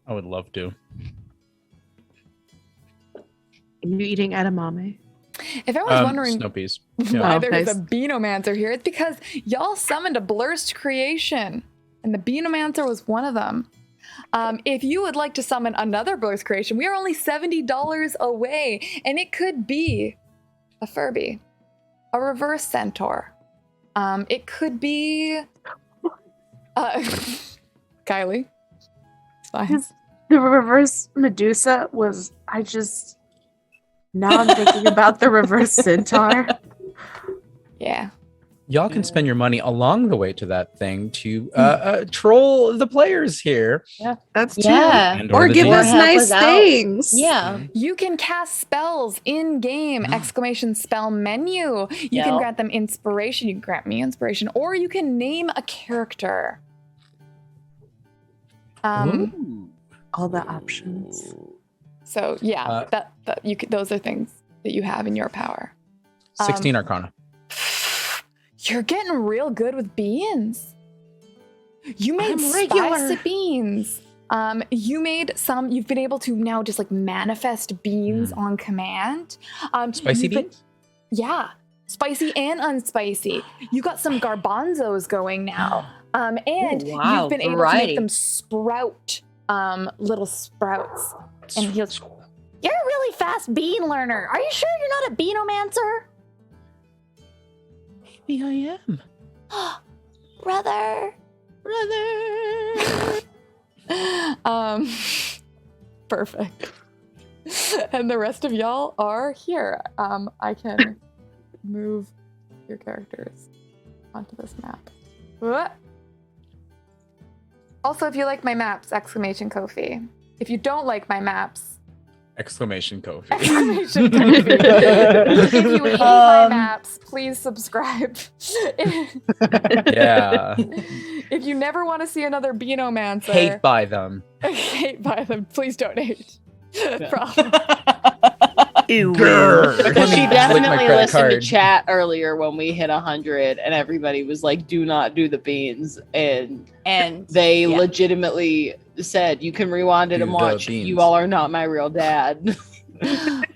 I would love to. Are you eating edamame? If everyone's wondering snow peas. why there's a Beanomancer here, it's because y'all summoned a Blurst creation, and the Beanomancer was one of them. If you would like to summon another Blurst creation, we are only $70 away, and it could be a Furby, a reverse centaur. It could be Kylie. It's fine. The reverse Medusa was, now I'm thinking about the reverse centaur. Yeah. Y'all can spend your money along the way to that thing to troll the players here. Yeah, that's true. Yeah. Or give us nice things. Yeah. You can cast spells in game! Exclamation spell menu. You can grant them inspiration. You can grant me inspiration, or you can name a character. All the options. So yeah, that you could, those are things that you have in your power. 16 Arcana. You're getting real good with beans. You made I'm regular. spicy beans. You've been able to now just like manifest beans on command. Spicy beans? Yeah. Spicy and unspicy. You got some garbanzos going now. And wow, you've been able to variety. make them sprout little sprouts. And you're a really fast bean learner. Are you sure you're not a beanomancer? Maybe I am. Brother. Perfect. And the rest of y'all are here. I can move your characters onto this map. What? Also, if you like my maps, exclamation Kofi. If you don't like my maps, Exclamation Kofi. exclamation Kofi. If you hate my maps, please subscribe. Yeah. If you never want to see another Beanomancer, Hate by them. hate by them, please donate. Problem. Ew. Because she Lick my definitely credit listened to card. chat earlier when we hit 100 and everybody was like, do not do the beans. And they legitimately said, you can rewind it Do and the watch. beans. You all are not my real dad.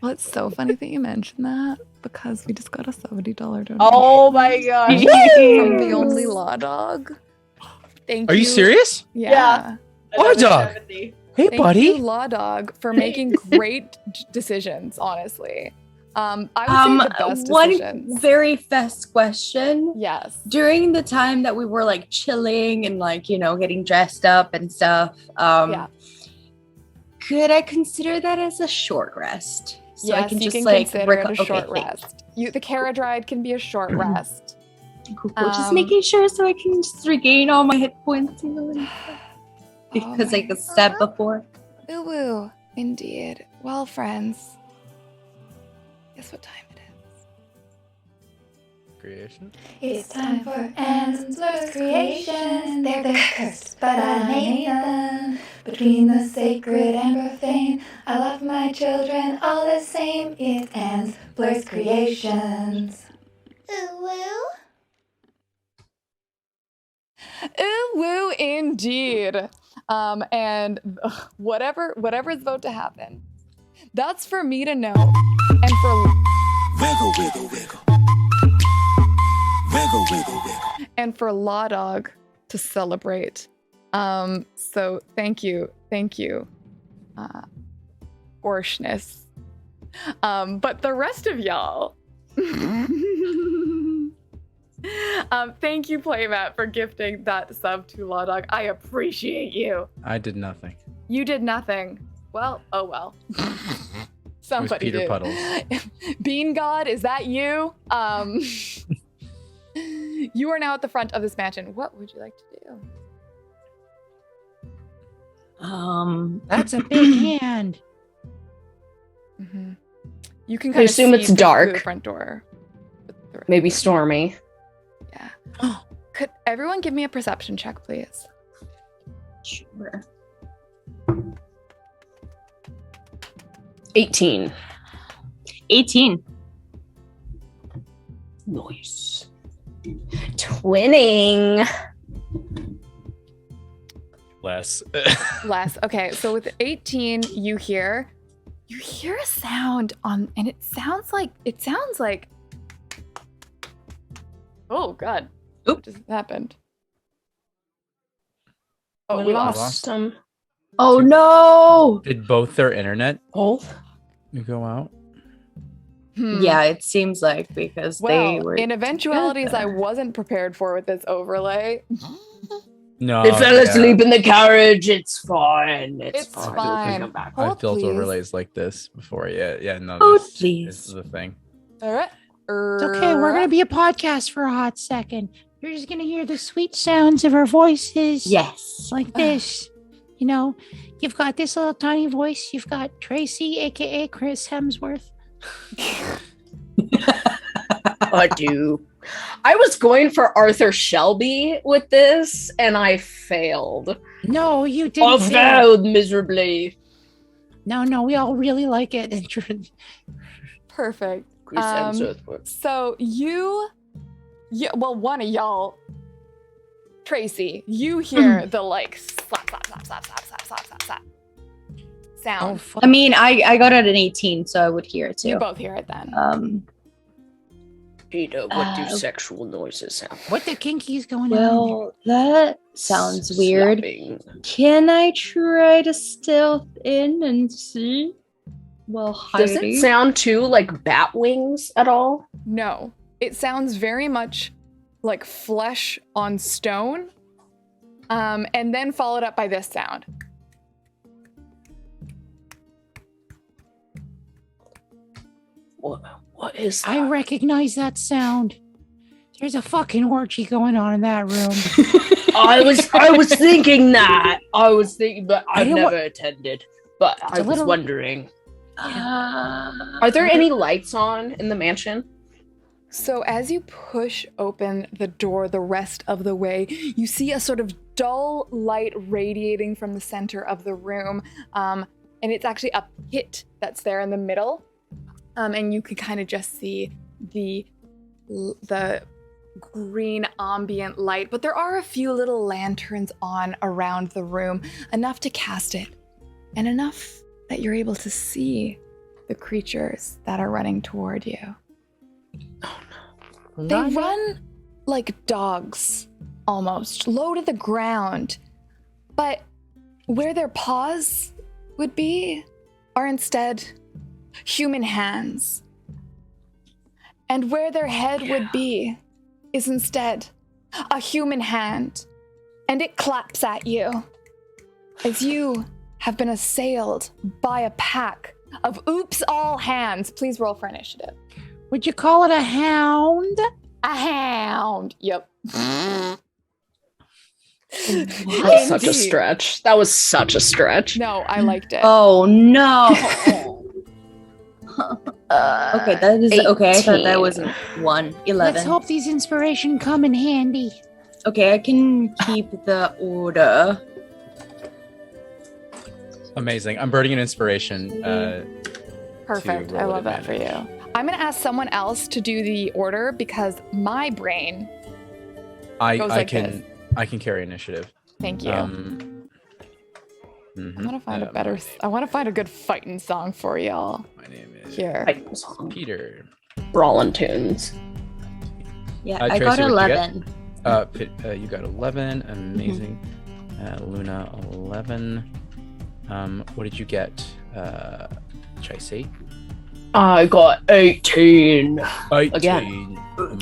Well, it's so funny that you mentioned that because we just got a $70 donation. Oh my gosh. From the only law dog. Thank you. Are you serious? Yeah. Law dog. Hey, Thank buddy. you, Law Dog, for making great decisions, honestly. I would say the best decisions. One very fast question. Yes. During the time that we were like chilling and like, you know, getting dressed up and stuff, could I consider that as a short rest? So yes, I can you just can like consider it a okay, short thank rest. The carriage ride can be a short rest. Cool. Just making sure so I can just regain all my hit points, you know, because I got stabbed before. Ooh, woo. Indeed. Well, friends, guess what time it is? Creation. It's time for Ansler's creations. They're cursed, but I made them. Between the sacred and profane, I love my children all the same. It's Ansler's creations. Ooh, woo. Ooh, woo, indeed. And whatever is about to happen, that's for me to know, and for wiggle, wiggle, wiggle, wiggle, wiggle, wiggle, and for Law Dog to celebrate. So thank you, Horshness. But the rest of y'all. Thank you, Playmat, for gifting that sub to Law Dog. I appreciate you. I did nothing. You did nothing. Well, oh well. Somebody Peter did. Puddles. Bean God, is that you? You are now at the front of this mansion. What would you like to do? That's a big hand. Mm-hmm. You can I kind of assume it's through dark. the front door. Maybe stormy. Yeah. Could everyone give me a perception check, please? Sure. 18. 18. Nice. Twinning. Less. Less. Okay, so with 18, you hear a sound on, and it sounds like. Oh God! What just happened? Oh, We we lost them. Oh no! Did both their internet Both? go out? Yeah, it seems like because they Well, were in eventualities I together. wasn't prepared for with this overlay. No. They fell asleep in the carriage. It's fine. It's fine. fine. Come back. I've built please. overlays like this before. Yeah. No. Oh, this please. is the thing. All right. It's okay. We're going to be a podcast for a hot second. You're just going to hear the sweet sounds of our voices. Yes. Like this. You know, you've got this little tiny voice. You've got Tracy, a.k.a. Chris Hemsworth. I do. I was going for Arthur Shelby with this, and I failed. No, you didn't. I failed miserably. No, we all really like it. Perfect. Chris Hemsworth. So well, one of y'all, Tracy, you hear the like slap, slap, slap, slap, slap, slap, slap, slap, slap sound. I mean, I got it at 18, so I would hear it too. You both hear it then. Peter, what do sexual noises sound? What the kinkies going on? Well, that sounds weird. Slapping. Can I try to stealth in and see? Well, Does it sound too like bat wings at all? No, it sounds very much like flesh on stone, and then followed up by this sound. What is that? I recognize that sound. There's a fucking orgy going on in that room. I was thinking that. I was thinking, but I've never attended. But I was wondering. Are there any lights on in the mansion? So as you push open the door the rest of the way, you see a sort of dull light radiating from the center of the room. And it's actually a pit that's there in the middle. And you can kind of just see the green ambient light, but there are a few little lanterns on around the room, enough to cast it, and enough that you're able to see the creatures that are running toward you. Oh no. They run like dogs, almost, low to the ground, but where their paws would be are instead human hands. And where their head would be is instead a human hand. And it claps at you as you have been assailed by a pack of oops all hands. Please roll for initiative. Would you call it a hound? A hound. Yep. That's such a stretch. That was such a stretch. No, I liked it. Oh no. Okay, that is 18. okay. I thought that wasn't 1. 11. Let's hope these inspiration come in handy. Okay, I can keep the order. Amazing. I'm burning an inspiration. Perfect. I love that for you. I'm going to ask someone else to do the order because my brain goes like this. I can carry initiative. Thank you. I want to find a better. I want to find a good fighting song for y'all. My name is here. Peter. Brawlin' tunes. Yeah, I got 11. You got 11. Amazing. Luna 11. What did you get? Tracy. I got 18. 18. Again.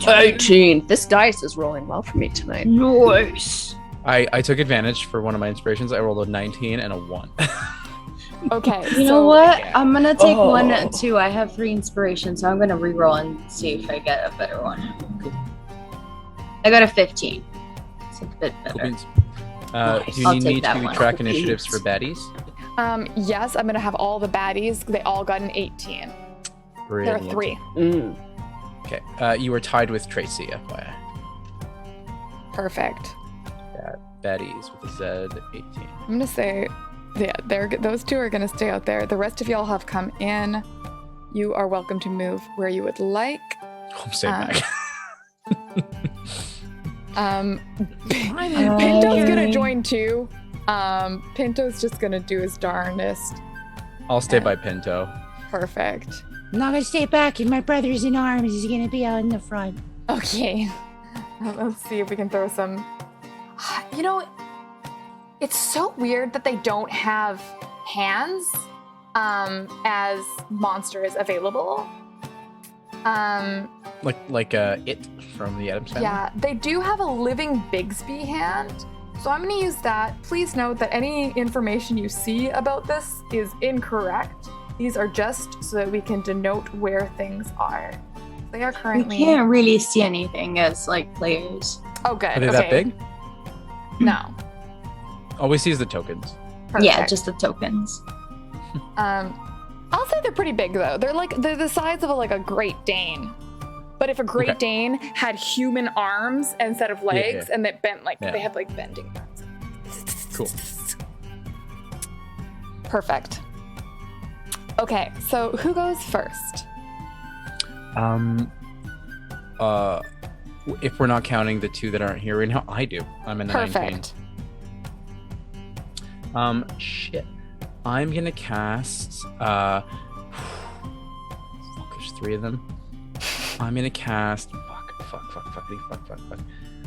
18. This dice is rolling well for me tonight. Nice. I took advantage for one of my inspirations. I rolled a 19 and a 1. Okay. You know what? I'm gonna take 1 too. I have 3 inspirations, so I'm gonna reroll and see if I get a better one. I got a 15. It's a bit better. Do you need me to track initiatives for baddies? Yes, I'm gonna have all the baddies. They all got an 18. Brilliant. There are 3. Okay. You were tied with Tracy, FYI. Perfect. Baddies with a Z, 18. I'm gonna say, yeah, those 2 are gonna stay out there. The rest of y'all have come in. You are welcome to move where you would like. I'm staying back. Pinto's gonna join too. Pinto's just gonna do his darndest. I'll stay by Pinto. Perfect. I'm not gonna stay back, and my brother's in arms. He's gonna be out in the front. Okay. Let's see if we can throw some. You know, it's so weird that they don't have hands as monsters available. Like it from the Addams Family. Yeah, they do have a living Bigsby hand, so I'm going to use that. Please note that any information you see about this is incorrect. These are just so that we can denote where things are. They are We currently. can't really see anything as like players. Oh, good. Are they that big? No. All we see is the tokens. Yeah, Perfect. just the tokens. I'll say they're pretty big though. They're the size of a Great Dane. But if a Great Okay. Dane had human arms instead of legs, yeah. and that bent Yeah. they have bending arms. Cool. Perfect. Okay, so who goes first? If we're not counting the two that aren't here right now, I do. I'm in the 19. Perfect. Shit. I'm gonna cast. Fuck, there's 3 of them. I'm gonna cast. Fuck.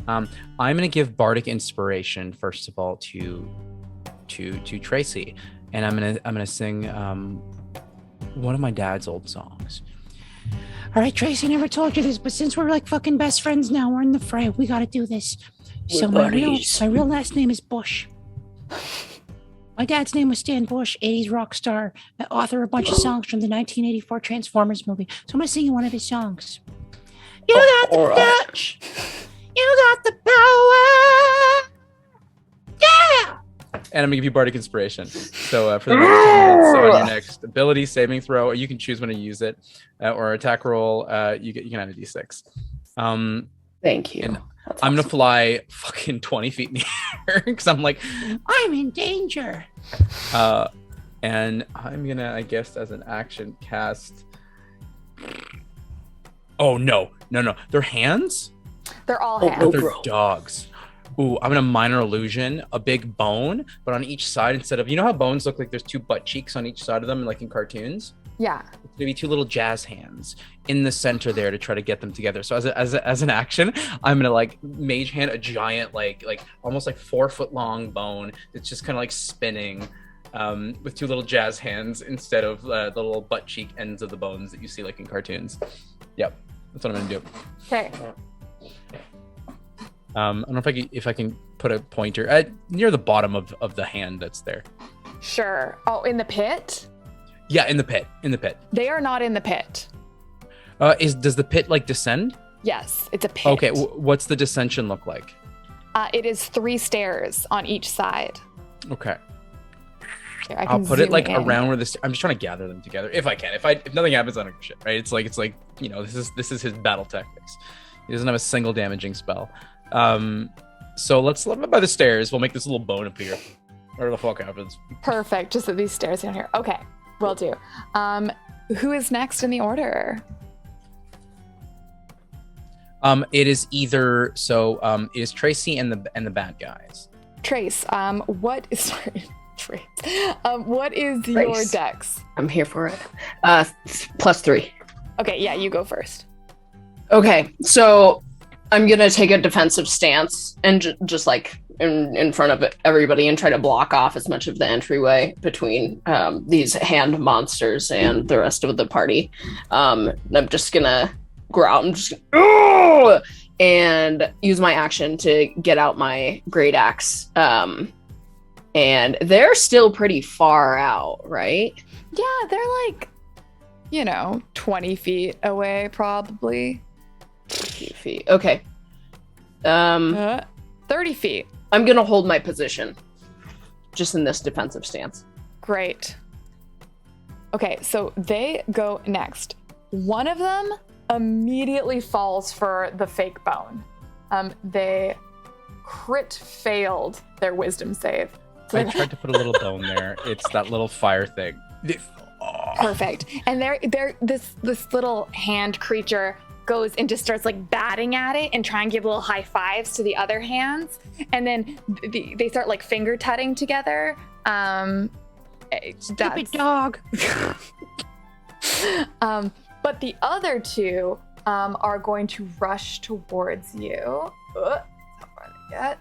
I'm gonna give Bardic Inspiration first of all to Tracy, and I'm gonna sing one of my dad's old songs. All right, Tracy, never told you this, but since we're like fucking best friends now, we're in the fray. We got to do this. So my real last name is Bush. My dad's name was Stan Bush, 80s rock star, author of a bunch of songs from the 1984 Transformers movie. So I'm gonna sing you one of his songs. You got the touch. You got the power. Yeah. And I'm gonna give you Bardic Inspiration. So for the next 10 minutes, so on your next ability saving throw, or you can choose when to use it, or attack roll, you can have a d6. Thank you. And I'm gonna fly fucking 20 feet in the air because I'm like, I'm in danger. and I'm gonna, I guess, as an action, cast. Oh no! They're hands. They're all But hands. they're dogs. Ooh, I'm gonna minor illusion a big bone, but on each side, instead of, you know how bones look like there's 2 butt cheeks on each side of them, like in cartoons. Yeah. It's gonna be 2 little jazz hands in the center there to try to get them together. So as an action, I'm gonna like mage hand a giant like almost like 4 foot long bone that's just kind of like spinning, with 2 little jazz hands instead of the little butt cheek ends of the bones that you see like in cartoons. Yep, that's what I'm gonna do. Okay. I don't know if I can put a pointer near the bottom of the hand that's there. Sure. Oh, in the pit? Yeah, in the pit. They are not in the pit. Does the pit like descend? Yes, it's a pit. Okay, what's the descension look like? It is 3 stairs on each side. Okay. Here, I I'll can put it zoom like in. around where this. I'm just trying to gather them together if I can. If nothing happens, I don't give a shit, right? It's like you know, this is his battle tactics. He doesn't have a single damaging spell. So let's let him by the stairs. We'll make this little bone appear. Whatever the fuck happens. Perfect. Just at these stairs down here. Okay, will do. Who is next in the order? It is either it is Tracy and the bad guys. Trace. What is Trace? What is your Trace. dex? I'm here for it. +3. Okay, yeah, you go first. Okay, so I'm gonna take a defensive stance and just like in front of everybody and try to block off as much of the entryway between these hand monsters and the rest of the party. I'm just gonna growl. I'm just gonna, and use my action to get out my great axe. And they're still pretty far out, right? Yeah, they're like, 20 feet away, probably. 20 feet. Okay. 30 feet. I'm gonna hold my position, just in this defensive stance. Great. Okay, so they go next. One of them immediately falls for the fake bone. They crit failed their wisdom save. So I tried to put a little bone there. It's that little fire thing. Perfect. And this little hand creature goes and just starts like batting at it and try and give little high fives to the other hands. And then they start like finger tutting together. Stupid dog. But the other 2 are going to rush towards you. How far they get?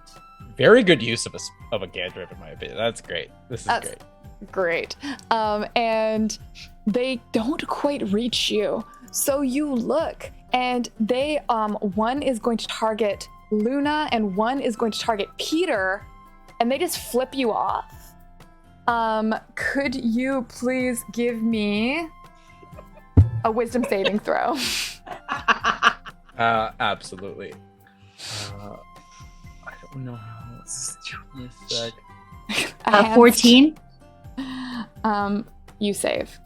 Very good use of a cantrip, in my opinion. That's great. This is great. Great. And they don't quite reach you. So you look, and they one is going to target Luna and one is going to target Peter, and they just flip you off. Could you please give me a wisdom saving throw? Absolutely. I don't know how. Give me a sec. 14. You save.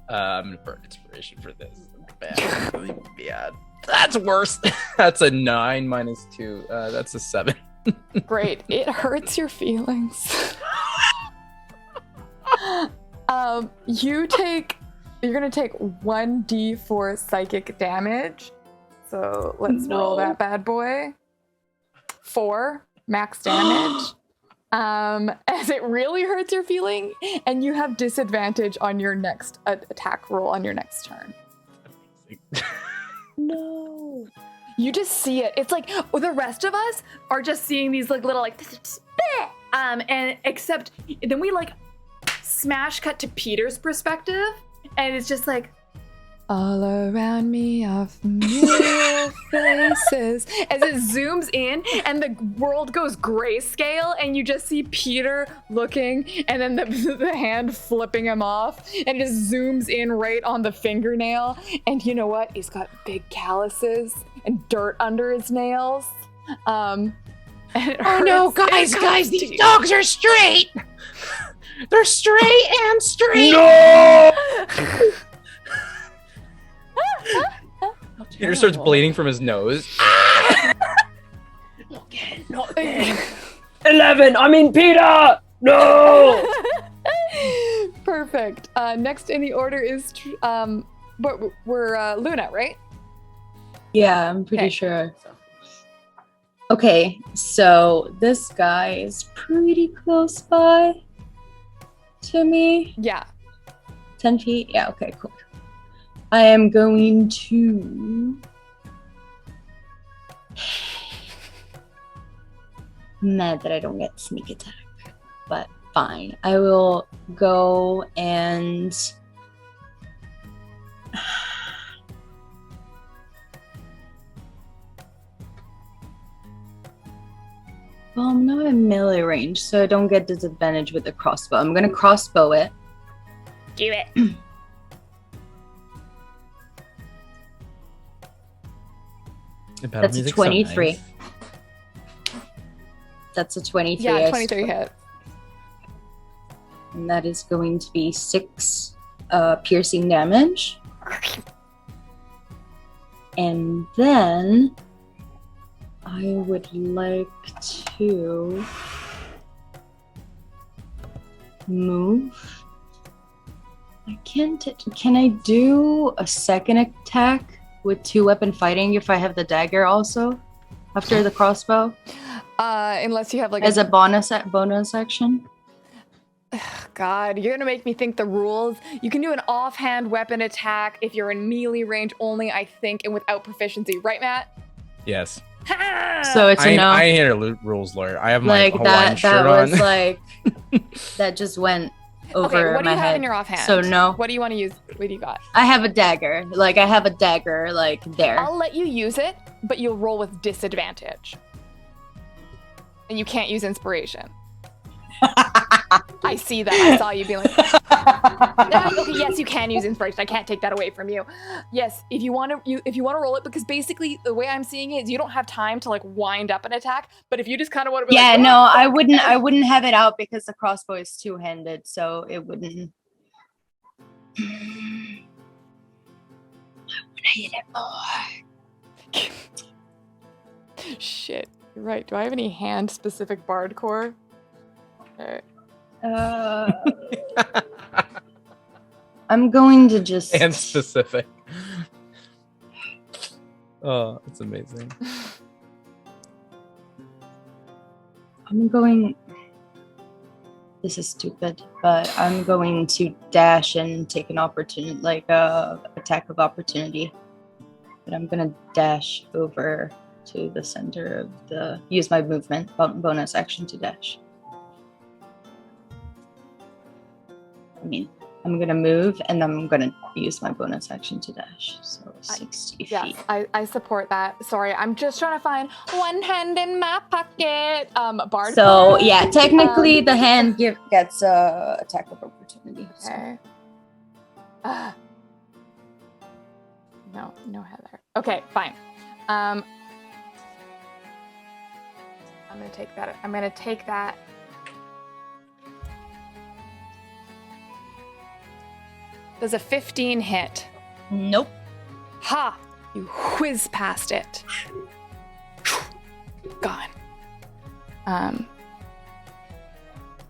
I'm gonna burn inspiration for this. Bad. Really bad. That's worse. That's a 9 minus 2. That's a 7. Great. It hurts your feelings. You're gonna take 1d4 psychic damage. So let's roll that bad boy. 4 max damage. As it really hurts your feeling, and you have disadvantage on your next attack roll on your next turn. No. You just see it. It's like the rest of us are just seeing these like little like and except then we like smash cut to Peter's perspective, and it's just like all around me are familiar faces as it zooms in and the world goes grayscale and you just see Peter looking and then the hand flipping him off and it just zooms in right on the fingernail, and you know what? He's got big calluses and dirt under his nails. Oh no, guys, these dogs are straight. They're straight and straight. No! Peter starts bleeding from his nose. Not again. 11. I mean, Peter. No. Perfect. Next in the order is but we're Luna, right? Yeah, I'm pretty sure. Okay, so this guy is pretty close by to me. Yeah. 10 feet? Yeah, okay, cool. I am going to... Mad that I don't get sneak attack, but fine. I will go and... Well, I'm not in melee range, so I don't get disadvantage with the crossbow. I'm gonna crossbow it. Do it. That's a 23. So nice. That's a 23. Yeah, 23 hit. And that is going to be 6 piercing damage. And then I would like to move. I can't. Can I do a second attack with 2-weapon fighting if I have the dagger also after the crossbow? Unless you have like as a bonus action. God, you're gonna make me think the rules. You can do an offhand weapon attack if you're in melee range only, I think, and without proficiency, right, Matt? Yes. So it's a no. I ain't a rules lawyer. I have my like Hawaiian shirt that was on. like that just went over okay, what do my you have head. in your offhand? So no. What do you want to use? What do you got? I have a dagger. Like I have a dagger like there. I'll let you use it, but you'll roll with disadvantage. And you can't use inspiration. I see that. I saw you being like, okay, yes, you can use inspiration. I can't take that away from you. Yes, if you want to roll it, because basically the way I'm seeing it is you don't have time to like wind up an attack. But if you just kind of want to be yeah, like, no, I wouldn't have it out because the crossbow is two-handed, so it wouldn't. I want to hit it more. Shit, you're right. Do I have any hand-specific bard core? Okay. I'm going to just and specific. Oh, it's amazing. I'm going. This is stupid, but I'm going to dash and take an opportunity, like a attack of opportunity. But I'm gonna dash over to the center of the. Use my movement bonus action to dash. I mean, I'm gonna move and then I'm gonna use my bonus action to dash. So 60 feet. Yes, I support that. Sorry, I'm just trying to find one hand in my pocket. Bard. So yeah, technically the hand gets attack of opportunity. Okay. No, Heather. Okay, fine. I'm gonna take that. Does a 15 hit? Nope. Ha! You whiz past it. Gone.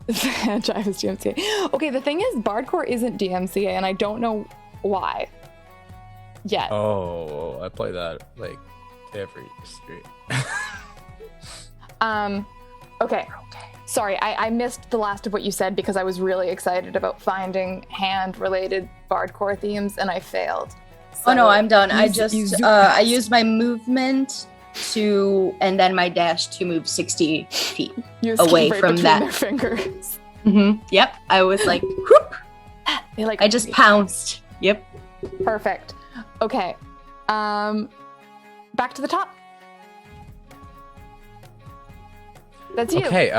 Jive is DMCA. Okay, the thing is, Bardcore isn't DMCA, and I don't know why. Yet. Oh, I play that like every street. Okay. Sorry, I missed the last of what you said because I was really excited about finding hand-related Bardcore themes, and I failed. Oh no, I'm done. I I used my movement to, and then my dash to move 60 feet away right from between that. Their fingers. Yep. I was like, whoop. I just pounced. Yep. Perfect. Okay. Back to the top. That's you. Okay.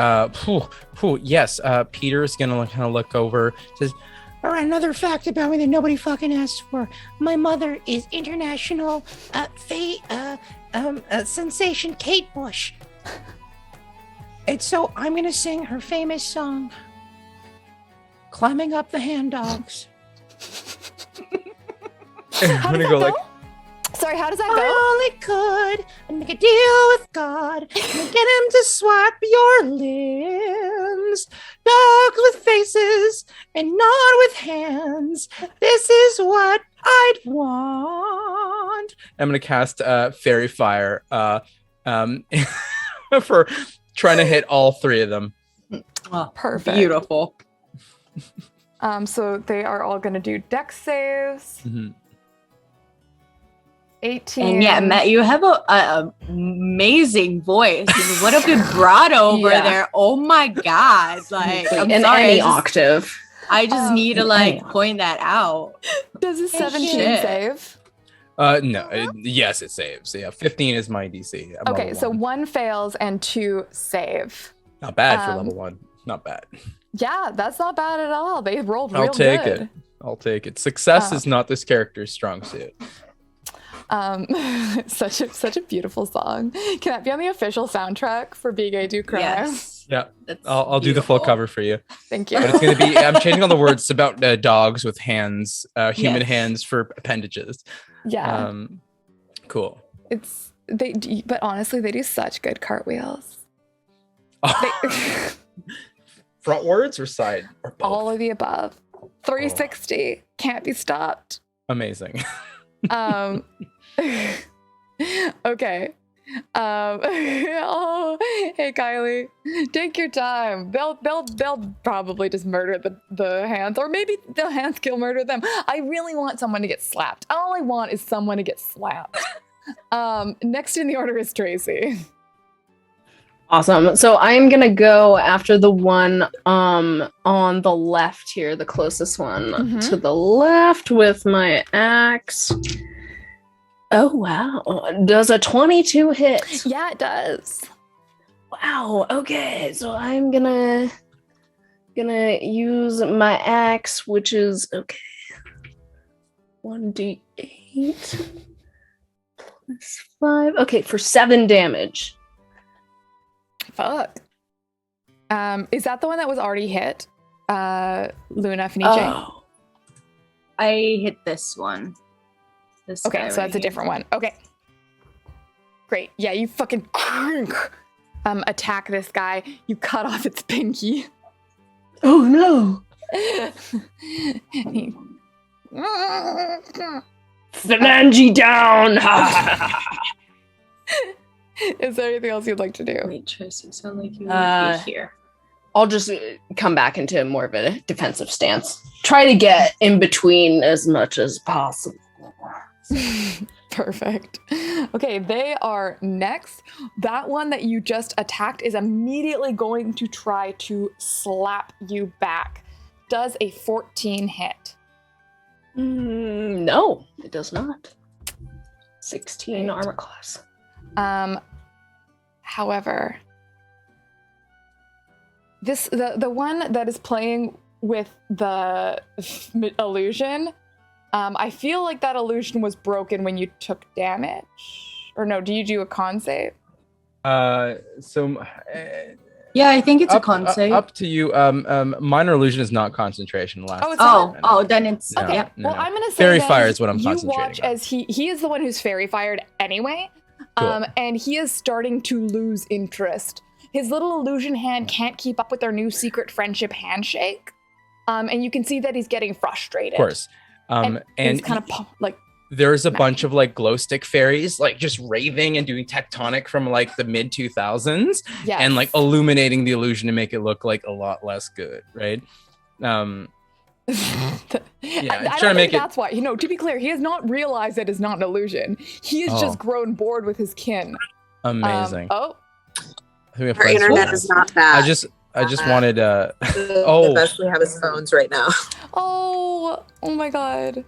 Yes. Peter's gonna kind of look over. Says, All right, another fact about me that nobody fucking asked for. My mother is international sensation Kate Bush. And so I'm going to sing her famous song, Climbing Up the Hand Dogs. I'm gonna go like. Sorry, how does that I go? only could make a deal with God and get him to swipe your limbs. Dogs with faces and not with hands. This is what I'd want. I'm gonna cast Fairy Fire for trying to hit all three of them. Oh, perfect. Beautiful. So they are all gonna do dex saves. 18. And yeah, Matt, you have a amazing voice. What a vibrato over there. Oh my god. Like, I'm in sorry, any octave. I just need to like point that out. Does a 17 save? No. Yes, it saves. Yeah, 15 is my DC. I'm Okay, level so 1. 1 fails and 2 save. Not bad for level 1. Not bad. Yeah, that's not bad at all. They rolled real I'll take good. it. I'll take it. Success is not this character's strong suit. Such a beautiful song. Can that be on the official soundtrack for Be Gay Do Crime? Yes. Yeah, I'll do the full cover for you. Thank you. But it's gonna be. I'm changing all the words. It's about dogs with hands, human Yes. hands for appendages. Yeah. Cool. But honestly, they do such good cartwheels. Frontwards or side or both? All of the above. 360 can't be stopped. Amazing. Okay. Oh, hey Kylie, take your time. They'll probably just murder the hands, or maybe the hands kill murder them. I really want someone to get slapped. All I want is someone to get slapped. Next in the order is Tracy. Awesome. So I'm gonna go after the one on the left here, the closest one to the left with my axe. Oh wow. Does a 22 hit? Yeah, it does. Wow. Okay. So I'm gonna use my axe, which is okay. 1d8 plus 5. Okay, for 7 damage. Fuck. Is that the one that was already hit? Luna Fenice? Oh. I hit this one. This okay, guy so right that's a here. different one. Okay. Great. Yeah, you fucking attack this guy. You cut off its pinky. Oh no. Phalange down! Is there anything else you'd like to do? Wait, Tracy, sound like you would be here. I'll just come back into more of a defensive stance. Try to get in between as much as possible. Perfect. Okay, they are next. That one that you just attacked is immediately going to try to slap you back. Does a 14 hit? No, it does not. 16 armor class. However, the one that is playing with the illusion I feel like that illusion was broken when you took damage. Or no, do you do a con save? Yeah, I think it's a con save. Up to you. Minor illusion is not concentration. Oh, it's not? Then it's No, okay. no, Well, no. I'm gonna say Fairy that fire is what I'm you concentrating watch on. as he is the one who's fairy fired anyway, Cool. and he is starting to lose interest. His little illusion hand can't keep up with their new secret friendship handshake, and you can see that he's getting frustrated. Of course. and And he's kind of like. there's a bunch of like glow stick fairies like just raving and doing tectonic from like the mid 2000s Yes. and like illuminating the illusion to make it look like a lot less good, right? I trying to don't make think it that's why. To be clear, he has not realized that it's not an illusion. He has just Oh. grown bored with his kin. amazing. Oh, I think we have Our friends for internet that. is not bad. I just wanted The oh best we have is phones right now. oh my God.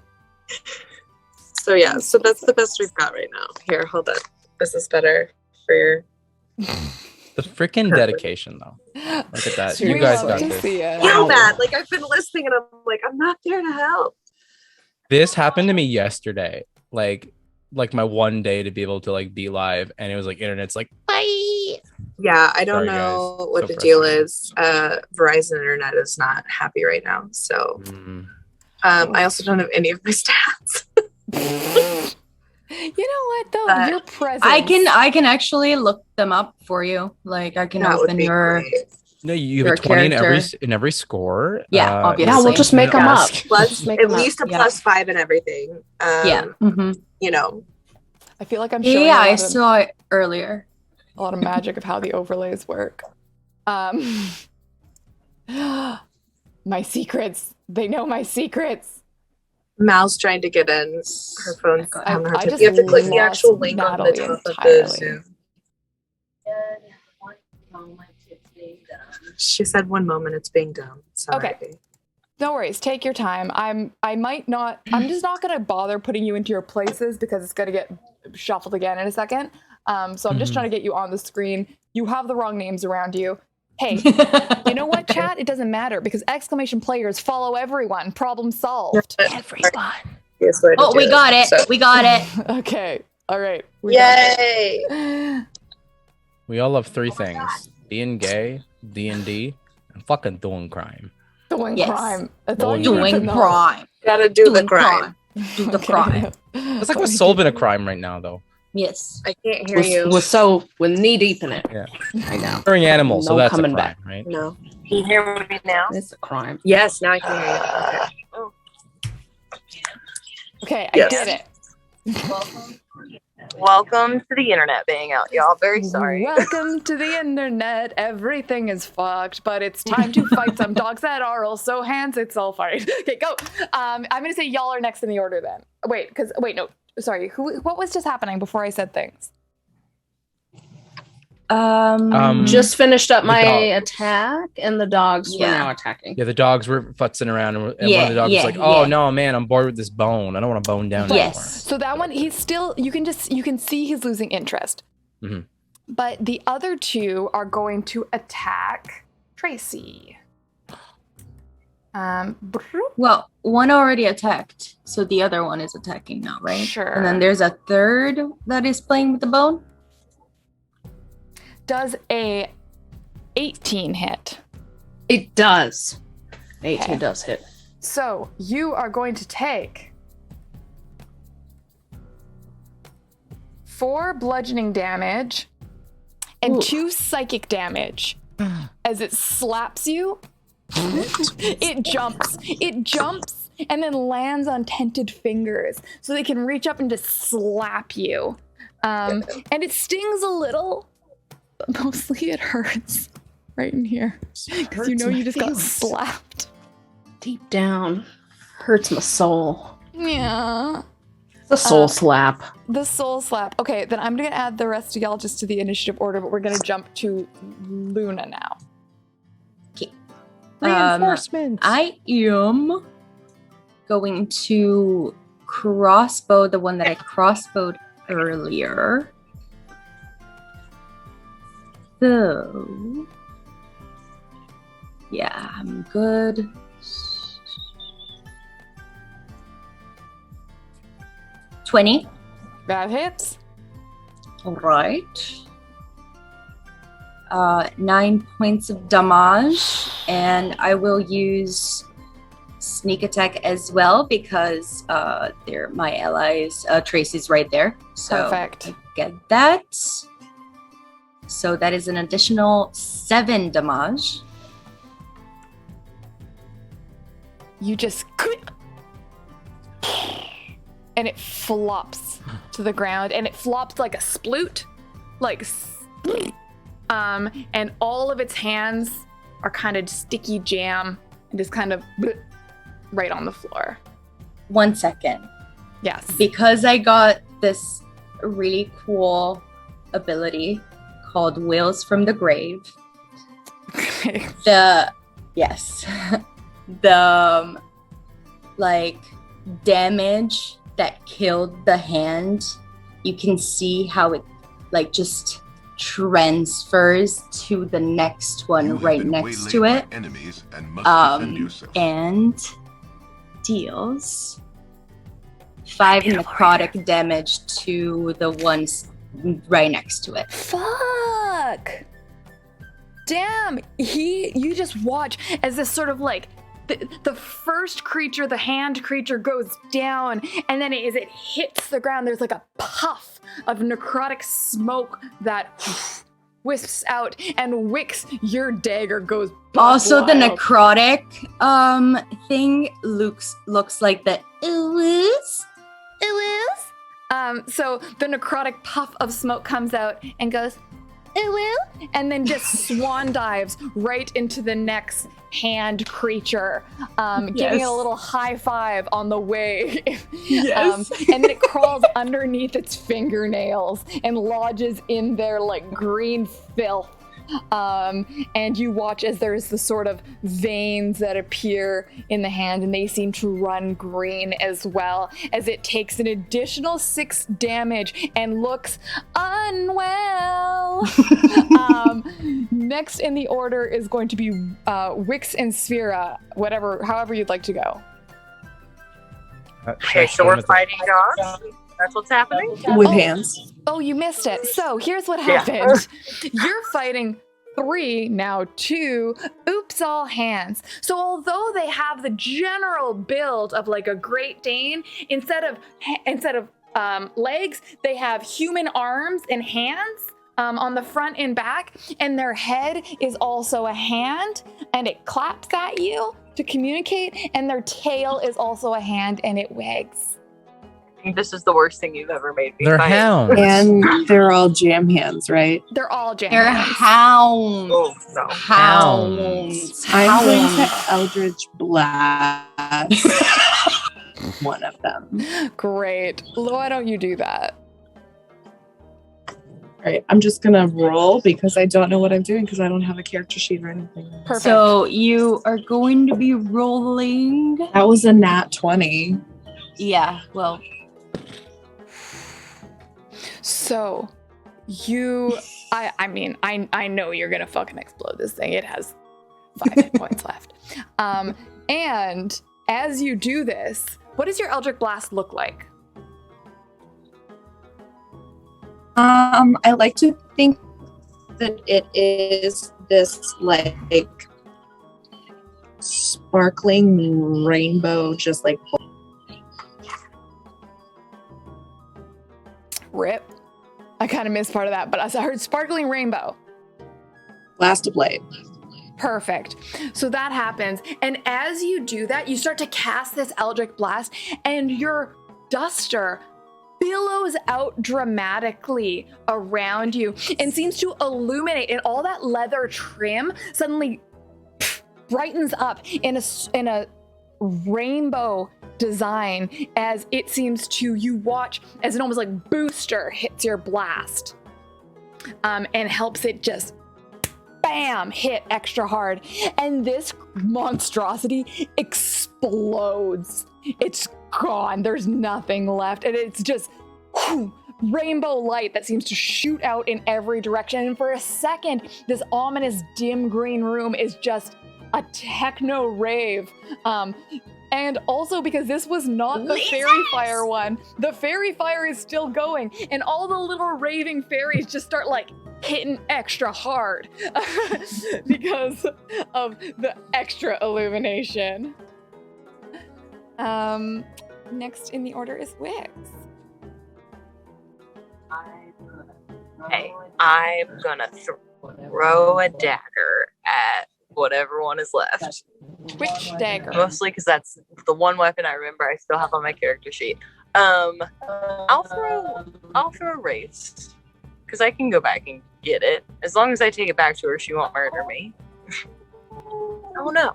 So yeah, so that's the best we've got right now. Here, hold on. This is better for your. the freaking dedication though. Look at that. You We guys love got to this. see it. Feel that? Like I've been listening and I'm like, I'm not there to help. This happened to me yesterday. Like my one day to be able to like be live, and it was like internet's like bye. Yeah, I don't Sorry, know guys. what So the deal frustrating. is. Verizon internet is not happy right now. So Mm. I also don't have any of my stats. You know what though? But Your presence. I can actually look them up for you. Like I can That would open be your. great. No, you Your have a 20 character. in every score. Yeah, obviously. Yeah, we'll just make them up. Plus, make at 'em up. least a Yeah. +5 and everything. Yeah. Mm-hmm. You know. I feel like I'm showing Yeah, a I lot of- saw it earlier. a lot of magic of how the overlays work. My secrets. They know my secrets. Mal's trying to get in. Her phone's I- having a hard I time. just You have to click the actual lost link on the Natalie top of the entirely. Zoom. She said 1 moment, it's being done. Sorry. Okay. No worries. Take your time. I'm just not gonna bother putting you into your places because it's gonna get shuffled again in a second. So I'm just trying to get you on the screen. You have the wrong names around you. Hey, you know what, chat? It doesn't matter because exclamation players follow everyone. Problem solved. Everyone. Yes, way to Oh, do we got it. So- We got it. Okay. All right. We got Yay! it. We all love three things: being gay, D&D, and fucking doing crime. Doing Yes. crime. That's all you need to Doing know. crime. Gotta do the Doing crime. Do the Okay. crime. It's like we're solving a crime right now, though. Yes. I can't hear you. We're knee deep in it. Yeah. I know. Murdering animals, so No that's a coming crime, back. right? No. Can you hear me now? It's a crime. Yes, now I can hear you. Okay. Oh. Okay, Yes. I did it. Welcome to the internet being out, y'all. Very sorry. Welcome to the internet. Everything is fucked, but it's time to fight some dogs that are also hands. It's all fight. Okay, go. I'm gonna say y'all are next in the order then. Wait, no. Sorry. What was just happening before I said things? Just finished up the my dog. attack, and the dogs were Yeah. now attacking. Yeah, the dogs were futzing around, and one of Yeah, the dogs yeah, was like, "Oh yeah. no, man, I'm bored with this bone. I don't want to bone down anymore." Yes. So that one, he's still. You can see he's losing interest. Mhm. But the other two are going to attack Tracy. Well, one already attacked, so the other one is attacking now, right? Sure. And then there's a third that is playing with the bone. Does a 18 hit? It does. 18 Okay. does hit. So you are going to take 4 bludgeoning damage and Ooh. 2 psychic damage as it slaps you. It jumps and then lands on tented fingers so they can reach up and just slap you. And it stings a little, but mostly it hurts right in here because you Hurts know my you just got feelings. slapped. Deep down, hurts my soul. Yeah. The soul slap. The soul slap. Okay, then I'm gonna add the rest of y'all just to the initiative order, but we're gonna jump to Luna now. Reinforcements. I am going to crossbow the one that I crossbowed earlier. So, yeah, I'm good. 20. That hits. All right. 9 points of damage, and I will use sneak attack as well because they're my allies. Tracy's right there, so Perfect. I get that. So that is an additional 7 damage. You just and it flops to the ground, and it flops like a sploot, like and all of its hands are kind of sticky jam and just kind of right on the floor. 1 second. Yes. Because I got this really cool ability called Wheels from the Grave. The like damage that killed the hand, you can see how it like just transfers to the next one right next to it, and deals 5 necrotic damage to the ones right next to it. Fuck! Damn! You just watch as this sort of like the first creature, the hand creature, goes down, and then as it hits the ground, there's like a puff of necrotic smoke that wisps out, and Wix, your dagger goes Also, wild. the necrotic thing looks like the ooze. So the necrotic puff of smoke comes out and goes, ooh, and then just swan dives right into the next hand creature, giving it a little high five on the way. Yes. And then it crawls underneath its fingernails and lodges in their like green filth. And you watch as there's the sort of veins that appear in the hand, and they seem to run green as well, as it takes an additional 6 damage and looks unwell. Next in the order is going to be Wix and Sphera, however you'd like to go. Okay, so we're fighting dogs. That's what's happening? With hands. Oh, you missed it. So here's what happened. You're fighting 3, now 2, oops, all hands. So although they have the general build of like a Great Dane, instead of legs, they have human arms and hands on the front and back, and their head is also a hand, and it claps at you to communicate, and their tail is also a hand, and it wags. This is the worst thing you've ever made me. They're fight. hounds. And they're all jam hands, right? They're all jam They're hands. hounds. Oh, no. Hounds. I'm going to Eldritch Blast one of them. Great. Why don't you do that? All right, I'm just gonna roll because I don't know what I'm doing because I don't have a character sheet or anything. Perfect. So you are going to be rolling. That was a nat 20. Yeah, well. So, I mean, I know you're gonna fucking explode this thing. It has 5 hit points left. And as you do this, what does your Eldritch Blast look like? I like to think that it is this like sparkling rainbow, just like Rip. I kind of missed part of that, but I heard sparkling rainbow. blast of light. Perfect. So that happens, and as you do that, you start to cast this Eldritch Blast, and your duster billows out dramatically around you and seems to illuminate, and all that leather trim suddenly brightens up in a rainbow design, as it seems to, you watch as an almost like booster hits your blast, and helps it just bam, hit extra hard, and this monstrosity explodes. It's gone. There's nothing left, and it's just rainbow light that seems to shoot out in every direction. And for a second, this ominous dim green room is just a techno rave. And also because this was not the fairy fire one, the fairy fire is still going, and all the little raving fairies just start like hitting extra hard because of the extra illumination. Next in the order is Wix. Hey, I'm gonna throw a dagger at whatever one is left. Which dagger? Mostly because that's the one weapon I remember I still have on my character sheet. I'll throw Wraith because I can go back and get it. As long as I take it back to her, she won't murder me. Oh no.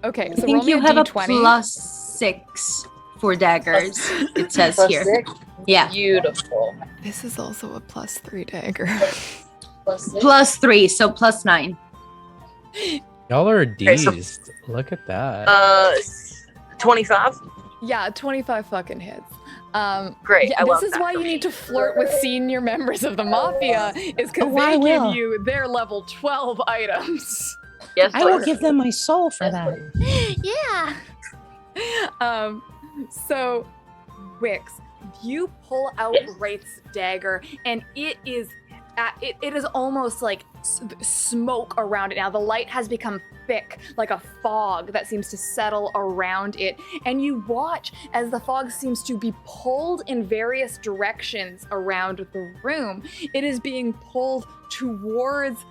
Okay, I so think roll me you a have D20. a +6 for daggers. It says Plus here. 6? Yeah. Beautiful. This is also a +3 dagger. +3, so +9. Y'all are Okay, so- D's. Look at that. 25. Yeah, 25 fucking hits. Great. Yeah, I this love is that why for you me. need to flirt with senior members of the mafia, is because Oh, I they give will. you their level 12 items. Yes, I will please. give them my soul for that. Yeah. So, Wix, you pull out Wraith's dagger, and it is almost like smoke around it now. The light has become thick, like a fog that seems to settle around it. And you watch as the fog seems to be pulled in various directions around the room. It is being pulled towards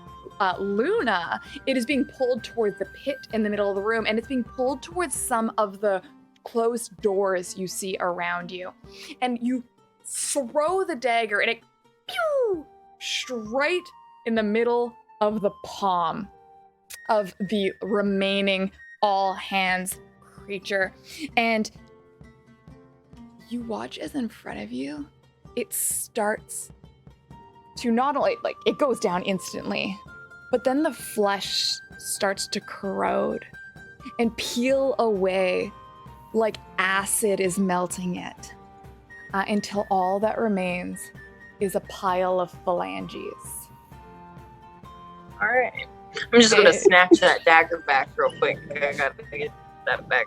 Luna. It is being pulled towards the pit in the middle of the room, and it's being pulled towards some of the closed doors you see around you. And you throw the dagger, and it pew, straight in the middle of the palm of the remaining all hands creature. And you watch as in front of you, it starts to not only, like, it goes down instantly, but then the flesh starts to corrode and peel away like acid is melting it, until all that remains is a pile of phalanges. All right. I'm just gonna snatch that dagger back real quick. I gotta get that back.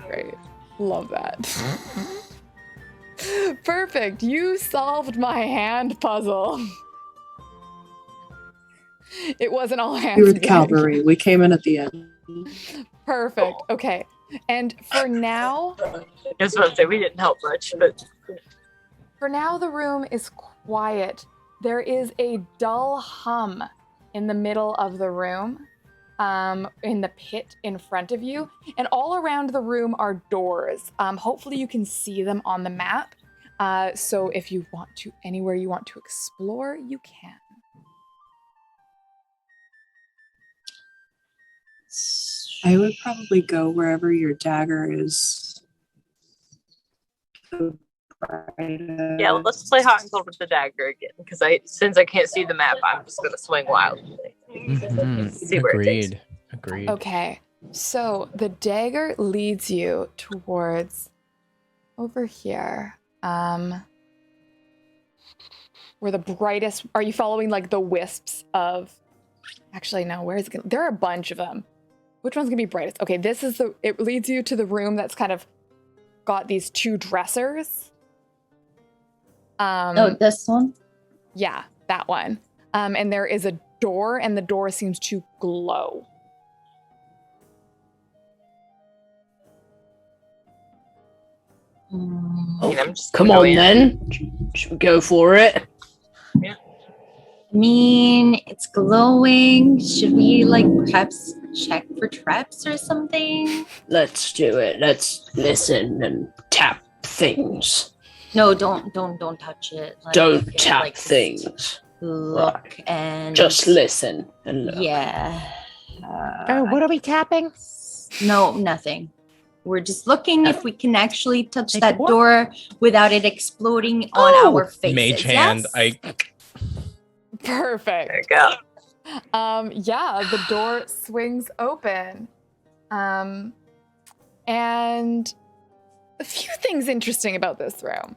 Great. Love that. Perfect. You solved my hand puzzle. It wasn't all hands. We were the together. cavalry. We came in at the end. Perfect. Okay. And for now, Just want to say we didn't help much, but the room is quiet. There is a dull hum in the middle of the room, in the pit in front of you, and all around the room are doors. Hopefully you can see them on the map. So if you want to, anywhere you want to explore, you can. I would probably go wherever your dagger is. yeah, let's play hot and cold with the dagger again. Because since I can't see the map, I'm just gonna swing wildly. See where it takes. Agreed. Okay, so the dagger leads you towards over here. Where the brightest, are you following like the wisps of, actually no, where is it there are a bunch of them. Which one's gonna be brightest? Okay, it leads you to the room that's kind of got these two dressers. Oh, this one? Yeah, that one. And there is a door, and the door seems to glow. Oh, come on then. Should we go for it? Yeah. I mean, it's glowing. Should we like perhaps check for traps or something? Let's do it. Let's listen and tap things. No, don't touch it. Like, Don't okay, tap like, things. Look and Just listen and look. Yeah. Oh, what are we tapping? No, nothing. We're just looking if we can actually touch Like that what? door without it exploding on Oh! our faces. Mage hand. Yes? Perfect. There you go. Yeah, the door swings open. And a few things interesting about this room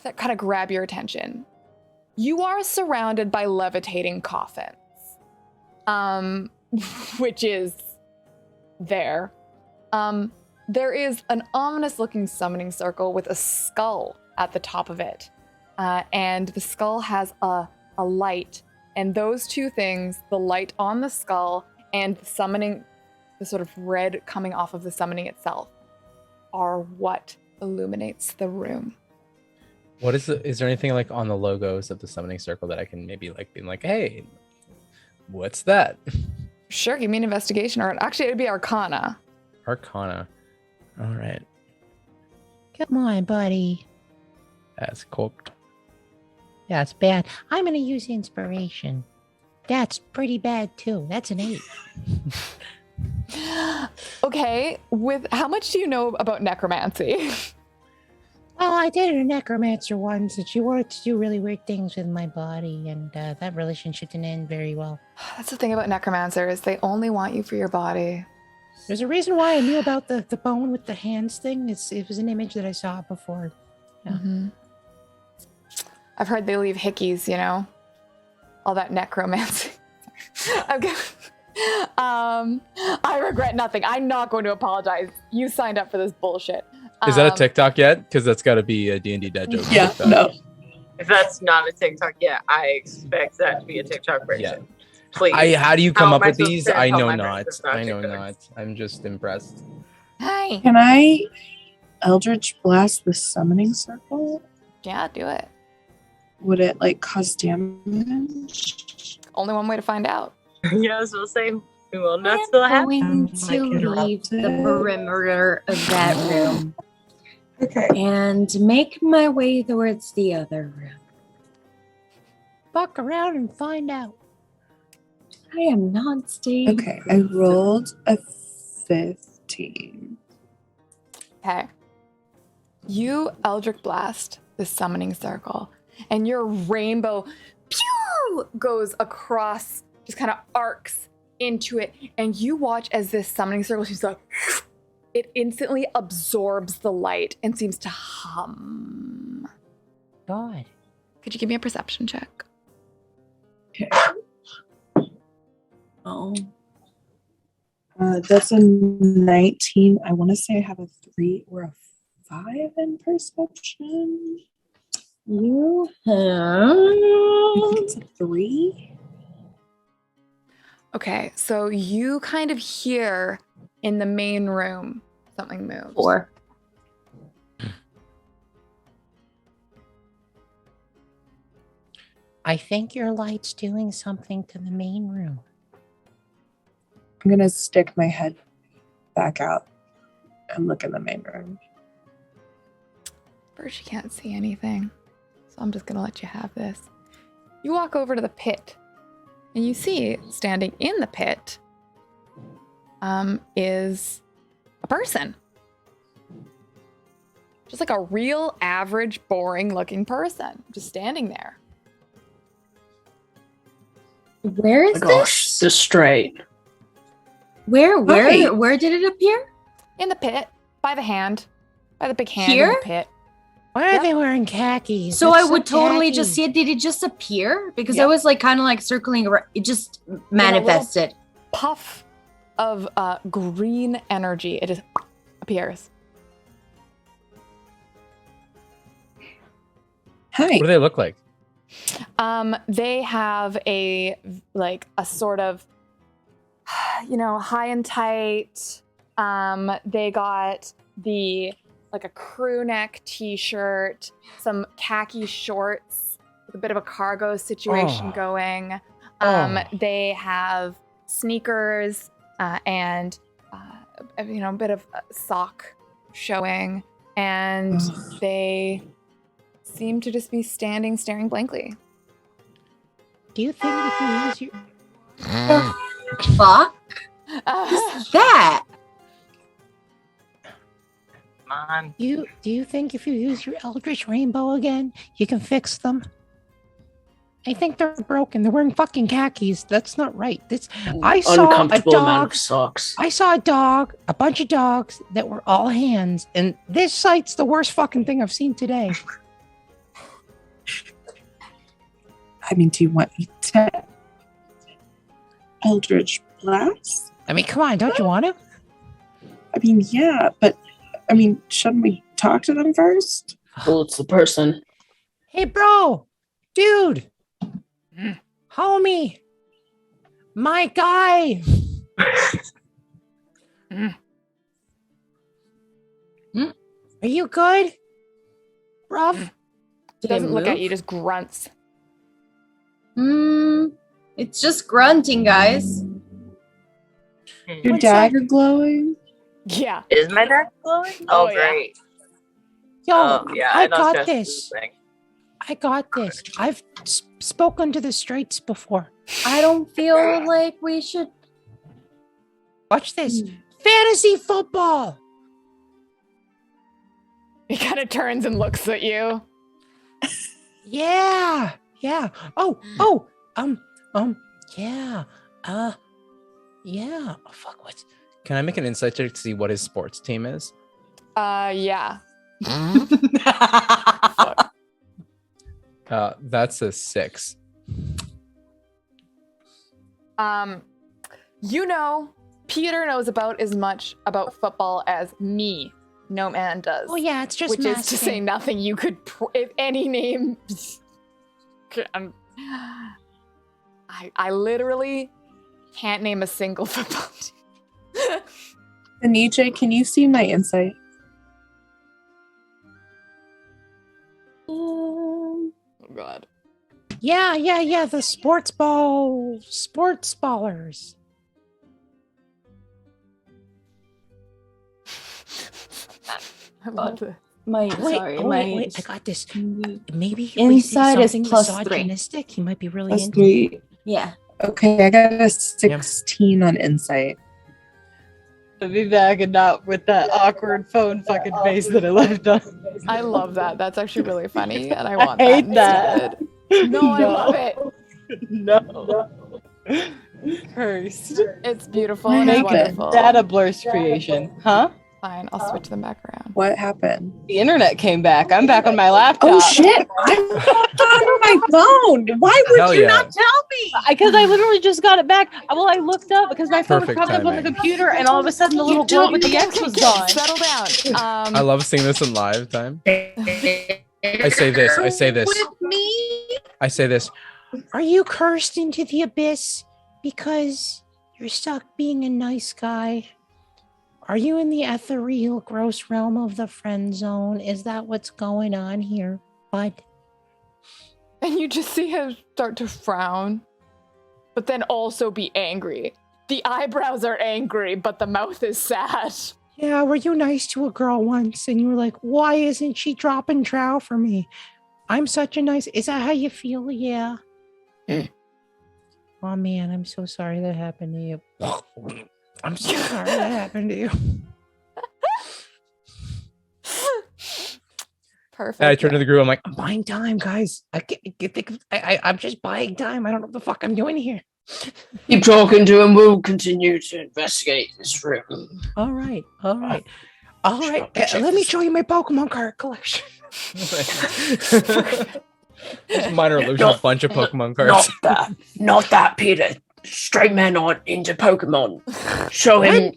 that kind of grab your attention. You are surrounded by levitating coffins, which is there. There is an ominous-looking summoning circle with a skull at the top of it. And the skull has a light. And those two things, the light on the skull and the summoning, the sort of red coming off of the summoning itself, are what illuminates the room. What is there anything like on the logos of the summoning circle that I can maybe like be like, hey, what's that? Sure, give me an investigation, or actually it'd be Arcana. Arcana. All right. Come on, buddy. That's cool. That's bad. I'm going to use inspiration. That's pretty bad, too. That's an 8. Okay, with how much do you know about necromancy? Well, I dated a necromancer once, and she wanted to do really weird things with my body, and that relationship didn't end very well. That's the thing about necromancers. They only want you for your body. There's a reason why I knew about the bone with the hands thing. It was an image that I saw before. Yeah. Mm-hmm. I've heard they leave hickeys, you know? All that necromancy. Okay. I regret nothing. I'm not going to apologize. You signed up for this bullshit. Is that a TikTok yet? Because that's got to be a D&D dead joke. Yeah, TikTok. no. If that's not a TikTok yet, I expect that to be a TikTok version. Yeah. Please. How do you come How up am I with supposed these? to I tell know my not. friends it's not I know TikTok? not. I'm just impressed. Hi. Can I Eldritch Blast the summoning circle? Yeah, do it. Would it like cause damage? Only one way to find out. Yeah, I was going to say, we will not still have Going Like to leave the interrupted. perimeter of that room Okay. and make my way towards the other room. Fuck around and find out. I am not staying. Okay, I rolled a 15. Okay. You Eldritch Blast the summoning circle, and your rainbow pew goes across, just kind of arcs into it, and you watch as this summoning circle seems to like, it instantly absorbs the light and seems to hum. God. Could you give me a perception check? Okay. Oh. That's a 19. I want to say I have a 3 or a 5 in perception. You have. I think it's a 3. Okay, so you kind of hear in the main room something moves. 4. I think your light's doing something to the main room. I'm going to stick my head back out and look in the main room. First, you can't see anything, so I'm just gonna let you have this. You walk over to the pit, and you see standing in the pit is a person. Just like a real average, boring looking person, just standing there. Where is this? The straight. Where Hi. where did it appear? In the pit, by the hand, by the big hand in Here? the pit. Why are Yep. they wearing khakis? So That's I would totally tacky. just see it. Did it just appear? Because I Yep. was like kind of like circling around. It just manifested. Puff of green energy. It just appears. Hi. What do they look like? They have a sort of, high and tight. They got like a crew neck t-shirt, some khaki shorts with a bit of a cargo situation going. They have sneakers and a bit of sock showing, and they seem to just be staring blankly. Do you think if you use your... Fuck is that? Man. Do you think if you use your Eldritch Rainbow again, you can fix them? I think they're broken. They're wearing fucking khakis. That's not right. I saw a Uncomfortable amount dog. of socks. I saw a bunch of dogs that were all hands, and this site's the worst fucking thing I've seen today. I mean, do you want me to Eldritch Blast? I mean, come on, don't you want to? I mean, yeah, but I mean, shouldn't we talk to them first? Well, it's the person. Hey, bro, dude, homie, my guy. Are you good, bruv? He doesn't look at you, just grunts. It's just grunting, guys. Your dagger glowing? Yeah. Is my dagger glowing? Oh, great. Yo, I I know got Jess this. is saying. I got this. I've spoken to the straights before. I don't feel like we should. Watch this. Fantasy football. He kind of turns and looks at you. Yeah. Yeah. Oh, yeah. Yeah. Oh, fuck, what's... Can I make an insight check to see what his sports team is? Yeah. That's a 6. You know, Peter knows about as much about football as me. No man does. Oh, yeah, it's just which is to say masking. nothing. You could, if any name. I literally can't name a single football team. Aniche, can you see my insight? Oh God. Yeah. The sports ballers. I love it. Wait, I got this. Maybe if Inside we is say something +3. misogynistic, he might be really Plus into 3. Yeah. Okay, I got a 16 on insight. I'll be back and not with that awkward phone fucking face that I left on. I love that. That's actually really funny, and I want I hate that. that. No, I love it. No. Cursed. It's beautiful and it's Make wonderful. that a blur's creation, huh? Fine, I'll switch them back around. What happened? The internet came back. I'm back on my laptop. Oh shit! I'm on my phone. Why would Hell you yeah. not tell me? Because I literally just got it back. Well, I looked up because my phone was Perfect propped up on the timing. computer, and all of a sudden the little globe with the X was gone. Settle down. I love seeing this in live time. I say this. With me? I say this. Are you cursed into the abyss because you're stuck being a nice guy? Are you in the ethereal, gross realm of the friend zone? Is that what's going on here, bud? And you just see him start to frown, but then also be angry. The eyebrows are angry, but the mouth is sad. Yeah, were you nice to a girl once and you were like, why isn't she dropping trow for me? I'm such a nice... Is that how you feel? Yeah. Oh, man, I'm so sorry that happened to you. I'm so sorry that happened to you. Perfect. And I turn to the group. I'm like, I'm buying time, guys. I'm just buying time. I don't know what the fuck I'm doing here. Keep talking to him. We'll continue to investigate this room. All right. Let me show you my Pokemon card collection. minor illusion, a bunch of Pokemon cards. Not that, Peter. Straight men aren't into Pokemon. Show him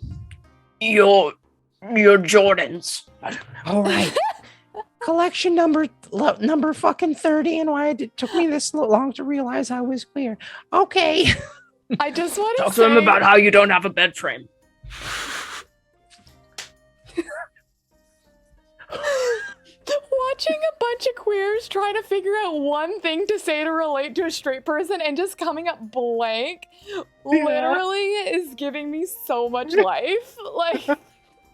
your Jordans. All right. Collection number fucking 30, and why it took me this long to realize I was queer. Okay. I just want Talk to him about how you don't have a bed frame. Watching a bunch of queers trying to figure out one thing to say to relate to a straight person and just coming up blank literally is giving me so much life. Like,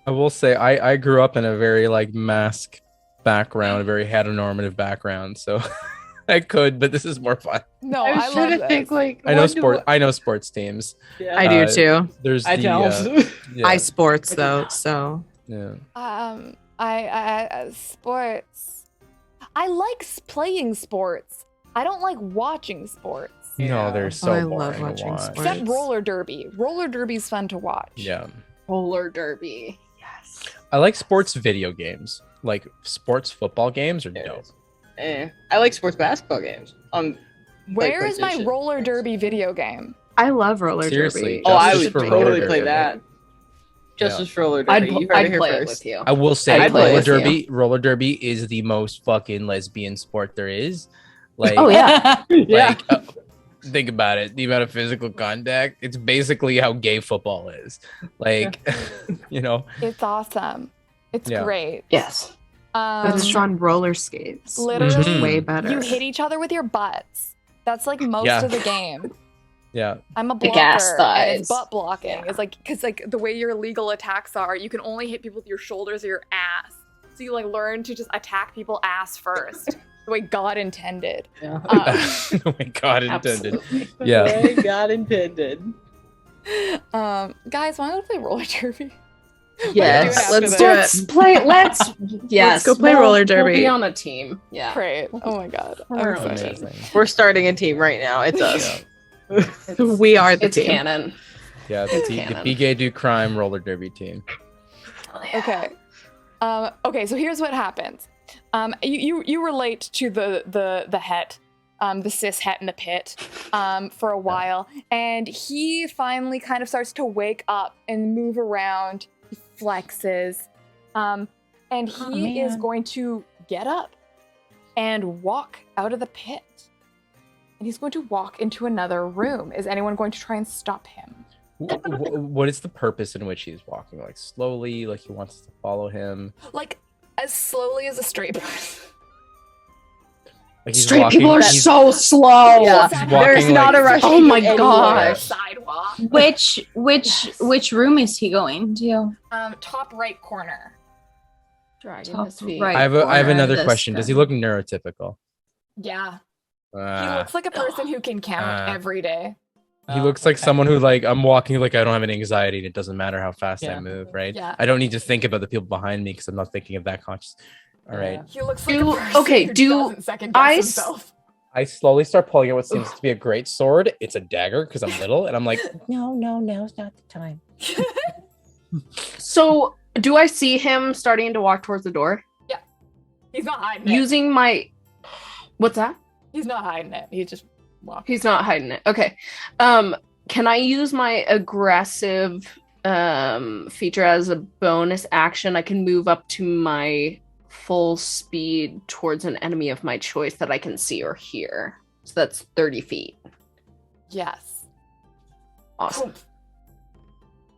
I will say, I grew up in a very like mask background, a very heteronormative background, so I could, but this is more fun. no, I was I trying love to think like I know sports teams. Yeah. I do too. There's I the don't. yeah, I sports though, so yeah. I sports. I like playing sports. I don't like watching sports. No, they're so I boring love to watching watch. sports. Except roller derby. Roller derby's fun to watch. Yeah. roller derby. Yes. I like sports video games. Like sports football games are dope. I like sports basketball games. Where is my PlayStation. roller derby video game? I love roller Seriously, derby. Oh, I Justice would for roller totally derby. play that. Just roller derby. You heard it here play first. it with you. I will say I'd play roller with you. derby is the most fucking lesbian sport there is. Like, Oh yeah. like think about it. The amount of physical contact. It's basically how gay football is. Like, you know. It's awesome. It's Yeah. great. Yes. But it's on roller skates. Literally, Which is way better. you hit each other with your butts. That's like most Yeah. of the game. Yeah. I'm a Big blocker, ass and it's thighs. butt blocking. It's like because like the way your illegal attacks are, you can only hit people with your shoulders or your ass. So you like learn to just attack people ass first, the way God intended. Yeah. Oh my God, intended. Yeah. The way God intended. Guys, want to play roller derby? Yes, let's do Let's it. play. Let's yes. go play roller derby. We'll be on a team. Yeah. Great. Oh my God. We're I'm on a excited. team. Amazing. We're starting a team right now. It's us. We are the It's team. canon. Yeah, the canon. Be Gay Do Crime roller derby team. Okay. Okay, so here's what happens. You relate to the het, the cis het in the pit, for a while, and he finally kind of starts to wake up and move around. He flexes, and he is going to get up and walk out of the pit. And he's going to walk into another room. Is anyone going to try and stop him? What is the purpose in which he's walking? Like slowly, like he wants us to follow him. Like as slowly as a straight person. Like he's Straight people are he's- so slow. Yeah. he's walking There's not a rush. Oh my anywhere. gosh. Sidewalk. Which room is he going to? Top right corner. Dragging Top his feet. right. I have corner another this question. Does he guy. look neurotypical? Yeah. He Ah. looks like a person who can count every day. He looks like someone who like I'm walking like I don't have any anxiety and it doesn't matter how fast I Yeah. move, right? Yeah. I don't need to think about the people behind me because I'm not thinking of that conscious. All right. He looks like Do- a person okay, who do doesn't second guess I s- himself. I slowly start pulling out what seems to be a great sword. It's a dagger because I'm little, and I'm like, No, now's not the time. So, do I see him starting to walk towards the door? He's not hiding it. Using my what's that? He's not hiding it. He's just walking. He's not hiding it. Okay. Can I use my aggressive feature as a bonus action? I can move up to my full speed towards an enemy of my choice that I can see or hear. So that's 30 feet. Yes. Awesome.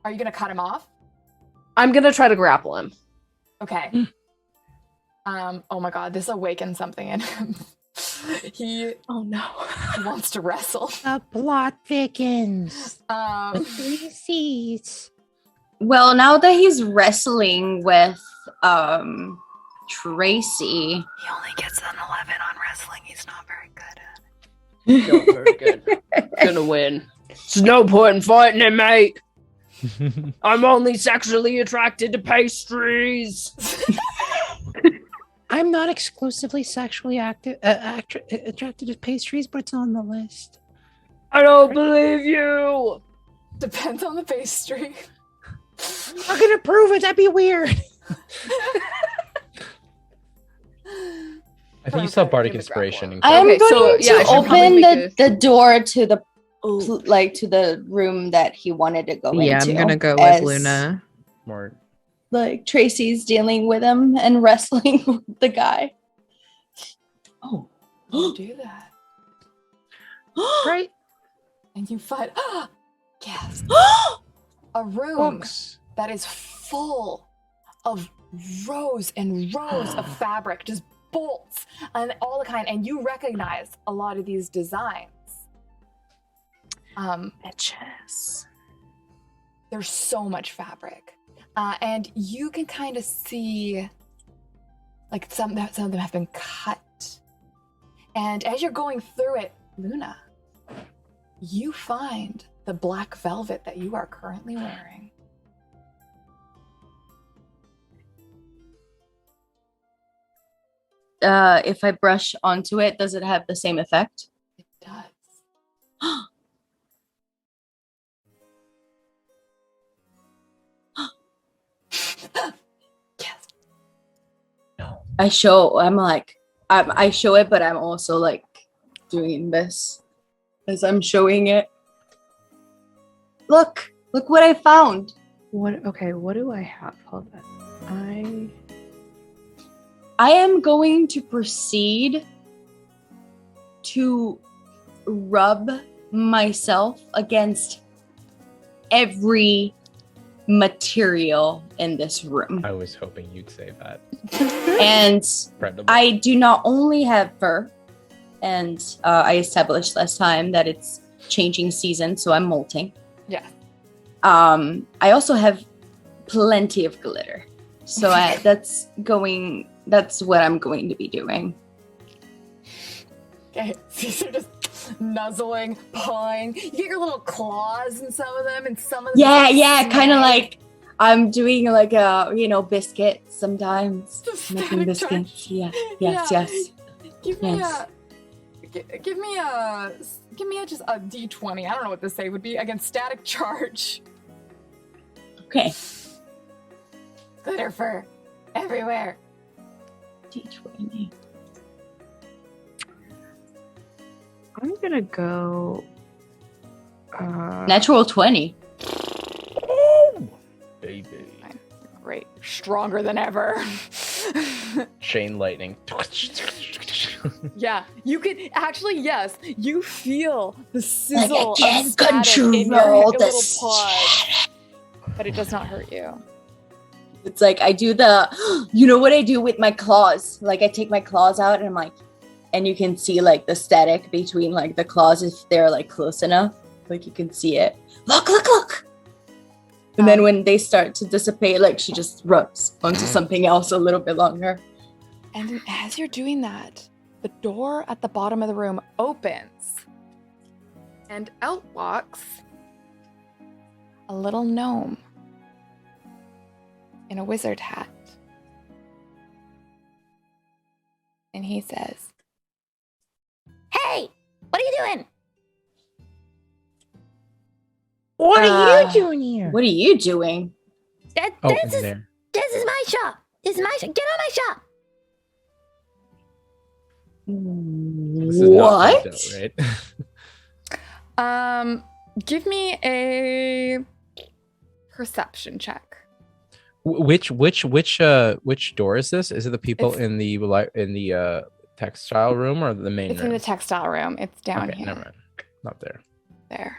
Are you gonna cut him off? I'm gonna try to grapple him. Okay. Oh my God, this awakens something in him. He wants to wrestle. The plot thickens. Um, Three seats. Well, now that he's wrestling with Tracy, He only gets an 11 on wrestling. He's not very good at it. Not very good. Gonna win. There's no point in fighting him, mate. I'm only sexually attracted to pastries. I'm not exclusively sexually attracted to pastries, but it's on the list. I don't believe you. Depends on the pastry. I'm not gonna prove it. That'd be weird. I think you saw Bardic Inspiration. I'm Okay, going so, yeah, I to should probably open make the door to the like to the room that he wanted to go Yeah, into. I'm gonna go as, with Luna. More. Like Tracy's dealing with him and wrestling with the guy. Oh, You do that. Right. And you fight. Yes. A room Books. that is full of rows and rows of fabric, just bolts and all the kind. And you recognize a lot of these designs. Bitches. There's so much fabric. And you can kind of see like some of them have been cut. And as you're going through it, Luna, you find the black velvet that you are currently wearing. if I brush onto it, does it have the same effect? It does. Yes. I show it, but I'm also like doing this as I'm showing it. Look what I found. What? Okay, what do I have? Hold on. I am going to proceed to rub myself against every material in this room. I was hoping you'd say that. And Incredible. I do not only have fur, and I established last time that it's changing season, so I'm molting. Yeah. I also have plenty of glitter. So that's what I'm going to be doing. Okay, so you're just nuzzling, pawing. You get your little claws in some of them, and some of them. Yeah, kind of like I'm doing like a biscuit sometimes. Making biscuits. Yeah. Yes. Give me just a D20. I don't know what the save would be against static charge. Okay. Glitter fur everywhere. D20. I'm gonna go. Natural 20. Baby. Great. Stronger than ever. Chain lightning. Yeah, you can actually, yes, you feel the sizzle I of static in your control little paws, but it does not hurt you. It's like I do you know what I do with my claws? Like I take my claws out and I'm like, and you can see like the static between like the claws if they're like close enough. Like you can see it. Look. And then when they start to dissipate, like she just rubs onto something else a little bit longer. And as you're doing that, the door at the bottom of the room opens, and out walks a little gnome in a wizard hat. And he says, Hey, what are you doing? What are you doing here? What are you doing? This is my shop. This is my shop. Get on my shop. This is not Pinto, right? Give me a perception check. Which door is this? Is it the people in the textile room or the main It's room? in the textile room. It's down Okay, here. never mind. Not there. There.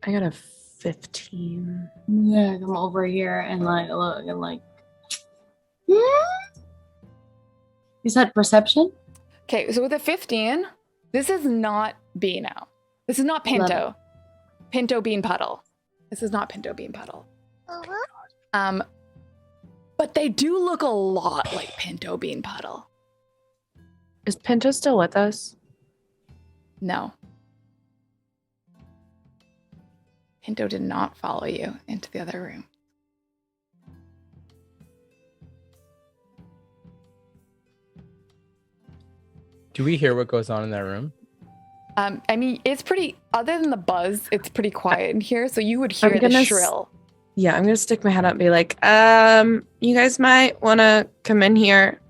I got a 15. Yeah, come over here and like look and like. Is that perception? Okay, so with a 15, this is not Beano. This is not Pinto. Pinto Bean Puddle. This is not Pinto Bean Puddle. But they do look a lot like Pinto Bean Puddle. Is Pinto still with us? No. Pinto did not follow you into the other room. Do we hear what goes on in that room? I mean, it's pretty, other than the buzz, it's pretty quiet in here, so you would hear the shrill. Yeah, I'm gonna stick my head up and be like, you guys might wanna come in here.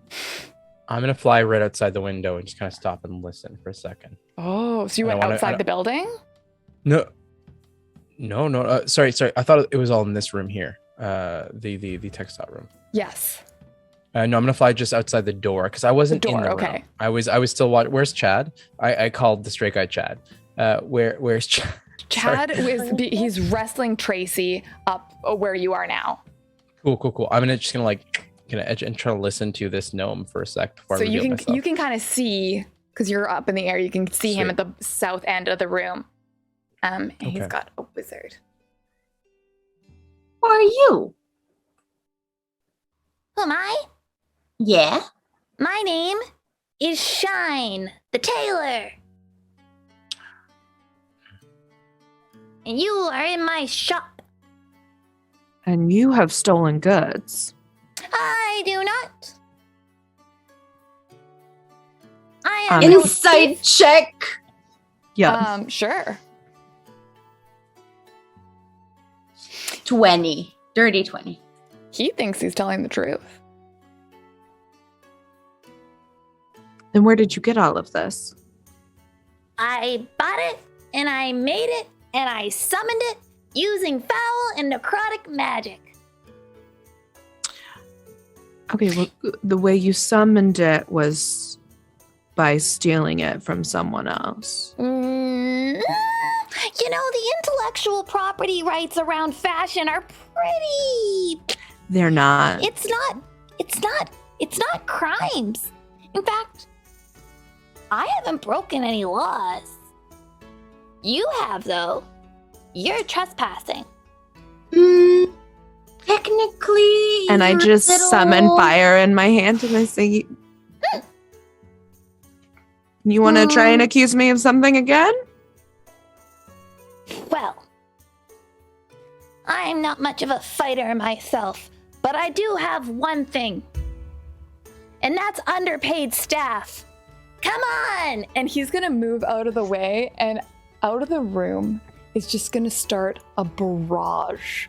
I'm gonna fly right outside the window and just kind of stop and listen for a second. Oh, so you went outside the building? No. Sorry. I thought it was all in this room here. The textile room. Yes. No, I'm gonna fly just outside the door because I wasn't in the okay. room. I was still watching. Where's Chad? I called the straight guy Chad. Where's Chad? Chad he's wrestling Tracy up where you are now. Cool. I'm gonna edge and try to listen to this gnome for a sec before So I reveal myself. you can kind of see, because you're up in the air, you can see him at the south end of the room. And he's got a wizard. Who are you? Who am I? Yeah. My name is Shine, the tailor. And you are in my shop. And you have stolen goods. I do not. I am Insight check. Yeah. Sure. 20. Dirty 20. He thinks he's telling the truth. Then where did you get all of this? I bought it and I made it and I summoned it using foul and necrotic magic. Okay, well, the way you summoned it was by stealing it from someone else. You know, the intellectual property rights around fashion are pretty... They're not. It's not crimes. In fact, I haven't broken any laws. You have, though. You're trespassing. Technically. And I just summon fire in my hand and I say, you want to try and accuse me of something again? Well, I'm not much of a fighter myself, but I do have one thing. And that's underpaid staff. Come on! And he's gonna move out of the way, and out of the room is just gonna start a barrage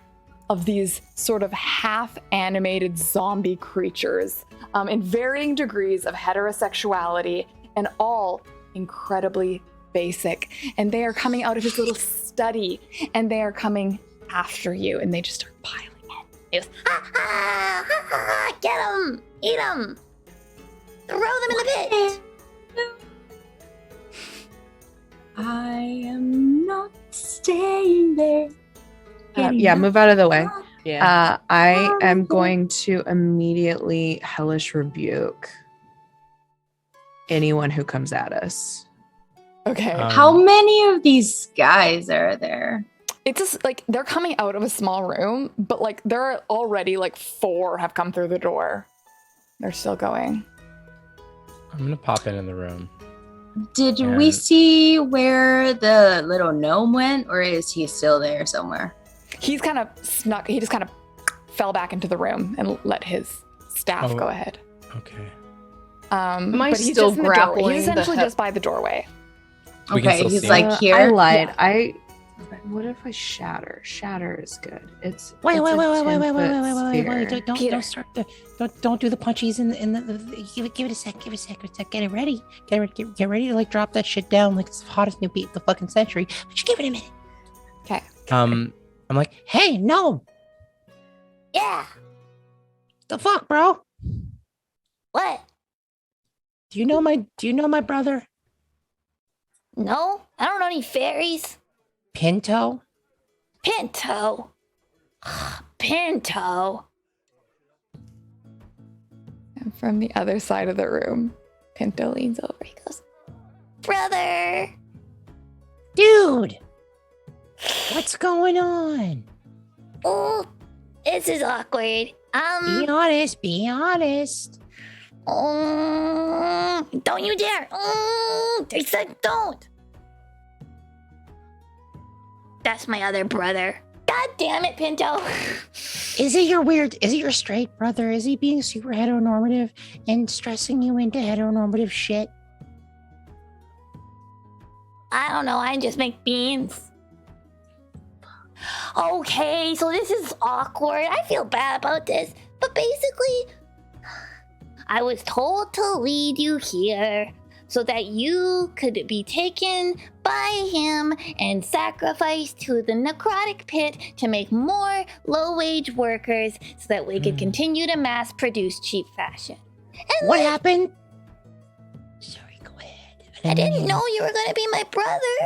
of these sort of half-animated zombie creatures in varying degrees of heterosexuality and all incredibly basic. And they are coming out of his little study, and they are coming after you, and they just start piling in. It was, ha ha, ha ha, get them, eat them, throw them in the pit. I am not staying there. Yeah, move out of the way. Yeah. I am going to immediately hellish rebuke anyone who comes at us. Okay. How many of these guys are there? It's just like they're coming out of a small room, but like there are already like 4 have come through the door. They're still going. I'm gonna pop in the room. Did we see where the little gnome went, or is he still there somewhere? He's kind of snuck. He just kind of fell back into the room and let his staff go ahead. Okay. Am I but he's still just in the doorway. grappling He's the essentially he- just by the doorway. Okay, he's like here. I lied. Yeah. What if I shatter? Shatter is good. It's Wait, it's wait, a wait, wait, wait, 10 wait, wait, foot wait, wait, wait, wait, sphere. don't start the, don't do the punchies in the give it a sec, get it ready, get ready to like drop that shit down like it's the hottest new beat of the fucking century. But just give it a minute. Okay. I'm like, Hey, no, Yeah. the fuck, bro? What? Do you know my brother No, I don't know any fairies. Pinto? Pinto. Pinto. And from the other side of the room, Pinto leans over. He goes, Brother. Dude, what's going on? Oh, this is awkward. Be honest. Be honest. Don't you dare. They said don't. That's my other brother. God damn it, Pinto. Is it your straight brother? Is he being super heteronormative and stressing you into heteronormative shit? I don't know. I just make beans. Okay, so this is awkward. I feel bad about this. But basically, I was told to lead you here so that you could be taken by him and sacrificed to the necrotic pit to make more low-wage workers so that we could continue to mass produce cheap fashion. And what happened? I didn't know you were going to be my brother.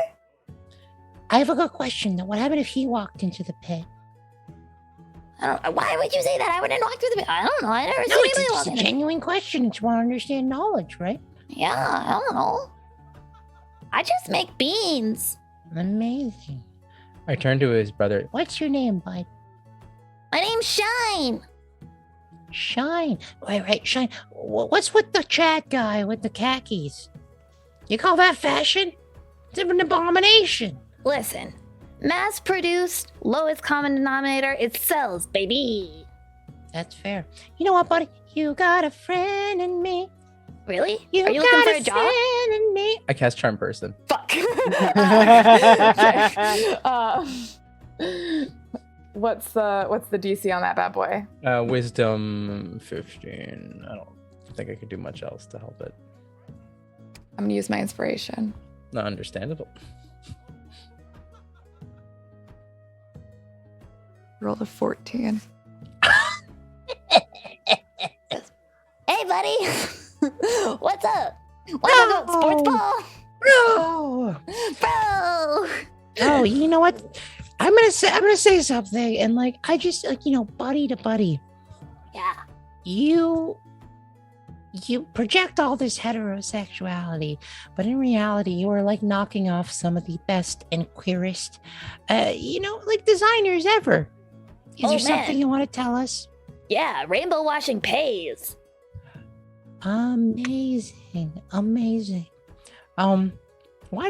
I have a good question though. What happened if he walked into the pit? Why would you say that? I wouldn't walk through the pit. I don't know. I never seen anybody It's walk a in. genuine question. It's want to understand knowledge, right? Yeah, I don't know. I just make beans. Amazing. I turn to his brother. What's your name, bud? My name's Shine. Shine. Right, Shine. What's with the chat guy with the khakis? You call that fashion? It's an abomination. Listen, mass-produced, lowest common denominator, it sells, baby. That's fair. You know what, buddy? You got a friend in me. Really? You Are you looking got for a job? friend in me. I cast Charm Person. Fuck. What's the DC on that bad boy? Wisdom 15. I don't think I could do much else to help it. I'm gonna use my inspiration. Not understandable. Rolled a 14. Hey, buddy. What's up? Wanna go sports ball? Bro. Bro. Oh, you know what? I'm gonna say something, and like I just like buddy to buddy. Yeah. You project all this heterosexuality, but in reality, you are like knocking off some of the best and queerest, like designers ever. Is there something you want to tell us? Yeah, rainbow washing pays. Amazing. Why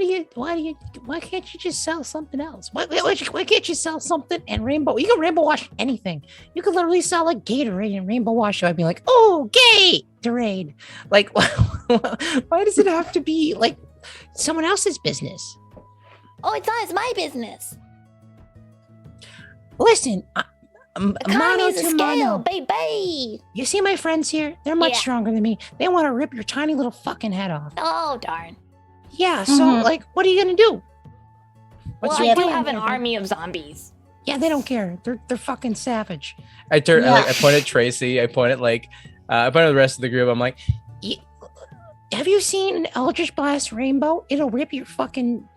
can't you just sell something else? Why can't you sell something and rainbow? You can rainbow wash anything. You could literally sell like Gatorade and rainbow wash. I'd be like, oh, Gatorade. Like, why does it have to be like someone else's business? Oh, it's my business. Listen, Economies of scale, mono. baby. You see my friends here? They're much Yeah. stronger than me. They want to rip your tiny little fucking head off. Oh, darn. Yeah, so like, what are you gonna do? Well, I do have an army of zombies. Yeah, they don't care. They're fucking savage. I point at Tracy. I point at I point at the rest of the group. I'm like, Have you seen an Eldritch Blast rainbow? It'll rip your fucking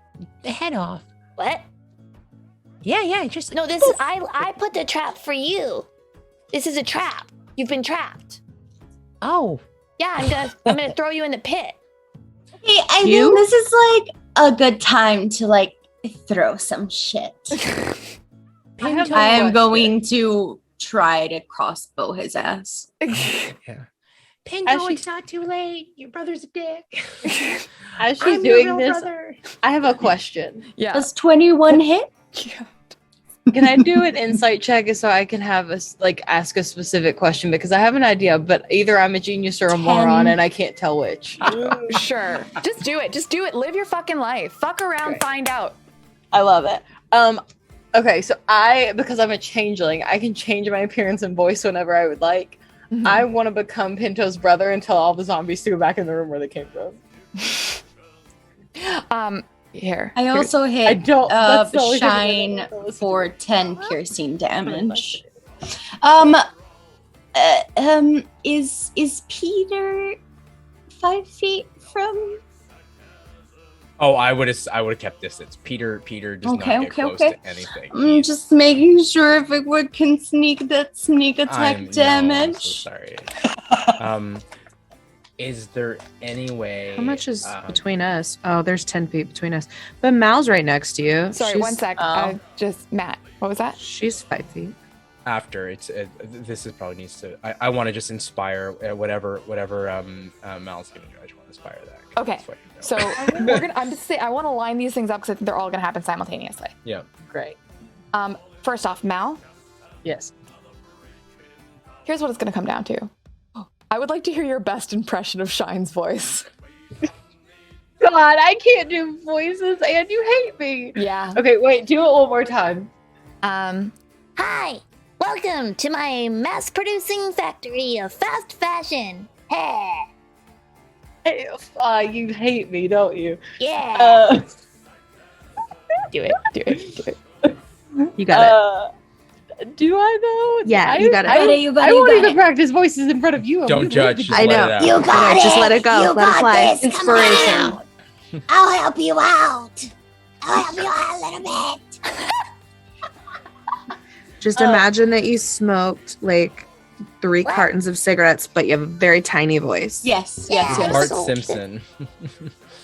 head off. What? Yeah, just No, this is I put the trap for you. This is a trap. You've been trapped. Oh. Yeah, I'm gonna throw you in the pit. Hey, I think this is like a good time to like throw some shit. I am going to try to crossbow his ass. Pinto, it's not too late. Your brother's a dick. As she's I'm your doing real this, brother. I have a question. Yeah. Does 21 hit? Can I do an insight check so I can have ask a specific question, because I have an idea, but either I'm a genius or a moron and I can't tell which. Sure. Just do it. Just do it. Live your fucking life. Fuck around, find out. I love it. Okay, so because I'm a changeling, I can change my appearance and voice whenever I would like. Mm-hmm. I want to become Pinto's brother and tell all the zombies to go back in the room where they came from. Here. I also hit I don't- that's the only thing shine for 10 piercing damage. Is Peter 5 feet from? oh, I would have kept distance. Peter does not get close to anything. I'm just making sure if it can sneak that sneak attack I'm damage. so sorry. Is there any way? How much is between us? Oh, there's 10 feet between us. But Mal's right next to you. Sorry, one sec. Just Matt. What was that? She's 5 feet. After this is probably needs to. I want to just inspire whatever Mal's giving you. I just want to inspire that. Okay. So we're gonna. I'm just saying. I want to line these things up because I think they're all gonna happen simultaneously. Yeah. Great. First off, Mal. Yes. Here's what it's gonna come down to. I would like to hear your best impression of Shine's voice. God, I can't do voices and you hate me. Yeah. Okay, wait, do it one more time. Hi. Welcome to my mass-producing factory of fast fashion. Hey. You hate me, don't you? Yeah. Do it. You got it. Do I though? Yeah, you got it. I You got it, won't even practice voices in front of you. Don't judge. Just I know. let it out. You got it. Just let it go. You Let it got fly. this. Inspiration. I'll help you out. I'll help you out a little bit. Just imagine that you smoked like 3 cartons of cigarettes, but you have a very tiny voice. Yes. Bart Simpson.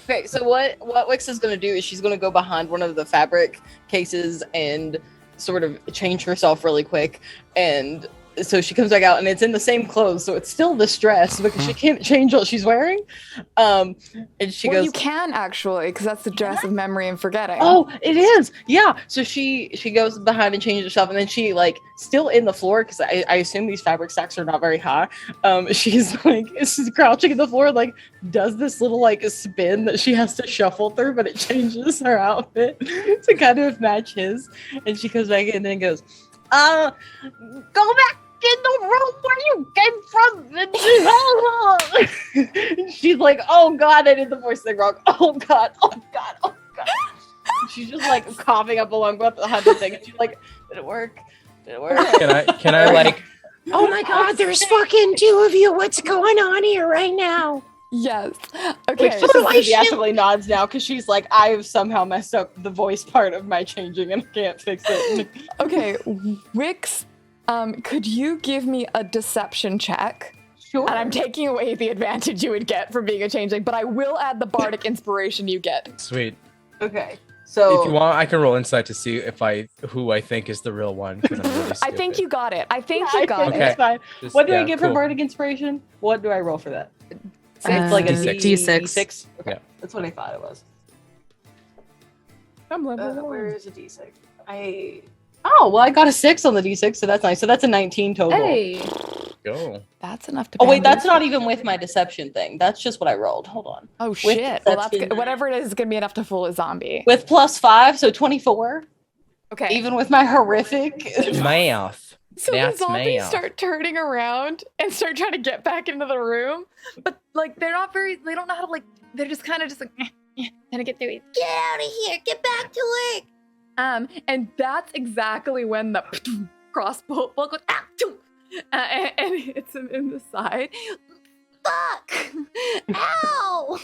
Okay, so what Wix is going to do is she's going to go behind one of the fabric cases and sort of change herself really quick, and so she comes back out and it's in the same clothes, so it's still this dress because she can't change what she's wearing. And she goes, you can actually, because that's the dress of memory and forgetting. oh, it is, yeah. So she goes behind and changes herself, and then she still in the floor, because I assume these fabric stacks are not very high. She's crouching in the floor, does this little spin that she has to shuffle through, but it changes her outfit to kind of match his. And she comes back in and goes, go back in the room where you came from. And she's like, oh God, I did the voice thing wrong. Oh God. She's just coughing up a lung breath behind the thing. And she's like, did it work? Did it work? Can I like? Oh my God, there's fucking two of you. What's going on here right now? Yes. Okay. Okay. She just enthusiastically nods now because she's like, I've somehow messed up the voice part of my changing and I can't fix it. Okay, Wix, could you give me a deception check? Sure. And I'm taking away the advantage you would get for being a changeling, but I will add the bardic inspiration you get. Sweet. Okay. So if you want, I can roll insight to see who I think is the real one. 'Cause I'm really I think you got it. I think Yeah, you got I think it. it's fine. Just- What do I yeah, get cool. for bardic inspiration? What do I roll for that? It's like a D6. D6. Okay. Yeah. That's what I thought it was. I'm level Where is a D6? Oh, well, I got a 6 on the D6, so that's nice. So that's a 19 total. Hey. Go. That's enough to Oh, wait, balance. that's not even with my deception thing. That's just what I rolled. Hold on. Oh, With shit. Well, that's deception- good. Whatever it is going to be enough to fool a zombie. With +5, so 24. Okay. Even with my horrific. Math. So That's the zombies math. start turning around and start trying to get back into the room, but like they don't know how to like. They're just kind of just like trying to get through it. Get out of here. Get back to work. And that's exactly when the crossbow bolt goes and hits him in the side. Fuck. Ow.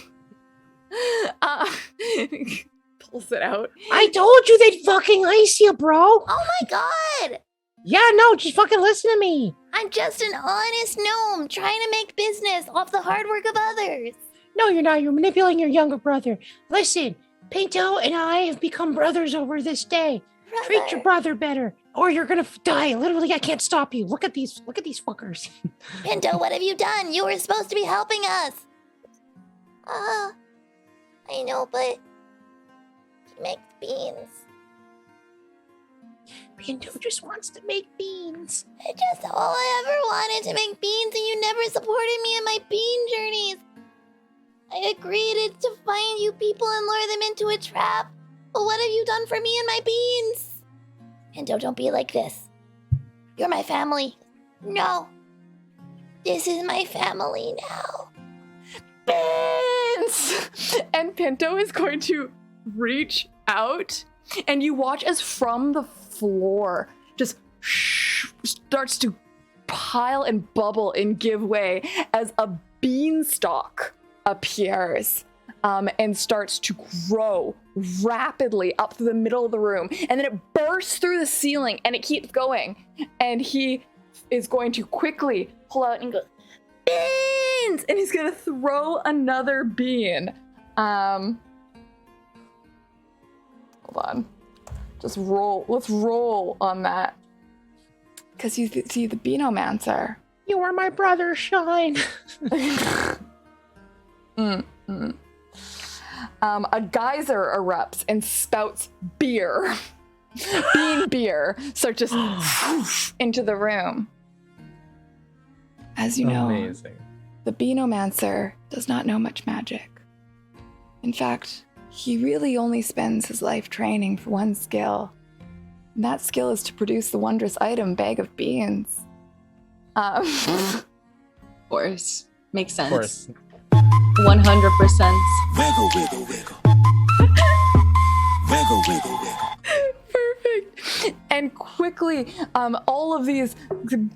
Pulls it out. I told you they'd fucking ice you, bro. Oh my god. Yeah, no, just fucking listen to me. I'm just an honest gnome trying to make business off the hard work of others. No, you're not. You're manipulating your younger brother. Listen, Pinto and I have become brothers over this day. Treat your brother better, or you're gonna die. Literally, I can't stop you. Look at these fuckers. Pinto, what have you done? You were supposed to be helping us. I know, but he makes beans. Pinto just wants to make beans. That's just all I ever wanted, to make beans, and you never supported me in my bean journeys. I agreed to find you people and lure them into a trap. But what have you done for me and my beans? Pinto, don't be like this. You're my family. No. This is my family now. Beans! And Pinto is going to reach out, and you watch as from the floor just starts to pile and bubble and give way as a beanstalk appears and starts to grow rapidly up to the middle of the room, and then it bursts through the ceiling and it keeps going, and he is going to quickly pull out and go, beans, and he's gonna throw another bean. Hold on, just roll. Let's roll on that, because you see the Beanomancer. You are my brother, Shine. A geyser erupts and spouts beer, bean beer, so just into the room. As you know, Amazing. the Beanomancer does not know much magic. In fact, he really only spends his life training for one skill. And that skill is to produce the wondrous item bag of beans. Of course. Makes sense. Of course. 100%. Wiggle, wiggle, wiggle. Wiggle, wiggle, wiggle. Perfect. And quickly, all of these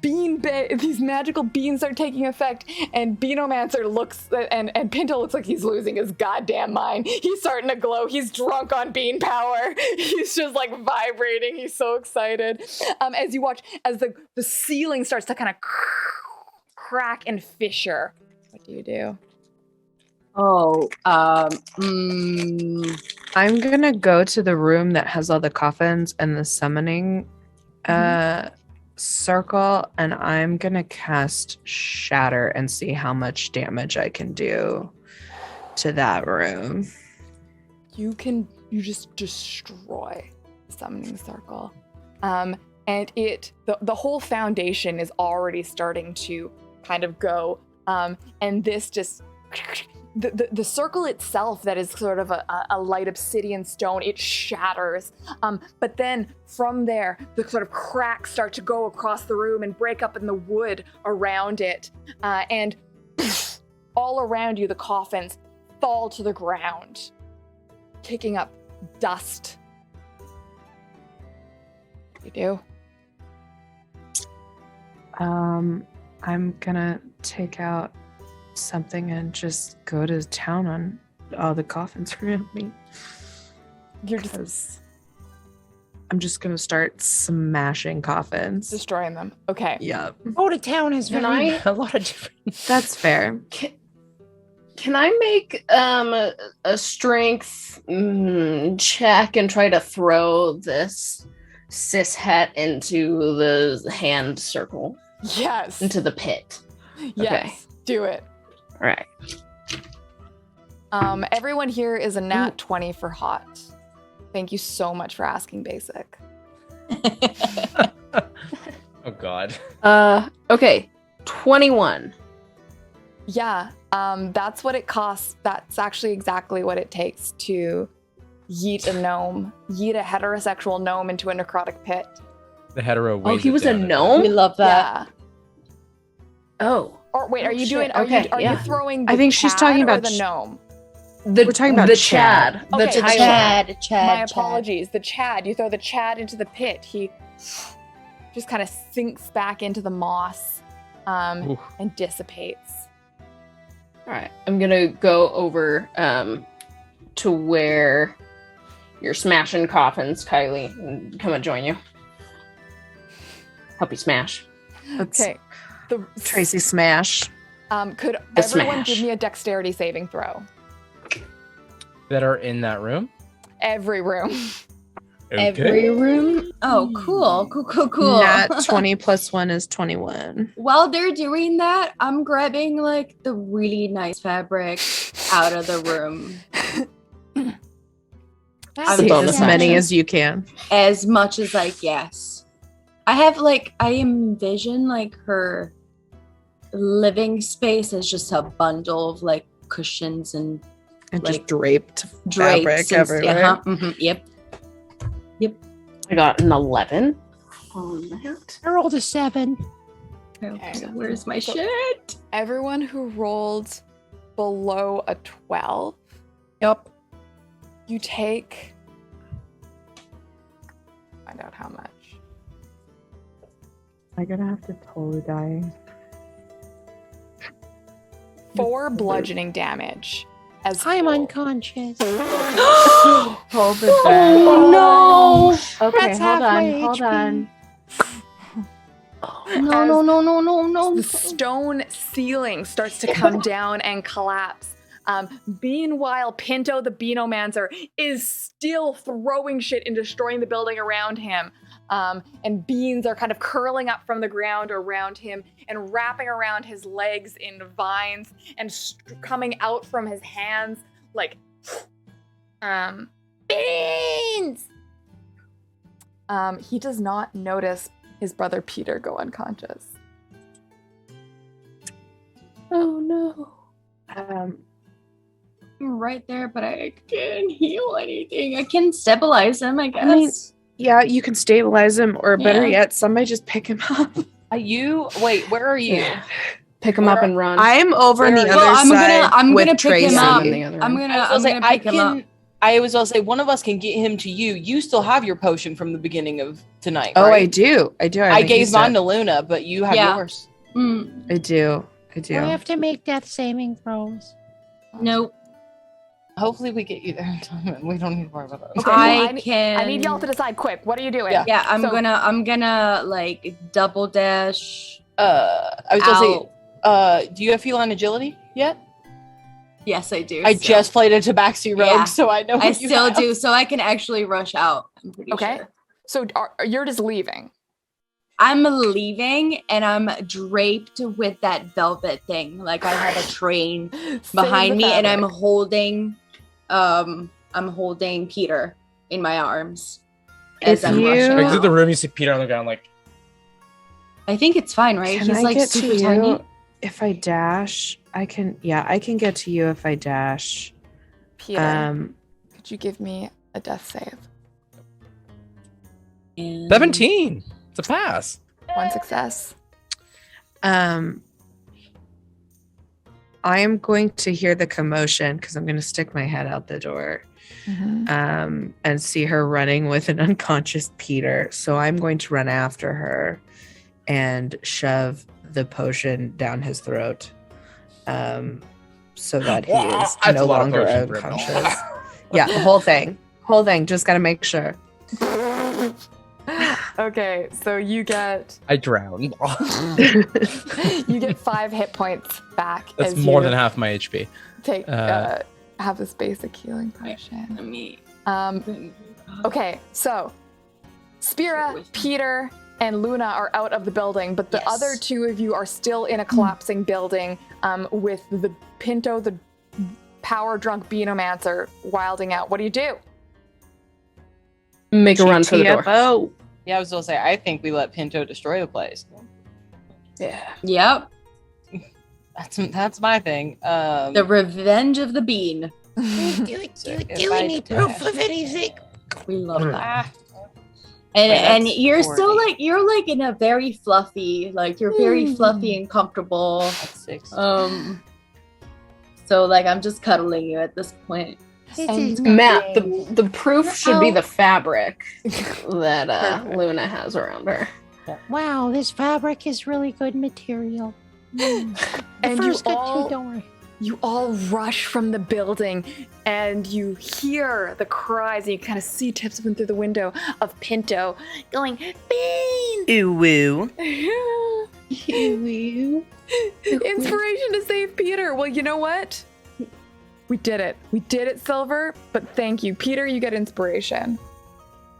these magical beans start taking effect, and Beanomancer looks, and Pinto looks like he's losing his goddamn mind. He's starting to glow. He's drunk on bean power. He's just like vibrating. He's so excited. As you watch, as the ceiling starts to kind of crack and fissure. What do you do? I'm gonna go to the room that has all the coffins and the summoning circle, and I'm gonna cast Shatter and see how much damage I can do to that room. You just destroy the summoning circle. And the whole foundation is already starting to kind of go, and this just the circle itself, that is sort of a light obsidian stone, it shatters. But then from there, the sort of cracks start to go across the room and break up in the wood around it. And all around you, the coffins fall to the ground, kicking up dust. What do you do? I'm gonna take out something and just go to town on all the coffins around me. I'm just gonna start smashing coffins, destroying them. Okay. Yeah. Go to town has Can very I- a lot of different. That's fair. Can I make a strength check and try to throw this cis het into the hand circle? Yes. Into the pit. Yes. Do it. All right. Everyone here is a nat 20 for hot. Thank you so much for asking, Basic. Oh God. Okay. 21. Yeah. That's what it costs. That's actually exactly what it takes to yeet a heterosexual gnome into a necrotic pit. The hetero. Oh, weighs he it was a down gnome? We love that. Yeah. Oh. Or wait, are you shit. doing? Are Okay, you yeah. throwing? The I think she's Chad talking or about the gnome. We're talking about the Chad. Chad. The Okay, Tyler. My apologies. The Chad. You throw the Chad into the pit. He just kind of sinks back into the moss and dissipates. All right. I'm gonna go over to where you're smashing coffins, Kylie, and come and join you. Help you smash. Okay. Tracy smash. Could The everyone smash. give me a dexterity saving throw? that are in that room. Every room. Okay. Every room. Oh, cool. Cool. Nat 20 plus 1 is 21. While they're doing that, I'm grabbing like the really nice fabric out of the room. Save as many as you can. As much as I guess. I envision like her living space as just a bundle of like cushions and just draped drapes fabric and everywhere. Yep. I got an 11 on that. I rolled a 7. Okay, where's my So shit? Everyone who rolled below a 12. Yep. You take. Find out how much. I'm gonna have to totally die. 4 bludgeoning damage. As I'm unconscious. Hold it back. Oh no! Okay, That's hold half on, my hold HP. on. No. The stone ceiling starts to come down and collapse. Meanwhile, Pinto the Beanomancer is still throwing shit and destroying the building around him. And beans are kind of curling up from the ground around him and wrapping around his legs in vines and coming out from his hands like beans. He does not notice his brother Peter go unconscious. Oh no. I'm right there, but I can't heal anything. I can stabilize him, I guess. I mean, yeah, you can stabilize him, or better Yeah. yet, somebody just pick him up. Wait, where are you? Pick him up and run. I'm over on the Well, other side. I'm with gonna pick him Tracy. up. the other I'm end. gonna pick him up. I was gonna say one of us can get him to you. You still have your potion from the beginning of tonight. Oh, right? I do. I I gave used mine it. to Luna, but you have Yeah. yours. I do. We have to make death saving throws. Nope. Hopefully, we get you there in time, and we don't need to worry about that. Okay, well, I I need y'all to decide quick. What are you doing? Yeah, I'm So- gonna like double dash. I was gonna say, do you have feline agility yet? Yes, I do. I so- just played a Tabaxi rogue, Yeah. so I know. I what you still have. do, so I can actually rush out. I'm pretty Okay. sure. So you're just leaving. I'm leaving, and I'm draped with that velvet thing, like I had a train behind the me, and I'm fabric. holding Peter in my arms. If I'm you- rushing Like, through out. the room, you see Peter on the ground, like, I think it's fine, right? Can He's I like get to super you tiny. if I dash? I can get to you if I dash. Peter, could you give me a death save? 17. It's a pass. 1 success. I am going to hear the commotion because I'm going to stick my head out the door and see her running with an unconscious Peter. So I'm going to run after her and shove the potion down his throat, so that he is That's no a lot of longer potion for him. unconscious. Yeah, the whole thing. Just gotta make sure. Okay, so you get I drown. you get 5 hit points back. That's as more you than half my HP. take have this basic healing potion. Okay, so Spira, Peter, and Luna are out of the building, but the other 2 of you are still in a collapsing building with the Pinto, the power-drunk Beanomancer, wilding out. What do you do? Make a run for the door. GTFO. Yeah, I was gonna say, I think we let Pinto destroy the place. Yeah. Yep. That's my thing. The revenge of the bean. Do we need proof of anything? We love that. Wait, And that's you're 40. still like in a very fluffy, you're very fluffy and comfortable. That's 6. So I'm just cuddling you at this point. Matt, the proof should be the fabric that Luna has around her. Wow, this fabric is really good material. The And first good 2 doors. you all rush from the building and you hear the cries and you kind of see tips of them through the window of Pinto going, Beans! Ooh woo. Inspiration to save Peter. Well, you know what? We did it. We did it, Silver, but thank you. Peter, you get inspiration.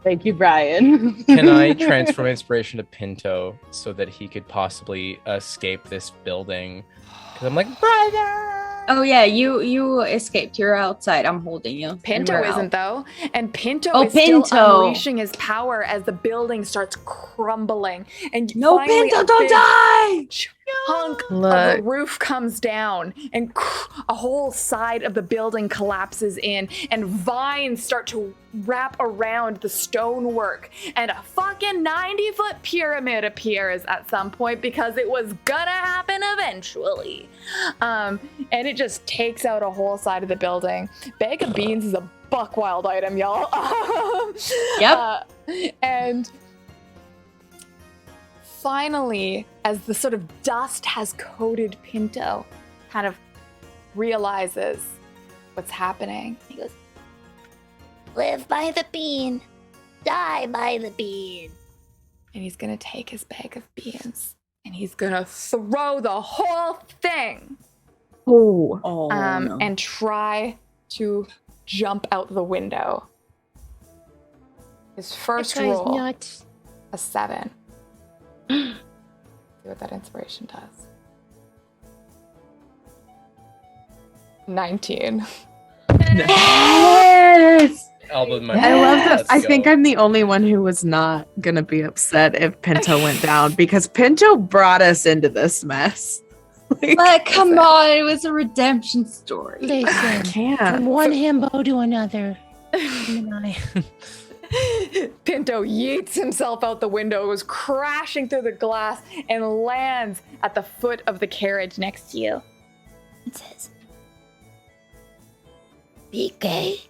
Thank you, Brian. Can I transfer my inspiration to Pinto so that he could possibly escape this building? Because I'm like, brother! Oh yeah, you escaped. You're outside. I'm holding you. Pinto And we're isn't out. though, and Pinto Oh, is still Pinto. unleashing his power as the building starts crumbling. And No, finally Pinto, a don't big die! Chunk of Look. the roof comes down, and a whole side of the building collapses in, and vines start to wrap around the stonework, and a fucking 90-foot pyramid appears at some point because it was gonna happen eventually. And it just takes out a whole side of the building. Bag of beans is a buck wild item, y'all. Yep. And finally, as the sort of dust has coated Pinto, kind of realizes what's happening. He goes, Live by the bean, die by the bean. and he's gonna take his bag of beans and he's gonna throw the whole thing. Oh, And try to jump out the window. His first That guy's roll, nuts. a 7. See what that inspiration does. 19. Yes! Elbow in my I love that. Let's I go. think I'm the only one who was not gonna be upset if Pinto went down because Pinto brought us into this mess. But come on, it was a redemption story. Listen, from one himbo to another. Pinto yeets himself out the window, goes crashing through the glass, and lands at the foot of the carriage next to you. It says, be gay,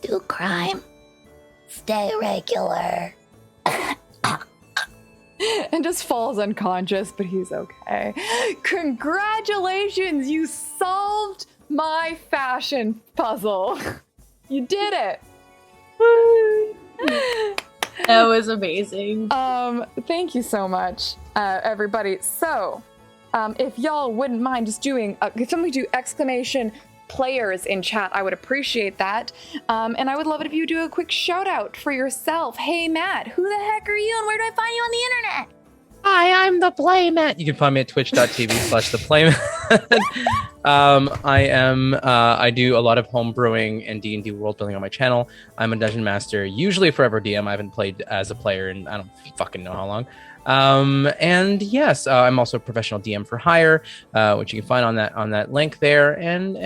do crime, stay regular. And just falls unconscious, but he's okay. Congratulations, you solved my fashion puzzle. You did it. That was amazing. Thank you so much, everybody. So, if y'all wouldn't mind just doing, if somebody do exclamation players in chat, I would appreciate that. And I would love it if you do a quick shout out for yourself. Hey, Matt, who the heck are you and where do I find you on the internet? Hi, I'm the Playmat. You can find me at twitch.tv/theplaymat. I do a lot of home brewing and D&D world building on my channel. I'm a dungeon master, usually forever DM. I haven't played as a player in I don't fucking know how long. And yes, I'm also a professional DM for hire, which you can find on that link there. And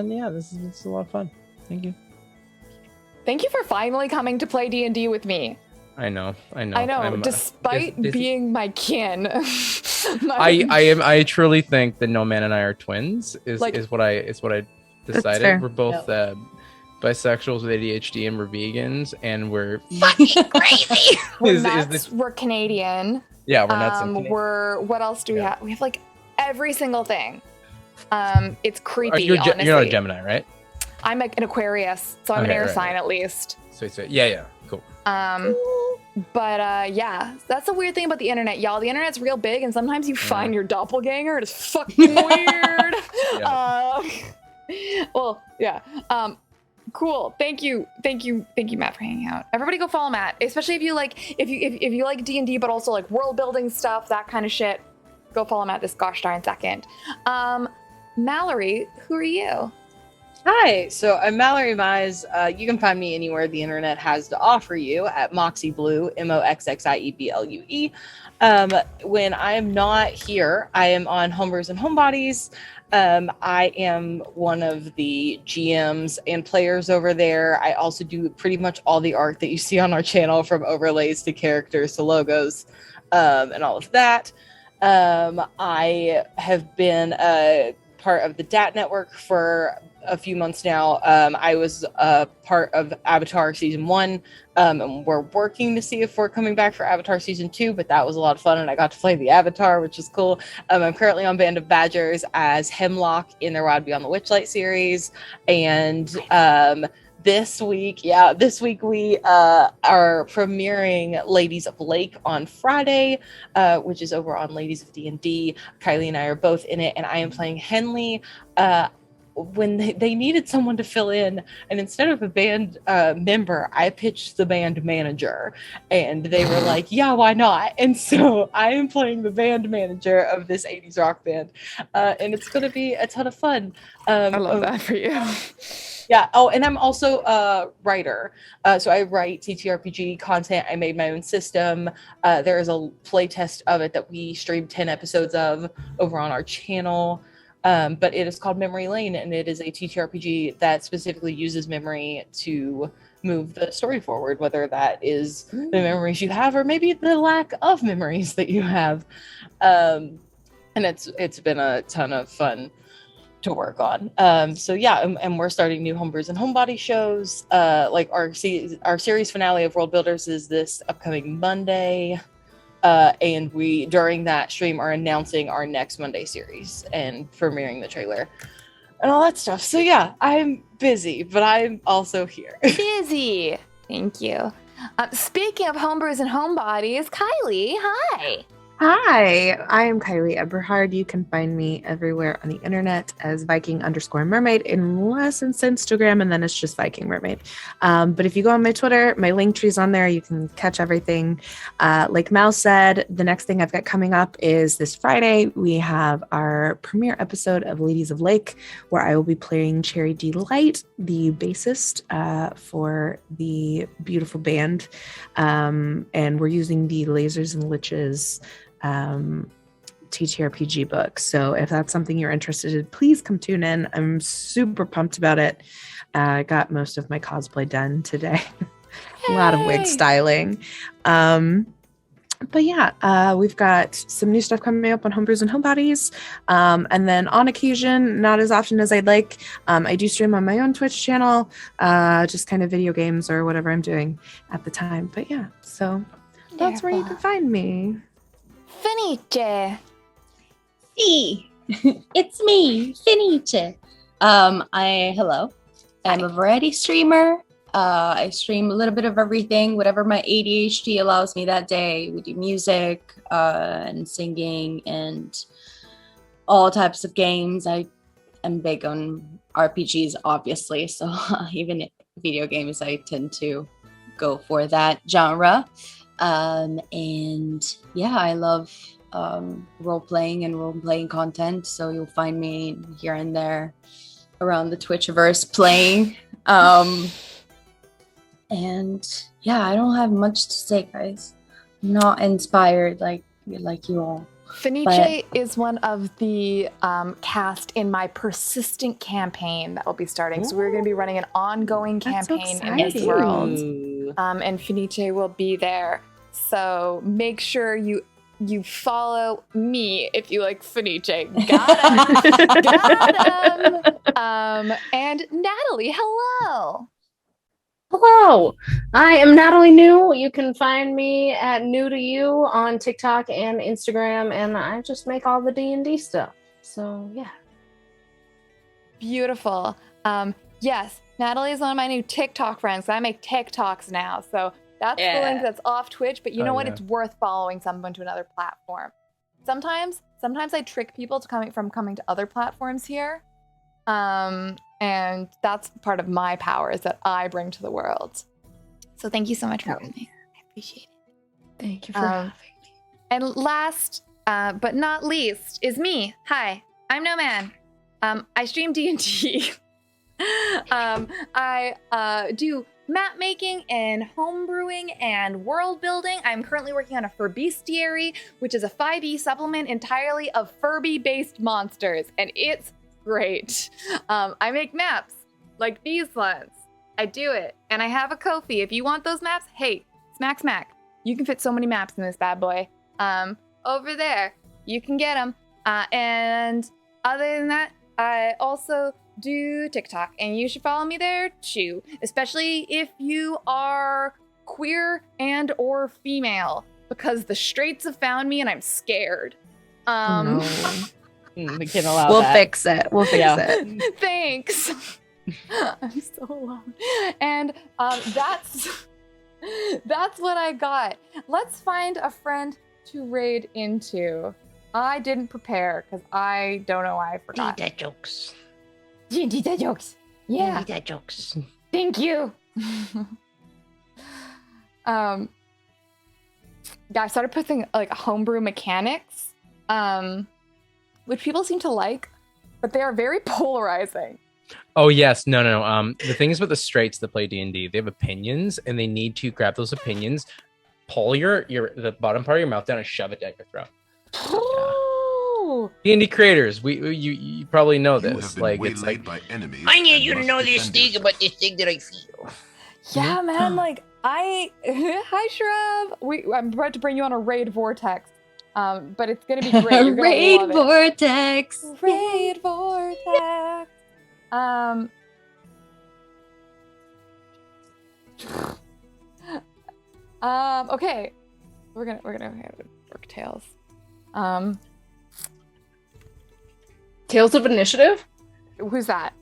yeah, this is a lot of fun. Thank you. Thank you for finally coming to play D&D with me. I know. Despite being my kin. I truly think that No Man and I are twins. Is what I decided. fair. We're both bisexuals with ADHD, and we're vegans, and we're fucking crazy. We're Canadian. Yeah, we're not symphony. What else do we have? We have like every single thing. It's creepy, You're honestly. not a Gemini, right? I'm an Aquarius, so I'm an air sign at least. Sweet. Yeah, cool. But yeah, that's the weird thing about the internet, y'all. The internet's real big, and sometimes you find your doppelganger. It's fucking weird. Well, yeah. Cool. Thank you, Matt, for hanging out. Everybody, go follow Matt, especially if you like D&D, but also like world building stuff, that kind of shit. Go follow Matt this gosh darn second. Mallory, who are you? Hi, so I'm Mallory Mize. You can find me anywhere the internet has to offer you at Moxie Blue, MOXXIEBLUE. When I am not here, I am on Homebrewers and Homebodies. I am one of the GMs and players over there. I also do pretty much all the art that you see on our channel, from overlays to characters to logos, and all of that. I have been a part of the DAT network for a few months now. I was a part of Avatar season 1, and we're working to see if we're coming back for Avatar season 2, but that was a lot of fun and I got to play the Avatar, which is cool. I'm currently on Band of Badgers as Hemlock in their Wild Beyond the Witchlight series, and this week we are premiering Ladies of Lake on Friday, which is over on Ladies of D&D. Kylie and I are both in it, and I am playing Henley. When they needed someone to fill in, and instead of a band member, I pitched the band manager, and they were like, yeah, why not? And so I am playing the band manager of this 80s rock band, and it's going to be a ton of fun. I love that for you. Yeah. Oh, and I'm also a writer. So I write TTRPG content. I made my own system. There is a play test of it that we streamed 10 episodes of over on our channel. But it is called Memory Lane, and it is a TTRPG that specifically uses memory to move the story forward, whether that is the memories you have or maybe the lack of memories that you have. And it's been a ton of fun to work on. So yeah, and we're starting new Homebrews and Homebody shows. Like our series finale of World Builders is this upcoming Monday. And we, during that stream, are announcing our next Monday series and premiering the trailer and all that stuff. So yeah, I'm busy, but I'm also here. Busy. Thank you. Speaking of Homebrews and Homebodies, Kylie, hi. Hi, I am Kylie Eberhard. You can find me everywhere on the internet as Viking_mermaid, unless it's Instagram, and then it's just Viking Mermaid. But if you go on my Twitter, my link tree's on there. You can catch everything. Like Mal said, the next thing I've got coming up is this Friday. We have our premiere episode of Ladies of Lake, where I will be playing Cherry Delight, the bassist for the beautiful band. And we're using the Lasers and Liches TTRPG book. So if that's something you're interested in, please come tune in. I'm super pumped about it. I got most of my cosplay done today. A lot of wig styling. But yeah, we've got some new stuff coming up on Homebrews and Homebodies. And then on occasion, not as often as I'd like, I do stream on my own Twitch channel, just kind of video games or whatever I'm doing at the time. But yeah, so that's where you can find me. Finiche. See, it's me, Finiche. Hello. I'm a variety streamer. I stream a little bit of everything, whatever my ADHD allows me that day. We do music and singing and all types of games. I am big on RPGs, obviously, so even video games, I tend to go for that genre. And yeah, I love role-playing and role-playing content, so you'll find me here and there around the Twitchverse playing. And yeah, I don't have much to say, guys. I'm not inspired like you all. Finiche is one of the cast in my persistent campaign that will be starting. Ooh. So we're going to be running an ongoing campaign in this world. And Finiche will be there. So make sure you follow me if you like Finiche. Got him. Got him. And Natalie, hello. Hello, I am Natalie New. You can find me at New to You on TikTok and Instagram, and I just make all the D&D stuff. So yeah. Beautiful. Yes, Natalie is one of my new TikTok friends. I make TikToks now, so that's the link that's off Twitch. But you know what? It's worth following someone to another platform. Sometimes I trick people to coming to other platforms here, and that's part of my powers that I bring to the world. So thank you so much for having me. I appreciate it. Thank you for having me. And last but not least is me. Hi, I'm No Man. I stream D&D. I do map making and home brewing and world building. I'm currently working on a Furbeastiary, which is a 5e supplement entirely of Furby-based monsters, and it's great. I make maps like these ones. I do it, and I have a Ko-fi. If you want those maps, hey, smack. You can fit so many maps in this bad boy. Over there, you can get them. And other than that, I also do TikTok, and you should follow me there too, especially if you are queer and or female, because the straights have found me and I'm scared. We can't allow We'll that. fix it. We'll fix it. Thanks. I'm so alone. And that's what I got. Let's find a friend to raid into. I didn't prepare because I don't know why I forgot. D&D jokes. D&D dad jokes. Yeah. D&D jokes. Thank you. Yeah, I started putting like homebrew mechanics, which people seem to like, but they are very polarizing. Oh yes, no. The thing is with the straights that play D&D, they have opinions, and they need to grab those opinions, pull the bottom part of your mouth down, and shove it down your throat. D&D creators, you probably know this. Like it's like by enemies. I need you to know this thing about this thing that I feel. Yeah, man. Like hi Shrav. I'm about to bring you on a raid vortex, but it's gonna be great. You're gonna Raid love it. vortex. Raid vortex. Okay, we're gonna have work tales. Tales of Initiative? Who's that?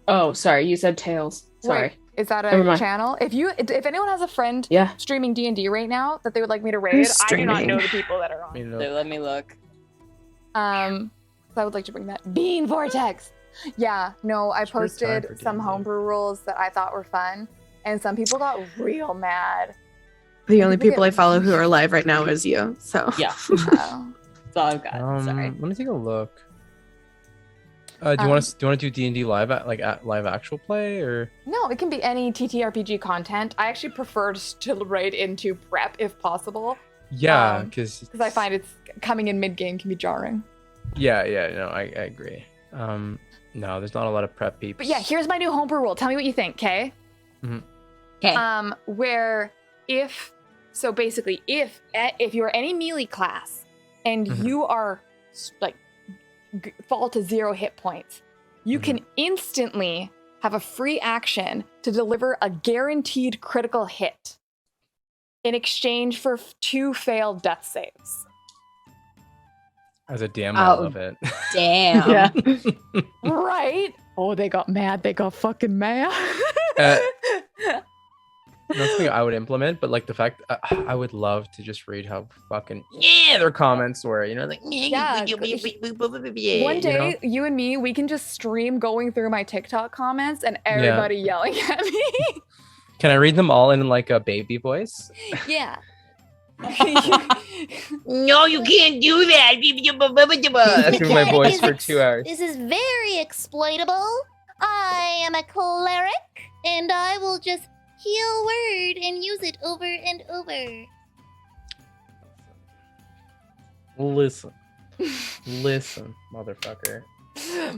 Oh, sorry. You said Tales. Sorry. Wait, is that Never a mind. channel? If anyone has a friend Yeah. streaming D&D right now that they would like me to raid, Who's I do not streaming? know the people that are on. So let me look. So I would like to bring that Bean Vortex. Yeah, no, I Sure, time posted for some D&D. homebrew rules that I thought were fun, and some people got real mad. The only People people I get- follow who are live right now is you. So Yeah. Oh. That's all I've got. Sorry. let me take a look. Do you want to do D&D live at live actual play or? No, it can be any TTRPG content. I actually prefer to raid into prep if possible. Yeah, because I find it's coming in mid game can be jarring. yeah, no, I agree. No, there's not a lot of prep peeps. But yeah, here's my new homebrew rule. Tell me what you think, okay? Mhm. Okay. Where if you're any melee class and Mhm. you are like fall to 0 hit points, you Mm-hmm. can instantly have a free action to deliver a guaranteed critical hit in exchange for 2 failed death saves. As a DM, I Oh, love it. Damn. Yeah. Right? Oh, they got mad. They got fucking mad. That's something I would implement, but like the fact I would love to just read how fucking their comments were, like Yeah, One day, you and me, we can just stream going through my TikTok comments and everybody yelling at me. Can I read them all in like a baby voice? Yeah. No, you can't do that. Do my voice for 2 hours. This is very exploitable. I am a cleric, and I will just heal word and use it over and over. Listen, motherfucker.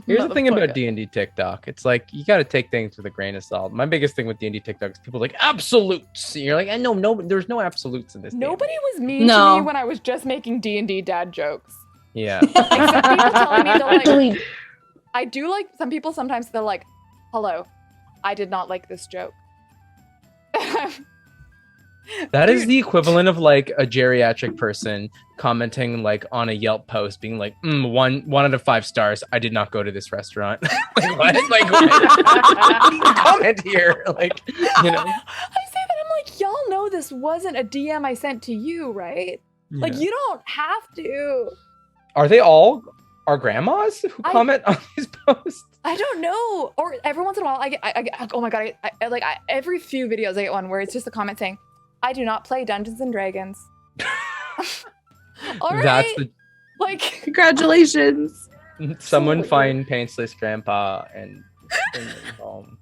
Here's the thing about D&D TikTok. It's like you got to take things with a grain of salt. My biggest thing with D&D TikTok is people like absolutes. And you're like, no, there's no absolutes in this. Nobody was mean to me when I was just making D&D dad jokes. Yeah. Except people telling me to like. I do like some people sometimes they're like, "Hello, I did not like this joke. That is the equivalent of like a geriatric person commenting like on a Yelp post, being like, one out of 5 stars. I did not go to this restaurant. Like what? Like what? Comment here, like you know. I say that I'm like, y'all know this wasn't a DM I sent to you, right? Like Yeah. you don't have to. Are they all our grandmas who comment on these posts? I don't know. Or every once in a while, I get, oh my god, every few videos I get one where it's just a comment saying, "I do not play Dungeons and Dragons." All right. That's the Like, congratulations. someone find Paintless Grandpa and bring him home.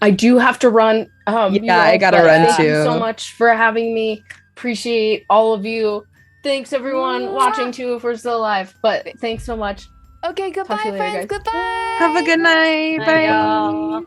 I do have to run. Yeah, I gotta but run thank you too. so much for having me. Appreciate all of you. Thanks everyone watching too if we're still alive. But thanks so much. Okay, goodbye, Talk to you later, friends. guys. Goodbye. Have a good night. Bye, Bye. y'all.